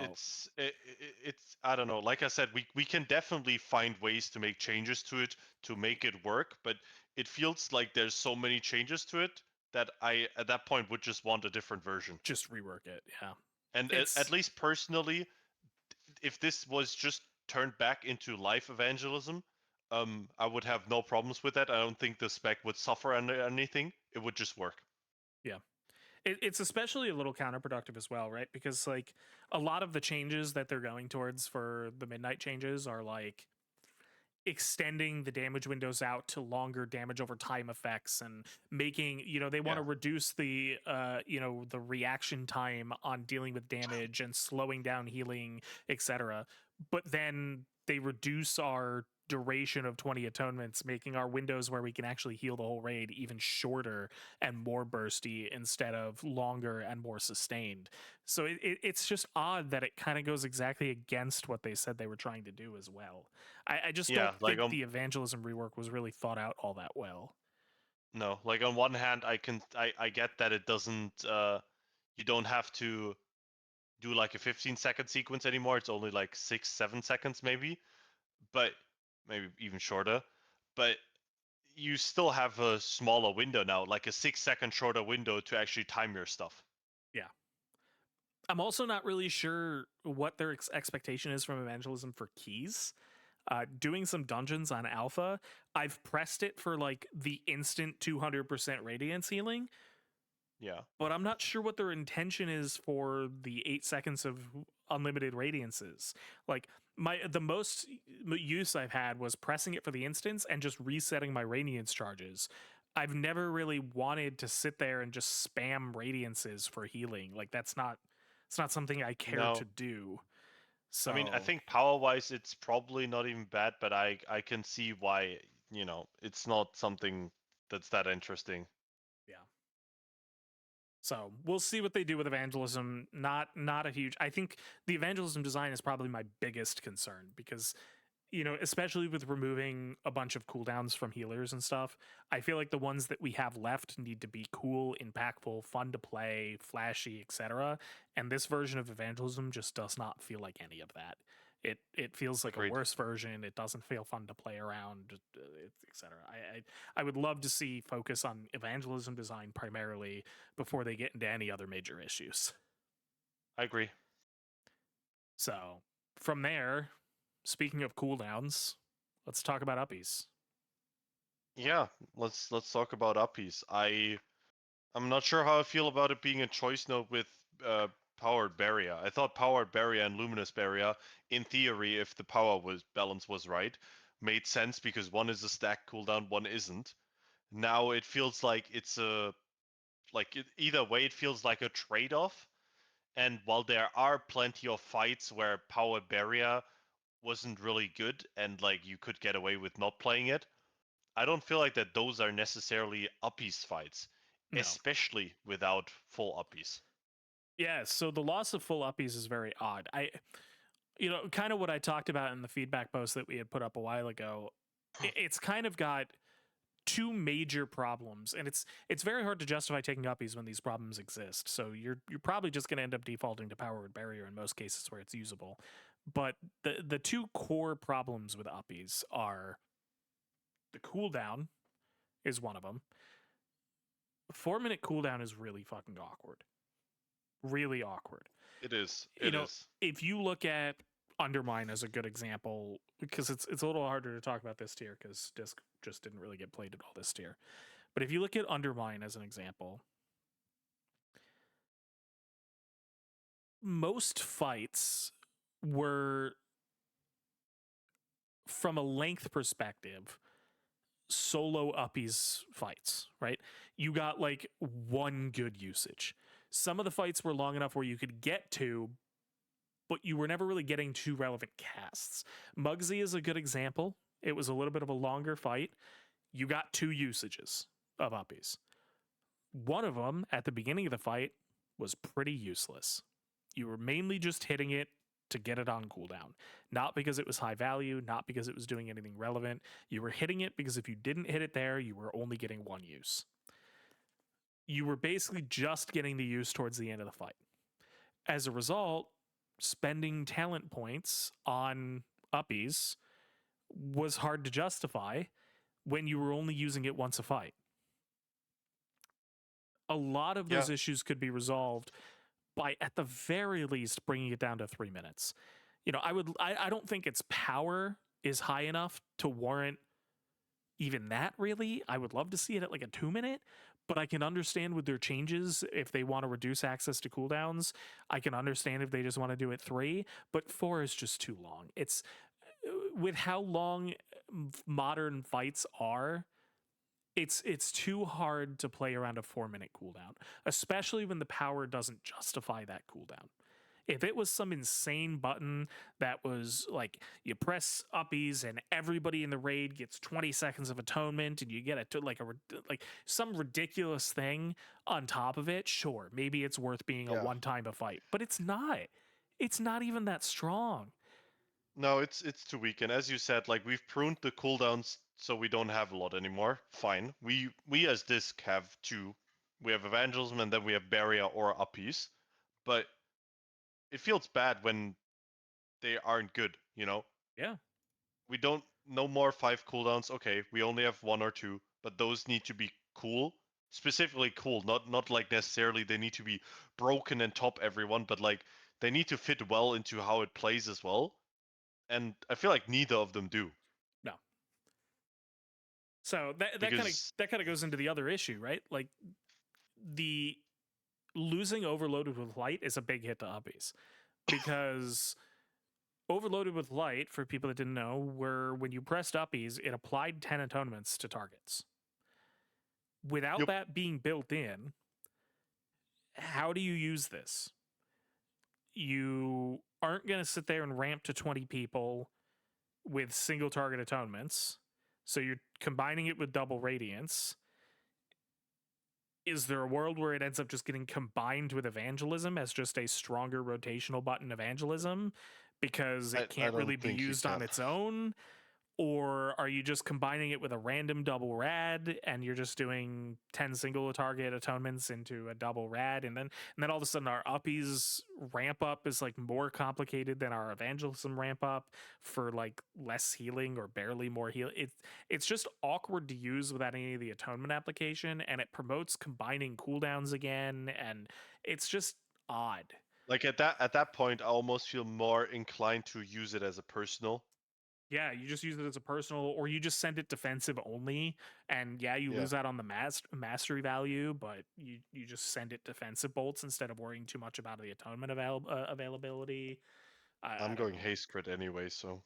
It's I don't know. Like I said, we can definitely find ways to make changes to it to make it work, but it feels like there's so many changes to it that I at that point would just want a different version. just rework it. Yeah. And at It's least personally, if this was just turned back into live evangelism, I would have no problems with that. I don't think the spec would suffer under anything. It would just work. yeah. It's especially a little counterproductive as well, right? Because like a lot of the changes that they're going towards for the midnight changes are like extending the damage windows out to longer damage over time effects and making, they want Yeah. to reduce the the reaction time on dealing with damage and slowing down healing, etc. but then they reduce our duration of 20 atonements, making our windows where we can actually heal the whole raid even shorter and more bursty instead of longer and more sustained. So it's just odd that it kind of goes exactly against what they said they were trying to do as well. I just don't Yeah, like think the evangelism rework was really thought out all that well. no, like on one hand, I get that it doesn't you don't have to do like a 15-second sequence anymore. It's only like 6, 7 seconds maybe, but maybe even shorter. But you still have a smaller window now, like a 6 second shorter window to actually time your stuff. Yeah. I'm also not really sure what their expectation is from evangelism for keys. Doing some dungeons on alpha, I've pressed it for like the instant 200% radiance healing, Yeah. but I'm not sure what their intention is for the 8 seconds of unlimited radiances. Like the most use I've had was pressing it for the instance and just resetting my radiance charges. I've never really wanted to sit there and just spam radiances for healing. Like it's not something I care to No. do. I mean, I So think power-wise, it's probably not even bad, but I can see why, it's not something that's that interesting. yeah. So we'll see what they do with evangelism. Not a huge. I think the evangelism design is probably my biggest concern because especially with removing a bunch of cooldowns from healers and stuff, I feel like the ones that we have left need to be cool, impactful, fun to play, flashy, etc. And this version of evangelism just does not feel like any of that. It feels like a Agreed. worse version. It doesn't feel fun to play around, etc. I would love to see focus on evangelism design primarily before they get into any other major issues. I agree. So from there, speaking of cooldowns, let's talk about uppies. Yeah, let's talk about uppies. I'm not sure how I feel about it being a choice node with uh, powered barrier. I thought powered barrier and luminous barrier, in theory, if the power was balance was right, made sense because one is a stack cooldown, one isn't. Now it feels like it's a either way it feels like a trade-off. And while there are plenty of fights where power barrier wasn't really good and like you could get away with not playing it, I don't feel like that those are necessarily uppies fights, No. especially without full uppies. Yeah, so the loss of full uppies is very odd. Kind of what I talked about in the feedback post that we had put up a while ago. It's kind of got two major problems, and it's very hard to justify taking uppies when these problems exist. So you're probably just going to end up defaulting to powered barrier in most cases where it's usable. But the two core problems with uppies are the cooldown is one of them. 4 minute cooldown is really fucking awkward. Really awkward. It is. You It know, is. if you look at Undermine as a good example, because it's a little harder to talk about this tier because Disc just didn't really get played at all this tier. But if you look at Undermine as an example, most fights were, from a length perspective, solo uppies fights, right? You got like one good usage. Some of the fights were long enough where you could get to, but you were never really getting two relevant casts. Mugsy is a good example. It was a little bit of a longer fight. You got two usages of uppies. One of them at the beginning of the fight was pretty useless. You were mainly just hitting it to get it on cooldown. Not because it was high value, not because it was doing anything relevant. You were hitting it because if you didn't hit it there, you were only getting one use. You were basically just getting the use towards the end of the fight. As a result, spending talent points on uppies was hard to justify when you were only using it once a fight. A lot of Yeah. those issues could be resolved by, at the very least, bringing it down to 3 minutes. I don't think its power is high enough to warrant even that, really. I would love to see it at like a 2 minute, but I can understand with their changes if they want to reduce access to cooldowns. I can understand if they just want to do it 3, but 4 is just too long. It's with how long modern fights are, it's too hard to play around a 4 minute cooldown, especially when the power doesn't justify that cooldown. If it was some insane button that was like you press uppies and everybody in the raid gets 20 seconds of atonement and you get it to like some ridiculous thing on top of it, sure, maybe it's worth being a Yeah. one time a fight, but it's not. It's not even that strong. No, it's too weak. And as you said, like we've pruned the cooldowns so we don't have a lot anymore. Fine. We as disc have two. We have Evangelism and then we have Barrier or Uppies. But it feels bad when they aren't good, you know? Yeah. We don't no more 5 cooldowns. Okay, we only have 1 or 2, but those need to be cool. Specifically cool, not like necessarily they need to be broken and top everyone, but like they need to fit well into how it plays as well. And I feel like neither of them do. No. So Because that kind of goes into the other issue, right? Like the losing overloaded with light is a big hit to uppies because overloaded with light, for people that didn't know, were when you pressed uppies, it applied 10 atonements to targets. Without yep, that being built in, how do you use this? You aren't going to sit there and ramp to 20 people with single target atonements. So you're combining it with double radiance. Is there a world where it ends up just getting combined with evangelism as just a stronger rotational button evangelism because it I can't don't really be think you used on can. its own? Or are you just combining it with a random double rad and you're just doing 10 single target atonements into a double rad, and then all of a sudden our uppies ramp up is like more complicated than our evangelism ramp up for like less healing or barely more heal. It's just awkward to use without any of the atonement application, and it promotes combining cooldowns again, and it's just odd. Like at that point, I almost feel more inclined to use it as a personal. Yeah, you just use it as a personal, or you just send it defensive only, and yeah, you Yeah, lose out on the mastery value, but you just send it defensive bolts instead of worrying too much about the atonement availability. I I'm don't going know. haste crit anyway, so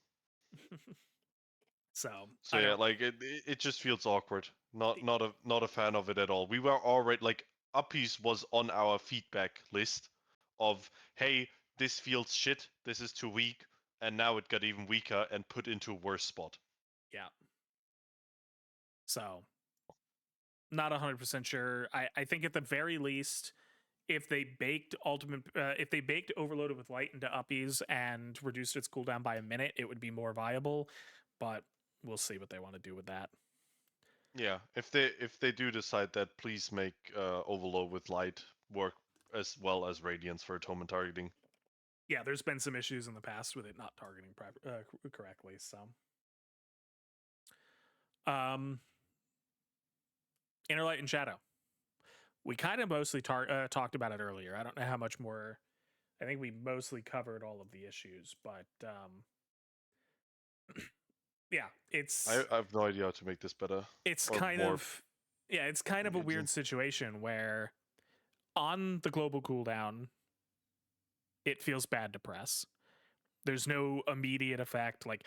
So so I yeah, don't. like it just feels awkward. Not a fan of it at all. We were already like Uppies was on our feedback list of hey, this feels shit, this is too weak, and now it got even weaker and put into a worse spot. Yeah. So not 100% sure. I think at the very least, if they baked if they baked overloaded with light into uppies and reduced its cooldown by a minute, it would be more viable. But we'll see what they want to do with that. Yeah, if they do decide that, please make Overload with Light work as well as Radiance for atonement targeting. Yeah, there's been some issues in the past with it not targeting correctly. So, um, Inner Light and Shadow. We kind of mostly talked about it earlier. I don't know how much more. I think we mostly covered all of the issues, but yeah, I have no idea how to make this better it's or kind more of yeah, it's kind of a weird engaging. situation where on the global cooldown, it feels bad to press. There's no immediate effect. Like,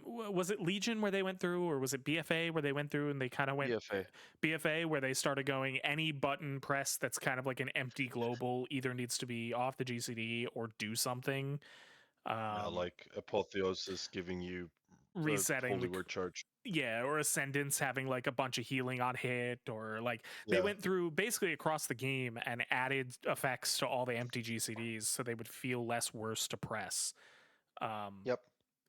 was it Legion where they went through, or was it BFA where they went through and they kind of went BFA. BFA where they started going any button press that's kind of like an empty global either needs to be off the GCD or do something. Yeah, Um, like Apotheosis giving you a resetting Holy the Word charge. yeah, or Ascendance having like a bunch of healing on hit, or like they Yeah. went through basically across the game and added effects to all the empty GCDs so they would feel less worse to press. Um, Yep.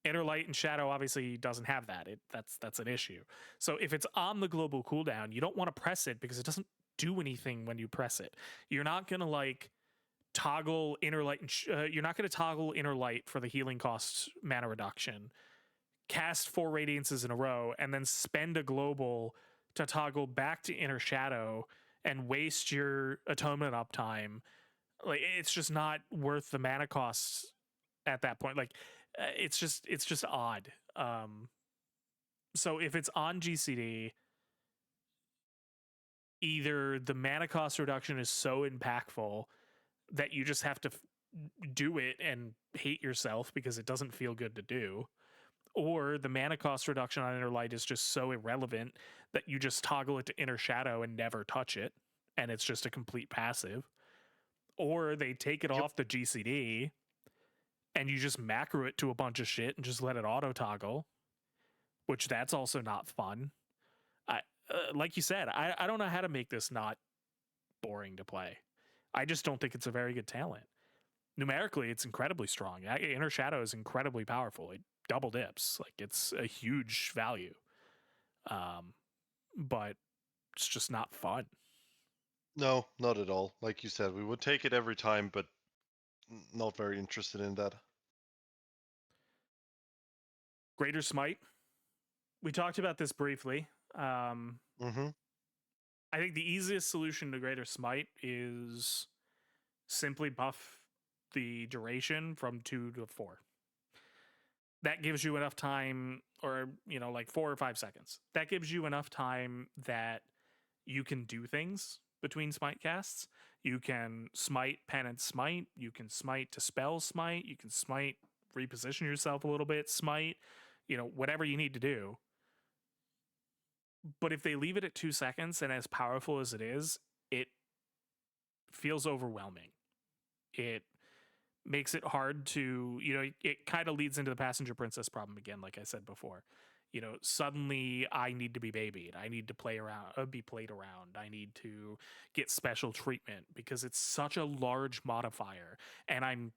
Inner Light and Shadow obviously doesn't have that. That's an issue. So if it's on the global cooldown, you don't want to press it because it doesn't do anything when you press it. You're not gonna like toggle Inner Light. You're not gonna toggle Inner Light for the healing cost mana reduction. Cast 4 radiances in a row and then spend a global to toggle back to Inner Shadow and waste your atonement uptime. Like it's just not worth the mana costs at that point. Like it's just odd. So if it's on GCD, either the mana cost reduction is so impactful that you just have to do it and hate yourself because it doesn't feel good to do, or the mana cost reduction on Inner Light is just so irrelevant that you just toggle it to Inner Shadow and never touch it, and it's just a complete passive. Or they take it Yep. off the GCD and you just macro it to a bunch of shit and just let it auto toggle, which that's also not fun. I like you said, I don't know how to make this not boring to play. I just don't think it's a very good talent. Numerically, it's incredibly strong. Inner Shadow is incredibly powerful. It double dips. Like it's a huge value. Um, but it's just not fun. No, not at all. Like you said, we would take it every time, but not very interested in that. Greater Smite. We talked about this briefly. Um, Mm-hmm. I think the easiest solution to Greater Smite is simply buff the duration from 2 to 4. That gives you enough time, or, like 4 or 5 seconds. That gives you enough time that you can do things between smite casts. You can smite, penance, smite. You can smite to spell smite. You can smite, reposition yourself a little bit, smite, whatever you need to do. But if they leave it at 2 seconds and as powerful as it is, it feels overwhelming. It makes it hard to, it kind of leads into the passenger princess problem again, like I said before. Suddenly I need to be babied. I need to play around, be played around. I need to get special treatment because it's such a large modifier, and I'm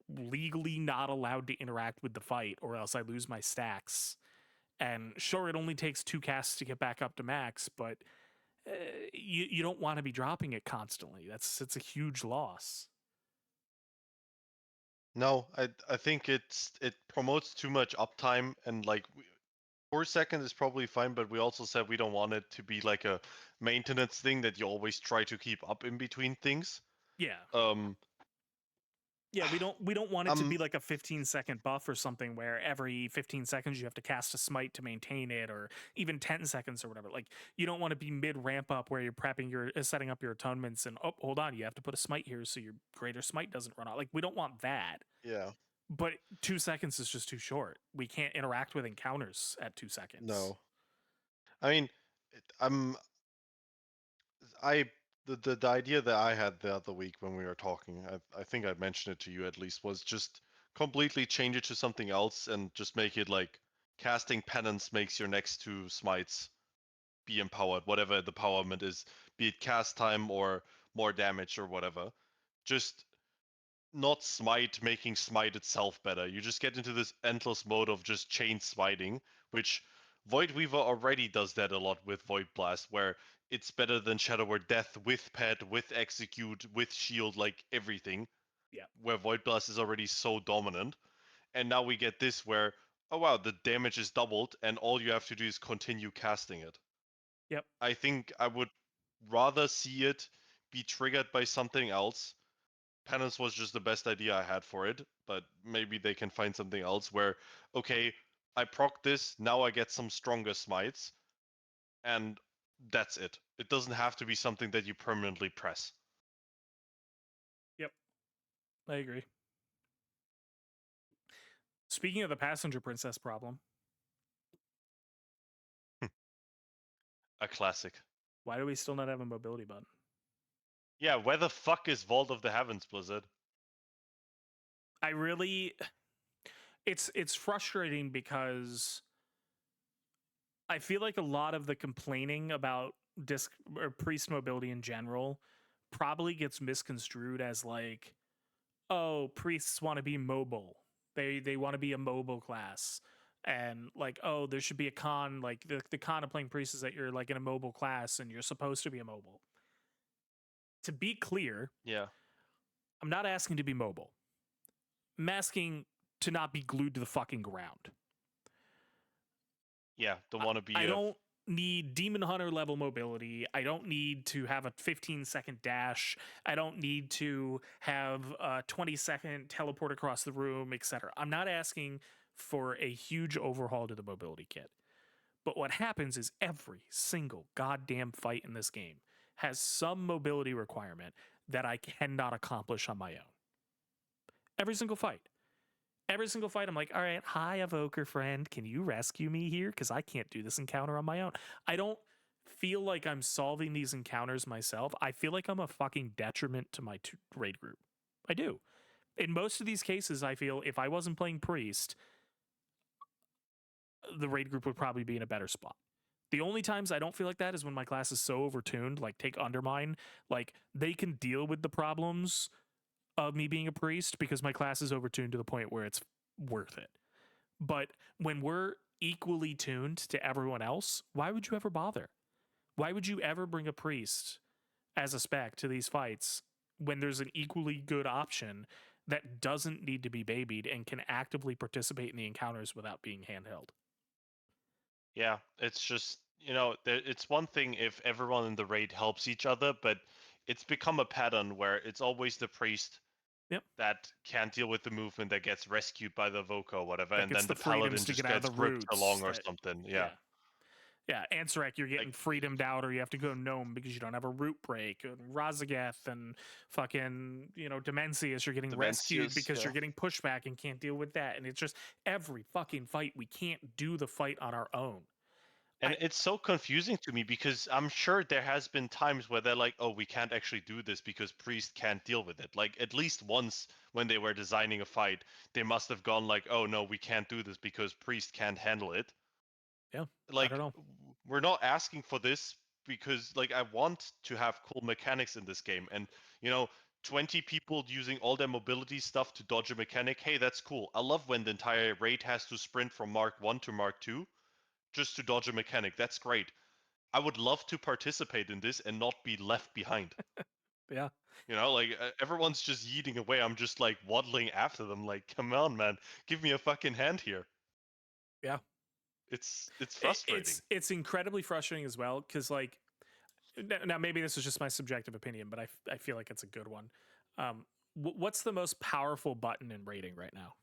legally not allowed to interact with the fight, or else I lose my stacks. And sure, it only takes 2 casts to get back up to max, but you don't want to be dropping it constantly. It's a huge loss. No, I think it promotes too much uptime, and like 4 seconds is probably fine, but we also said we don't want it to be like a maintenance thing that you always try to keep up in between things. Yeah. Um, Yeah, we don't want it to I'm be like a 15-second buff or something where every 15 seconds you have to cast a smite to maintain it, or even 10 seconds or whatever. Like, you don't want to be mid ramp up where you're prepping your setting up your atonements and, oh, hold on, you have to put a smite here so your greater smite doesn't run out. Like, we don't want that. yeah, But 2 seconds is just too short. We can't interact with encounters at 2 seconds. no. I mean, I'm I the idea that I had the other week when we were talking, I think I mentioned it to you at least, was just completely change it to something else and just make it like casting penance makes your next two smites be empowered, whatever the empowerment is, be it cast time or more damage or whatever. Just not smite making smite itself better. You just get into this endless mode of just chain smiting, which Void Weaver already does that a lot with Void Blast, where it's better than Shadow Word Death with Pet, with Execute, with Shield, like everything, Yeah. where Void Blast is already so dominant. And now we get this where, oh wow, the damage is doubled, and all you have to do is continue casting it. Yep. I think I would rather see it be triggered by something else. Penance was just the best idea I had for it, but maybe they can find something else where, okay, I proc this, now I get some stronger smites, and that's it. It doesn't have to be something that you permanently press. Yep. I agree. Speaking of the passenger princess problem, A classic. why do we still not have a mobility button? Yeah, where the fuck is Vault of the Heavens, Blizzard? I really it's frustrating because I feel like a lot of the complaining about disc or priest mobility in general probably gets misconstrued as like, oh, priests want to be mobile. They want to be a mobile class. And like, oh, there should be a con, like the con of playing priest is that you're like in a mobile class and you're supposed to be a mobile. To be clear, Yeah. I'm not asking to be mobile. I'm asking to not be glued to the fucking ground. Yeah, don't I, want to be I a. don't need demon hunter level mobility. I don't need to have a 15-second dash. I don't need to have a 20-second teleport across the room, etc. I'm not asking for a huge overhaul to the mobility kit. But what happens is every single goddamn fight in this game has some mobility requirement that I cannot accomplish on my own. Every single fight. Every single fight, I'm like, all right, hi, evoker friend. Can you rescue me here? Because I can't do this encounter on my own. I don't feel like I'm solving these encounters myself. I feel like I'm a fucking detriment to my raid group. I do. In most of these cases, I feel if I wasn't playing Priest, the raid group would probably be in a better spot. The only times I don't feel like that is when my class is so overtuned, like take Undermine, like they can deal with the problems of me being a priest because my class is overtuned to the point where it's worth it. But when we're equally tuned to everyone else, why would you ever bother? Why would you ever bring a priest as a spec to these fights when there's an equally good option that doesn't need to be babied and can actively participate in the encounters without being handheld? Yeah, it's just, it's one thing if everyone in the raid helps each other, but it's become a pattern where it's always the priest Yep. that can't deal with the movement that gets rescued by the Voka or whatever, That and gets then the the paladin freedoms to just get out of gets the ripped roots along or that something. Yeah. yeah. Yeah, Ansarek, you're getting Like freedomed out, or you have to go gnome because you don't have a root break. And Razageth and fucking, Demencius, you're getting rescued Demencius, because yeah. you're getting pushback and can't deal with that. And it's just every fucking fight, we can't do the fight on our own. And I, it's so confusing to me because I'm sure there has been times where they're like, "Oh, we can't actually do this because priest can't deal with it." Like at least once when they were designing a fight, they must have gone like, "Oh no, we can't do this because priest can't handle it." yeah, I don't Like know. we're not asking for this because like I want to have cool mechanics in this game, and you know 20 people using all their mobility stuff to dodge a mechanic. Hey, that's cool. I love when the entire raid has to sprint from Mark 1 to Mark 2 just to dodge a mechanic. That's great. I would love to participate in this and not be left behind. Yeah, Like everyone's just yeeting away. I'm just like waddling after them. Like, come on, man, give me a fucking hand here. yeah. It's It's frustrating. it's incredibly frustrating as well because like now maybe this is just my subjective opinion, but I feel like it's a good one. Um, what's the most powerful button in rating right now?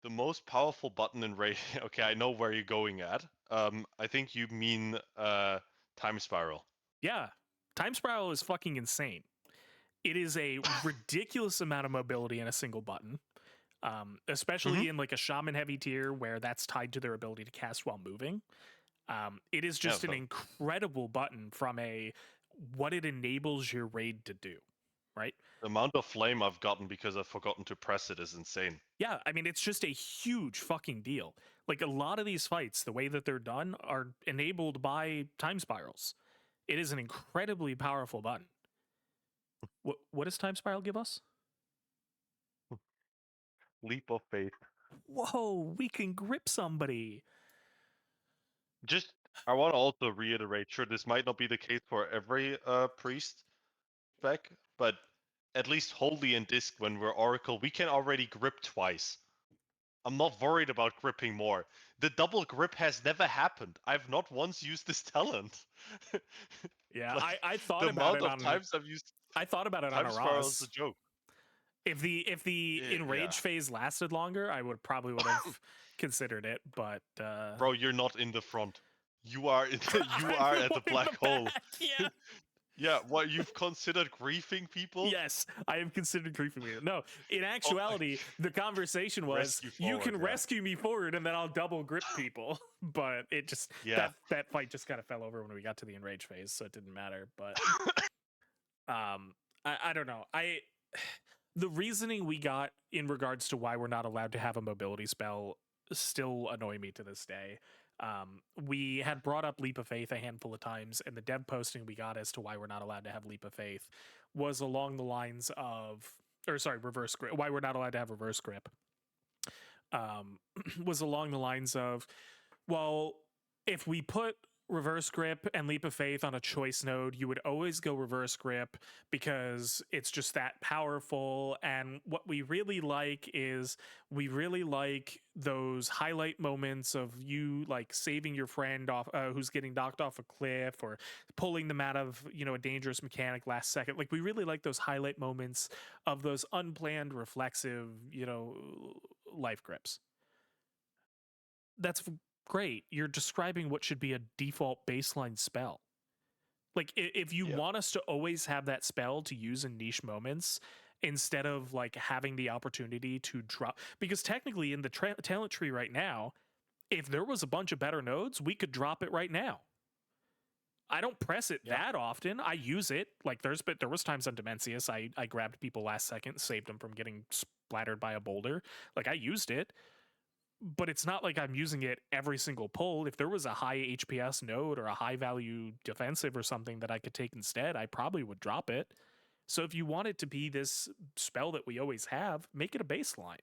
The most powerful button in Ray. Okay, I know where you're going at. I think you mean time spiral. Yeah, Time Spiral is fucking insane. It is a ridiculous amount of mobility in a single button, Hmm. especially in like a shaman heavy tier where that's tied to their ability to cast while moving. It is Yeah, just an incredible button from a what it enables your raid to do, right? the amount of flame I've gotten because I've forgotten to press it is insane. Yeah, I mean, it's just a huge fucking deal. Like a lot of these fights, the way that they're done are enabled by time spirals. It is an incredibly powerful button. What does time spiral give us? Leap of faith. Whoa, we can grip somebody. Just, I want to also reiterate, sure, this might not be the case for every priest spec, but at least Holy and Disc, when we're Oracle, we can already grip twice. I'm not worried about gripping more. The double grip has never happened. I've not once used this talent. Yeah, Like I thought the about amount it of on times I've used a time spiral is a Ross. joke. If the Yeah, enrage phase lasted longer, I would have considered it, but bro, you're not in the front. You are in you I'm are the at one the in the black hole. back. Yeah. Yeah, what you've considered griefing people? Yes, I have considered creeping me. No, in Oh, actuality, the conversation was rescue you forward. can Yeah, rescue me forward and then I'll double grip people. But it just yeah. that fight just kind of fell over when we got to the enrage phase, so it didn't matter. But um I don't know. I the reasoning we got in regards to why we're not allowed to have a mobility spell still annoy me to this day. We had brought up Leap of Faith a handful of times, and the dev posting we got as to why we're not allowed to have Leap of Faith was along the lines of, or sorry, reverse grip. Why we're not allowed to have reverse grip was along the lines of, well, if we put reverse grip and leap of faith on a choice node, you would always go reverse grip because it's just that powerful. And what we really like is we really like those highlight moments of you like saving your friend off who's getting knocked off a cliff or pulling them out of a dangerous mechanic last second. Like we really like those highlight moments of those unplanned reflexive life grips. That's great. You're describing what should be a default baseline spell. Like if you Yeah. want us to always have that spell to use in niche moments instead of like having the opportunity to drop, because technically in the talent tree right now, if there was a bunch of better nodes, we could drop it right now. I don't press it Yeah. that often. I use it. Like there was times on Demencius I grabbed people last second, saved them from getting splattered by a boulder. Like I used it, but it's not like I'm using it every single pull. If there was a high HPS node or a high value defensive or something that I could take instead, I probably would drop it. So if you want it to be this spell that we always have, make it a baseline.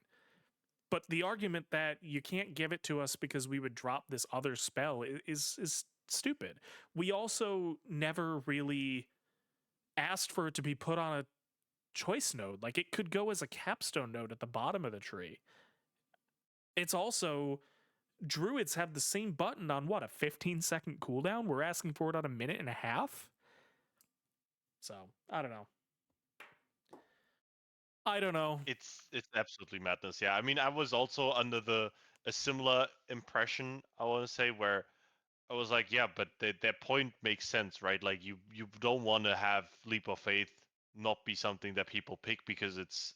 But the argument that you can't give it to us because we would drop this other spell is stupid. We also never really asked for it to be put on a choice node. Like it could go as a capstone node at the bottom of the tree. It's also druids have the same button on what, a 15-second cooldown? We're asking for it on a minute and a half. So I don't know. I don't know. It's absolutely madness. Yeah, I mean, I was also under a similar impression, I want to say, where I was like, yeah, but their point makes sense, right? Like you don't want to have leap of faith not be something that people pick because it's,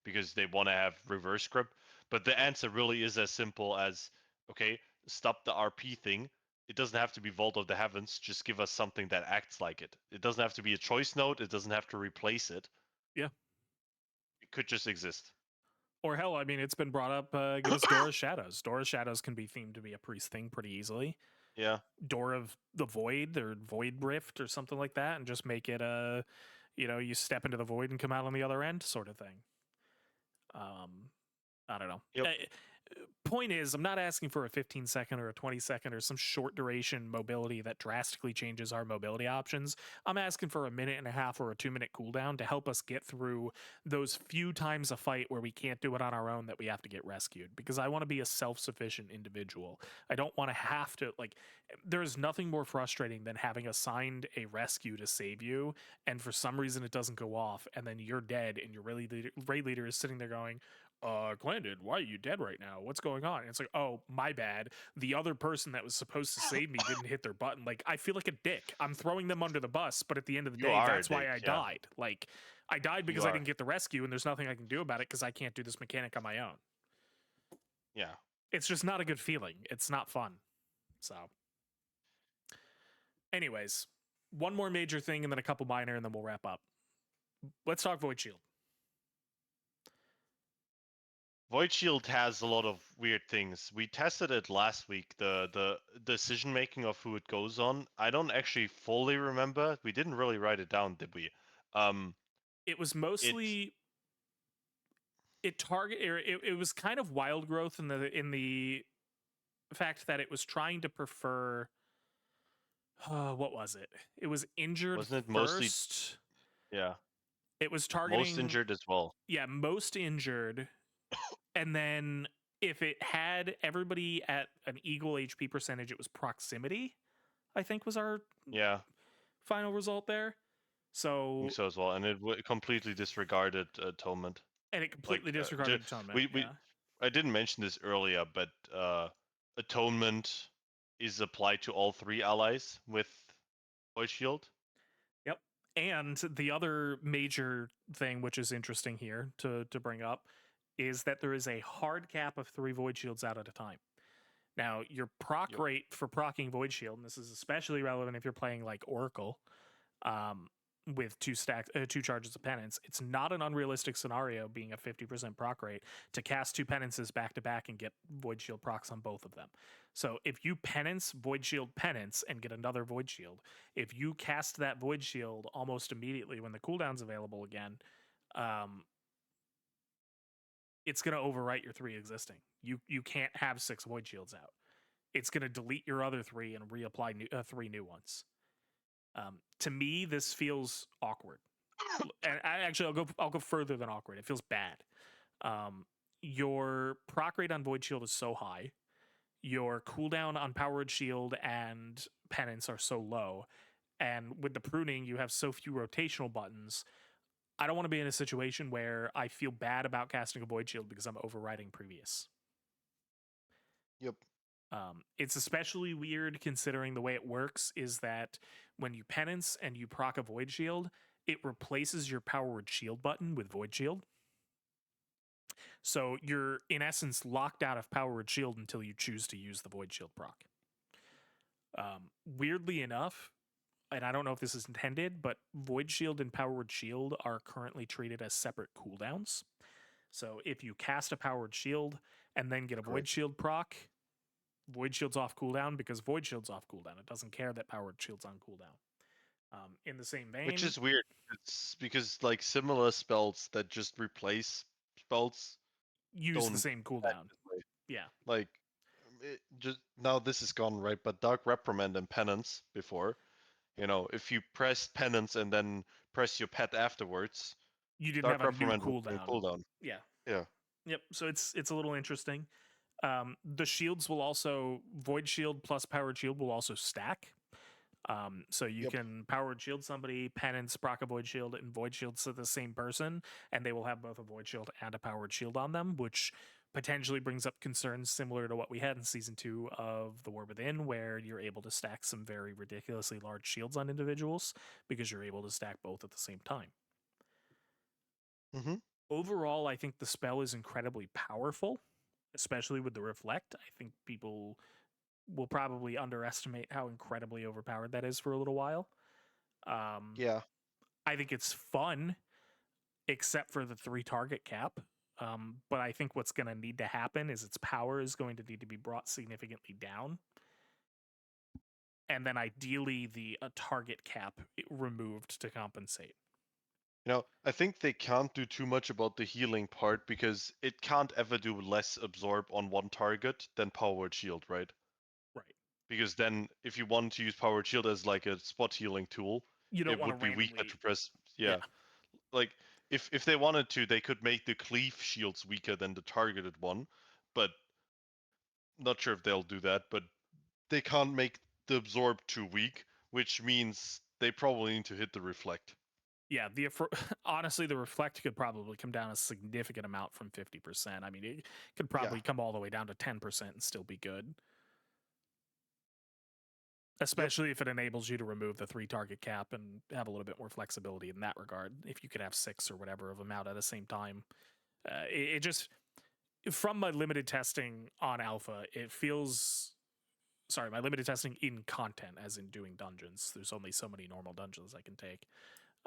because they want to have reverse grip. But the answer really is as simple as, okay, stop the RP thing. It doesn't have to be Vault of the Heavens. Just give us something that acts like it. It doesn't have to be a choice node. It doesn't have to replace it. Yeah. It could just exist. Or hell, I mean, it's been brought up. Give us Dora's Shadows. Dora's Shadows can be themed to be a priest thing pretty easily. Yeah. Door of the Void or Void Rift or something like that, and just make it a, you step into the void and come out on the other end sort of thing. I don't know. Yep. Point is, I'm not asking for a 15-second or a 20-second or some short duration mobility that drastically changes our mobility options. I'm asking for a minute and a half or a 2-minute cooldown to help us get through those few times a fight where we can't do it on our own, that we have to get rescued, because I want to be a self-sufficient individual. I don't want to have to, like, there's nothing more frustrating than having assigned a rescue to save you, and for some reason it doesn't go off, and then you're dead, and your raid leader is sitting there going, Glandon, why are you dead right now? What's going on? And it's like, oh, my bad. The other person that was supposed to save me didn't hit their button. Like, I feel like a dick. I'm throwing them under the bus, but at the end of the You day, are a that's why dick. I Yeah. died. Like, I died You because I are. didn't get the rescue, and there's nothing I can do about it because I can't do this mechanic on my own. Yeah. It's just not a good feeling. It's not fun. So, anyways, one more major thing and then a couple minor, and then we'll wrap up. Let's talk Void Shield. Void Shield has a lot of weird things. We tested it last week, the decision making of who it goes on. I don't actually fully remember. We didn't really write it down, did we? It was It mostly it was kind of wild growth in the fact that it was trying to prefer what was it? It was injured wasn't it mostly, first. yeah, It was most targeting, injured as well. yeah, most injured, and then if it had everybody at an equal HP percentage, it was proximity, I think was our Yeah, I final result there. think So, so as well. And it completely disregarded atonement. and it Like, completely disregarded atonement. we Yeah. I didn't mention this earlier, but atonement is applied to all three allies with Void Shield. Yep. And the other major thing, which is interesting here to bring up, is that there is a hard cap of 3 void shields out at a time. Now, your proc Yep. rate for proccing void shield, and this is especially relevant if you're playing like Oracle, um, with 2 charges of penance, it's not an unrealistic scenario, being a 50% proc rate, to cast 2 penances back to back and get void shield procs on both of them. So if you penance void shield penance and get another void shield, if you cast that void shield almost immediately when the cooldown's available again, um, it's going to overwrite your 3 existing. You can't have 6 void shields out. It's going to delete your other 3 and reapply 3 new ones. To me, this feels awkward, and I'll go further than awkward. It feels bad. Your proc rate on Void Shield is so high. Your cooldown on Powered Shield and Penance are so low, and with the pruning, you have so few rotational buttons. I don't want to be in a situation where I feel bad about casting a Void Shield because I'm overriding previous. Yep. It's especially weird considering the way it works is that when you penance and you proc a Void Shield, it replaces your powered shield button with Void Shield. So you're in essence locked out of powered shield until you choose to use the Void Shield proc. Weirdly enough, and I don't know if this is intended, but Void Shield and Powered Shield are currently treated as separate cooldowns. So if you cast a Powered Shield and then get a Void Correct. Shield proc, Void Shield's off cooldown because Void Shield's off cooldown. It doesn't care that Powered Shield's on cooldown. In the same Which vein, is weird. It's because like similar spells that just replace spells use the don't same act cooldown. this way. Yeah, Like just now this is gone right, but Dark Reprimand and Penance before, if you press Penance and then press your pet afterwards, you didn't have Dark a new Reprimand would be on cooldown. cooldown. Yeah. Yeah. Yep. So it's a little interesting. The shields will also Void Shield plus Powered Shield will also stack. So you Yep. can Powered Shield somebody, Penance, proc a Void Shield, and Void Shield to the same person, and they will have both a Void Shield and a Powered Shield on them, which potentially brings up concerns similar to what we had in season 2 of The War Within, where you're able to stack some very ridiculously large shields on individuals because you're able to stack both at the same time. Mm-hmm. Overall, I think the spell is incredibly powerful, especially with the Reflect. I think people will probably underestimate how incredibly overpowered that is for a little while. Um, Yeah. I think it's fun, except for the 3 target cap. But I think what's going to need to happen is its power is going to need to be brought significantly down. And then ideally, the target cap removed to compensate. I think they can't do too much about the healing part because it can't ever do less absorb on one target than Powered Shield, right? Right. Because then if you want to use Powered Shield as like a spot healing tool, You don't it want to would be weaker to randomly. press. Yeah. Yeah. Like if they wanted to, they could make the cleave shields weaker than the targeted one, but not sure if they'll do that, but they can't make the absorb too weak, which means they probably need to hit the reflect. Yeah, honestly, the reflect could probably come down a significant amount from 50%. I mean, it could Yeah. probably come all the way down to 10% and still be good. Yep. Especially if it enables you to remove the 3 target cap and have a little bit more flexibility in that regard. If you could have 6 or whatever of them out at the same time, it just from my limited testing on alpha, it feels my limited testing in content, as in doing dungeons. There's only so many normal dungeons I can take.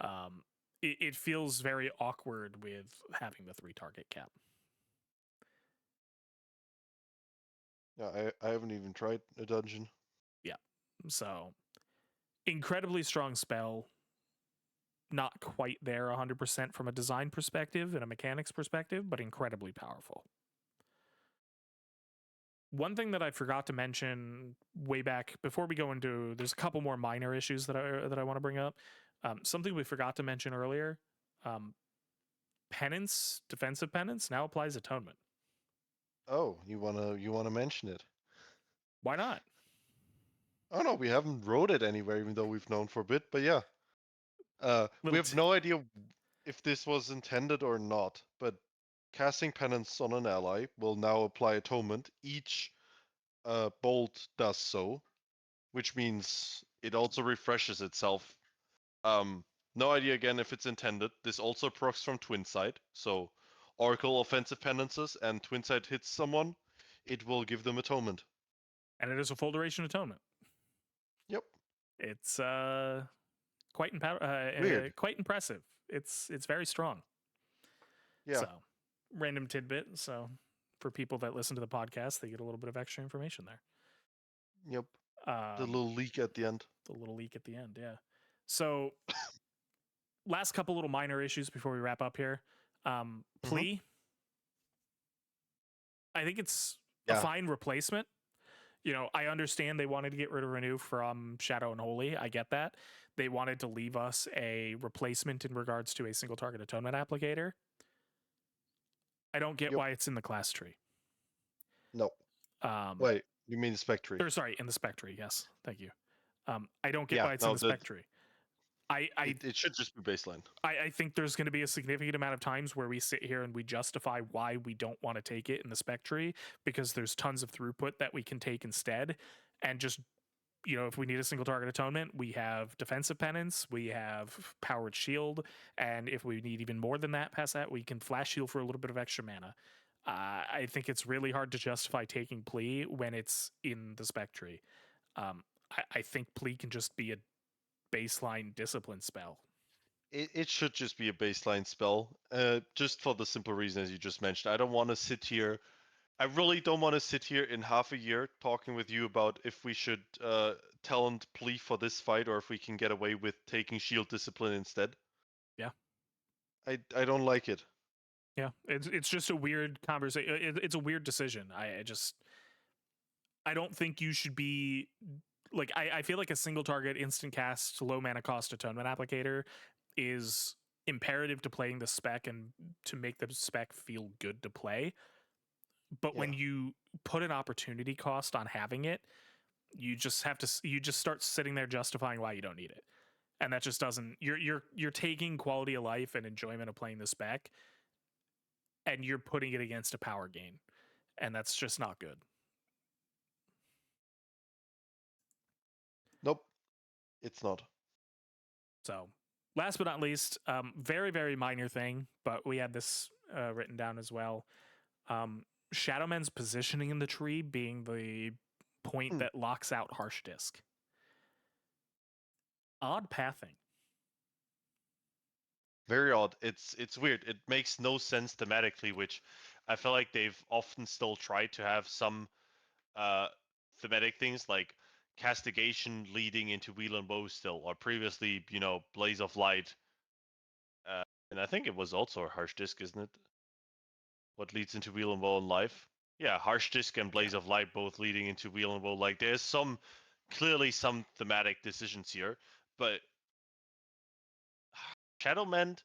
Um, it feels very awkward with having the 3 target cap. Yeah, I haven't even tried a dungeon. Yeah. So incredibly strong spell. Not quite there 100% from a design perspective and a mechanics perspective, but incredibly powerful. One thing that I forgot to mention way back before we go into, there's a couple more minor issues that I want to bring up. Something we forgot to mention earlier, um, penance, defensive penance now applies atonement. Oh, you wanna mention it? Why not? Oh no, we haven't wrote it anywhere, even though we've known for a bit. But yeah, we Little have no idea if this was intended or not. But casting penance on an ally will now apply atonement. Each bolt does so, which means it also refreshes itself. Um, no idea again if it's intended. This also procs from Twin Sight, so Oracle offensive penances and Twin Sight hits someone, it will give them atonement. and it is a full duration atonement. Yep. It's Weird. quite impressive. It's very strong. Yeah. So, random tidbit. So, for people that listen to the podcast, they get a little bit of extra information there. Yep. The Um, little leak at the end. the little leak at the end, yeah. So, last couple little minor issues before we wrap up here. Mm-hmm. Plea. I think it's a Yeah. fine replacement. I understand they wanted to get rid of Renew from Shadow and Holy. I get that. They wanted to leave us a replacement in regards to a single target atonement applicator. I don't get Yep. why it's in the class tree. No. Um, Wait, you mean the Spectre? or sorry, in the spec tree. Yes, thank you. I don't get Yeah. why it's in No. the spec tree. I I It should just be baseline. I think there's going to be a significant amount of times where we sit here and we justify why we don't want to take it in the spec tree because there's tons of throughput that we can take instead, and just if we need a single target atonement, we have defensive penance, we have powered shield, and if we need even more than that past that, we can flash shield for a little bit of extra mana. I think it's really hard to justify taking plea when it's in the spec tree. I think plea can just be a baseline discipline spell. It should just be a baseline spell, just for the simple reason as you just mentioned. I don't want to sit here. I really don't want to sit here in half a year talking with you about if we should talent plea for this fight or if we can get away with taking shield discipline instead. Yeah. I don't like it. Yeah, it's just a weird conversation. It's a weird decision. I don't think you should be like I feel like a single target instant cast low mana cost atonement applicator is imperative to playing the spec and to make the spec feel good to play. But when Yeah. you put an opportunity cost on having it, you just start sitting there justifying why you don't need it. And that just doesn't you're taking quality of life and enjoyment of playing the spec and you're putting it against a power gain. And that's just not good. Nope, it's not. So, last but not least, very very minor thing, but we had this written down as well. Shadowman's positioning in the tree being the point Hmm. that locks out Harsh Disc. Odd pathing. Very odd. It's weird. It makes no sense thematically, which I feel like they've often still tried to have some uh thematic things like castigation leading into wheel and woe still, or previously, blaze of light. And I think it was also a harsh disc, isn't it? What leads into wheel and woe in life? Yeah, harsh disc and Yeah. blaze of light both leading into wheel and woe. Like there's clearly some thematic decisions here, but Shadowmend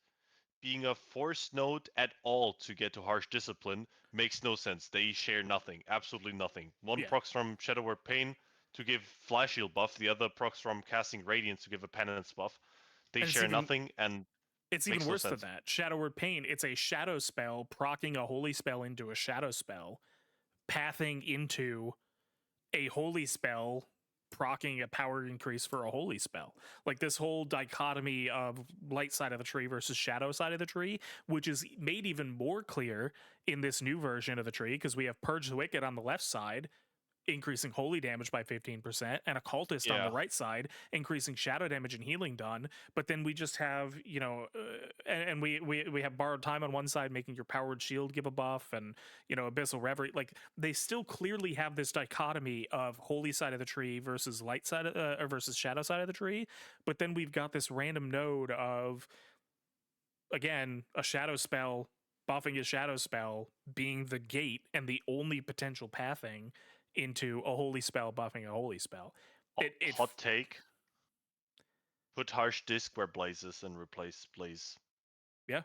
being a force node at all to get to harsh discipline makes no sense. They share nothing, absolutely nothing. One Yeah. procs from Shadow Word Pain to give Flash Shield buff, the other procs from casting Radiance to give a penance buff. They And share nothing and it's even makes no worse than sense. that. Shadow Word Pain, it's a shadow spell procking a holy spell into a shadow spell, pathing into a holy spell procking a power increase for a holy spell. Like this whole dichotomy of light side of the tree versus shadow side of the tree, which is made even more clear in this new version of the tree because we have Purge the Wicked on the left side, increasing holy damage by 15%, and a cultist on the Yeah, right side, increasing shadow damage and healing done. But then we just have, and we have borrowed time on one side, making your powered shield give a buff, and abyssal reverie. Like they still clearly have this dichotomy of holy side of the tree versus light side or versus shadow side of the tree. But then we've got this random node of again a shadow spell buffing a shadow spell being the gate and the only potential pathing into a holy spell buffing a holy spell. hot take. Put harsh disc where Blaze is and replace Blaze. Yeah,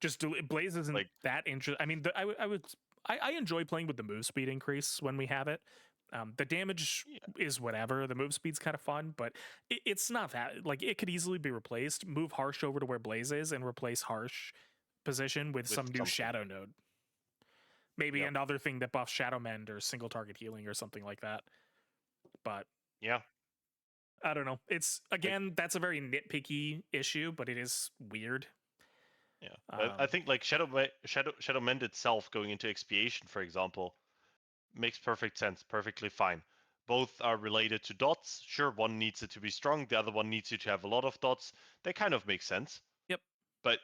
just Blaze isn't Like, that interesting. I mean, I enjoy playing with the move speed increase when we have it. The damage yeah, is whatever. The move speed's kind of fun, but it's not that like it could easily be replaced. Move Harsh over to where Blaze is and replace Harsh position with with some new something. shadow node. Maybe Yep. another thing that buffs Shadow Mend or single target healing or something like that. But Yeah. I don't know. It's Like, again, that's a very nitpicky issue, but it is weird. yeah. I Um, think like Shadow Mend itself going into expiation, for example, makes perfect sense, perfectly fine. Both are related to dots. Sure, one needs it to be strong, the other one needs you to have a lot of dots. They kind of make sense. yep, But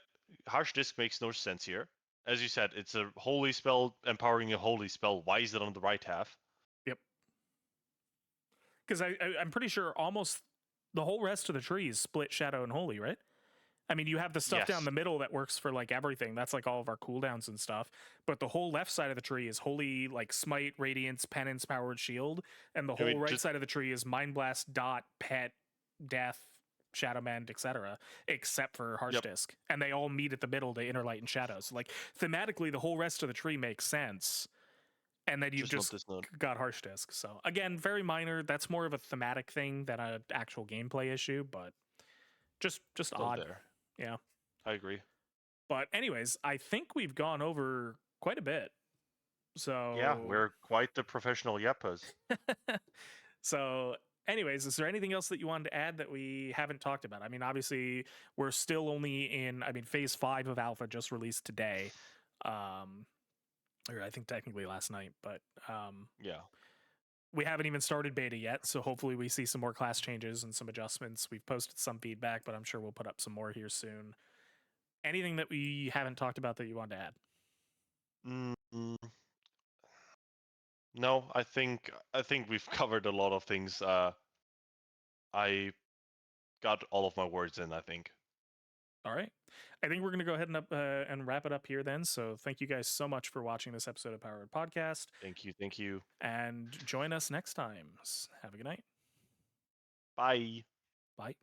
Harsh Disc makes no sense here. As you said, it's a holy spell empowering a holy spell. Why is it on the right half? yep. Because I'm pretty sure almost the whole rest of the tree is split shadow and holy, right? I mean, you have the stuff down Yes. the middle that works for like everything. That's like all of our cooldowns and stuff. But the whole left side of the tree is holy, like smite, radiance, penance, powered shield, and the I whole mean, right just side of the tree is mind blast, dot, pet, death, shadow mend, etc. Except for harsh yep, disc, and they all meet at the middle to interlight and shadows. Like thematically, the whole rest of the tree makes sense, and then you've just not just this node. got harsh disc. So again, very minor. That's more of a thematic thing than an actual gameplay issue, but just Still odd. there. Yeah. I agree. But anyways, I think we've gone over quite a bit. Yeah, So we're quite the professional yappers. so anyways, is there anything else that you wanted to add that we haven't talked about? I mean, obviously we're still only in phase 5 of alpha just released today. Um or I think technically last night, but Yeah. We haven't even started beta yet, so hopefully we see some more class changes and some adjustments. We've posted some feedback, but I'm sure we'll put up some more here soon. Anything that we haven't talked about that you want to add? Mm, no, I think we've covered a lot of things. I got all of my words in, I think. All right. I think we're going to go ahead and wrap it up here then. So thank you guys so much for watching this episode of Powered Podcast, Thank you. Thank you. and join us next time. Have a good night. Bye. Bye.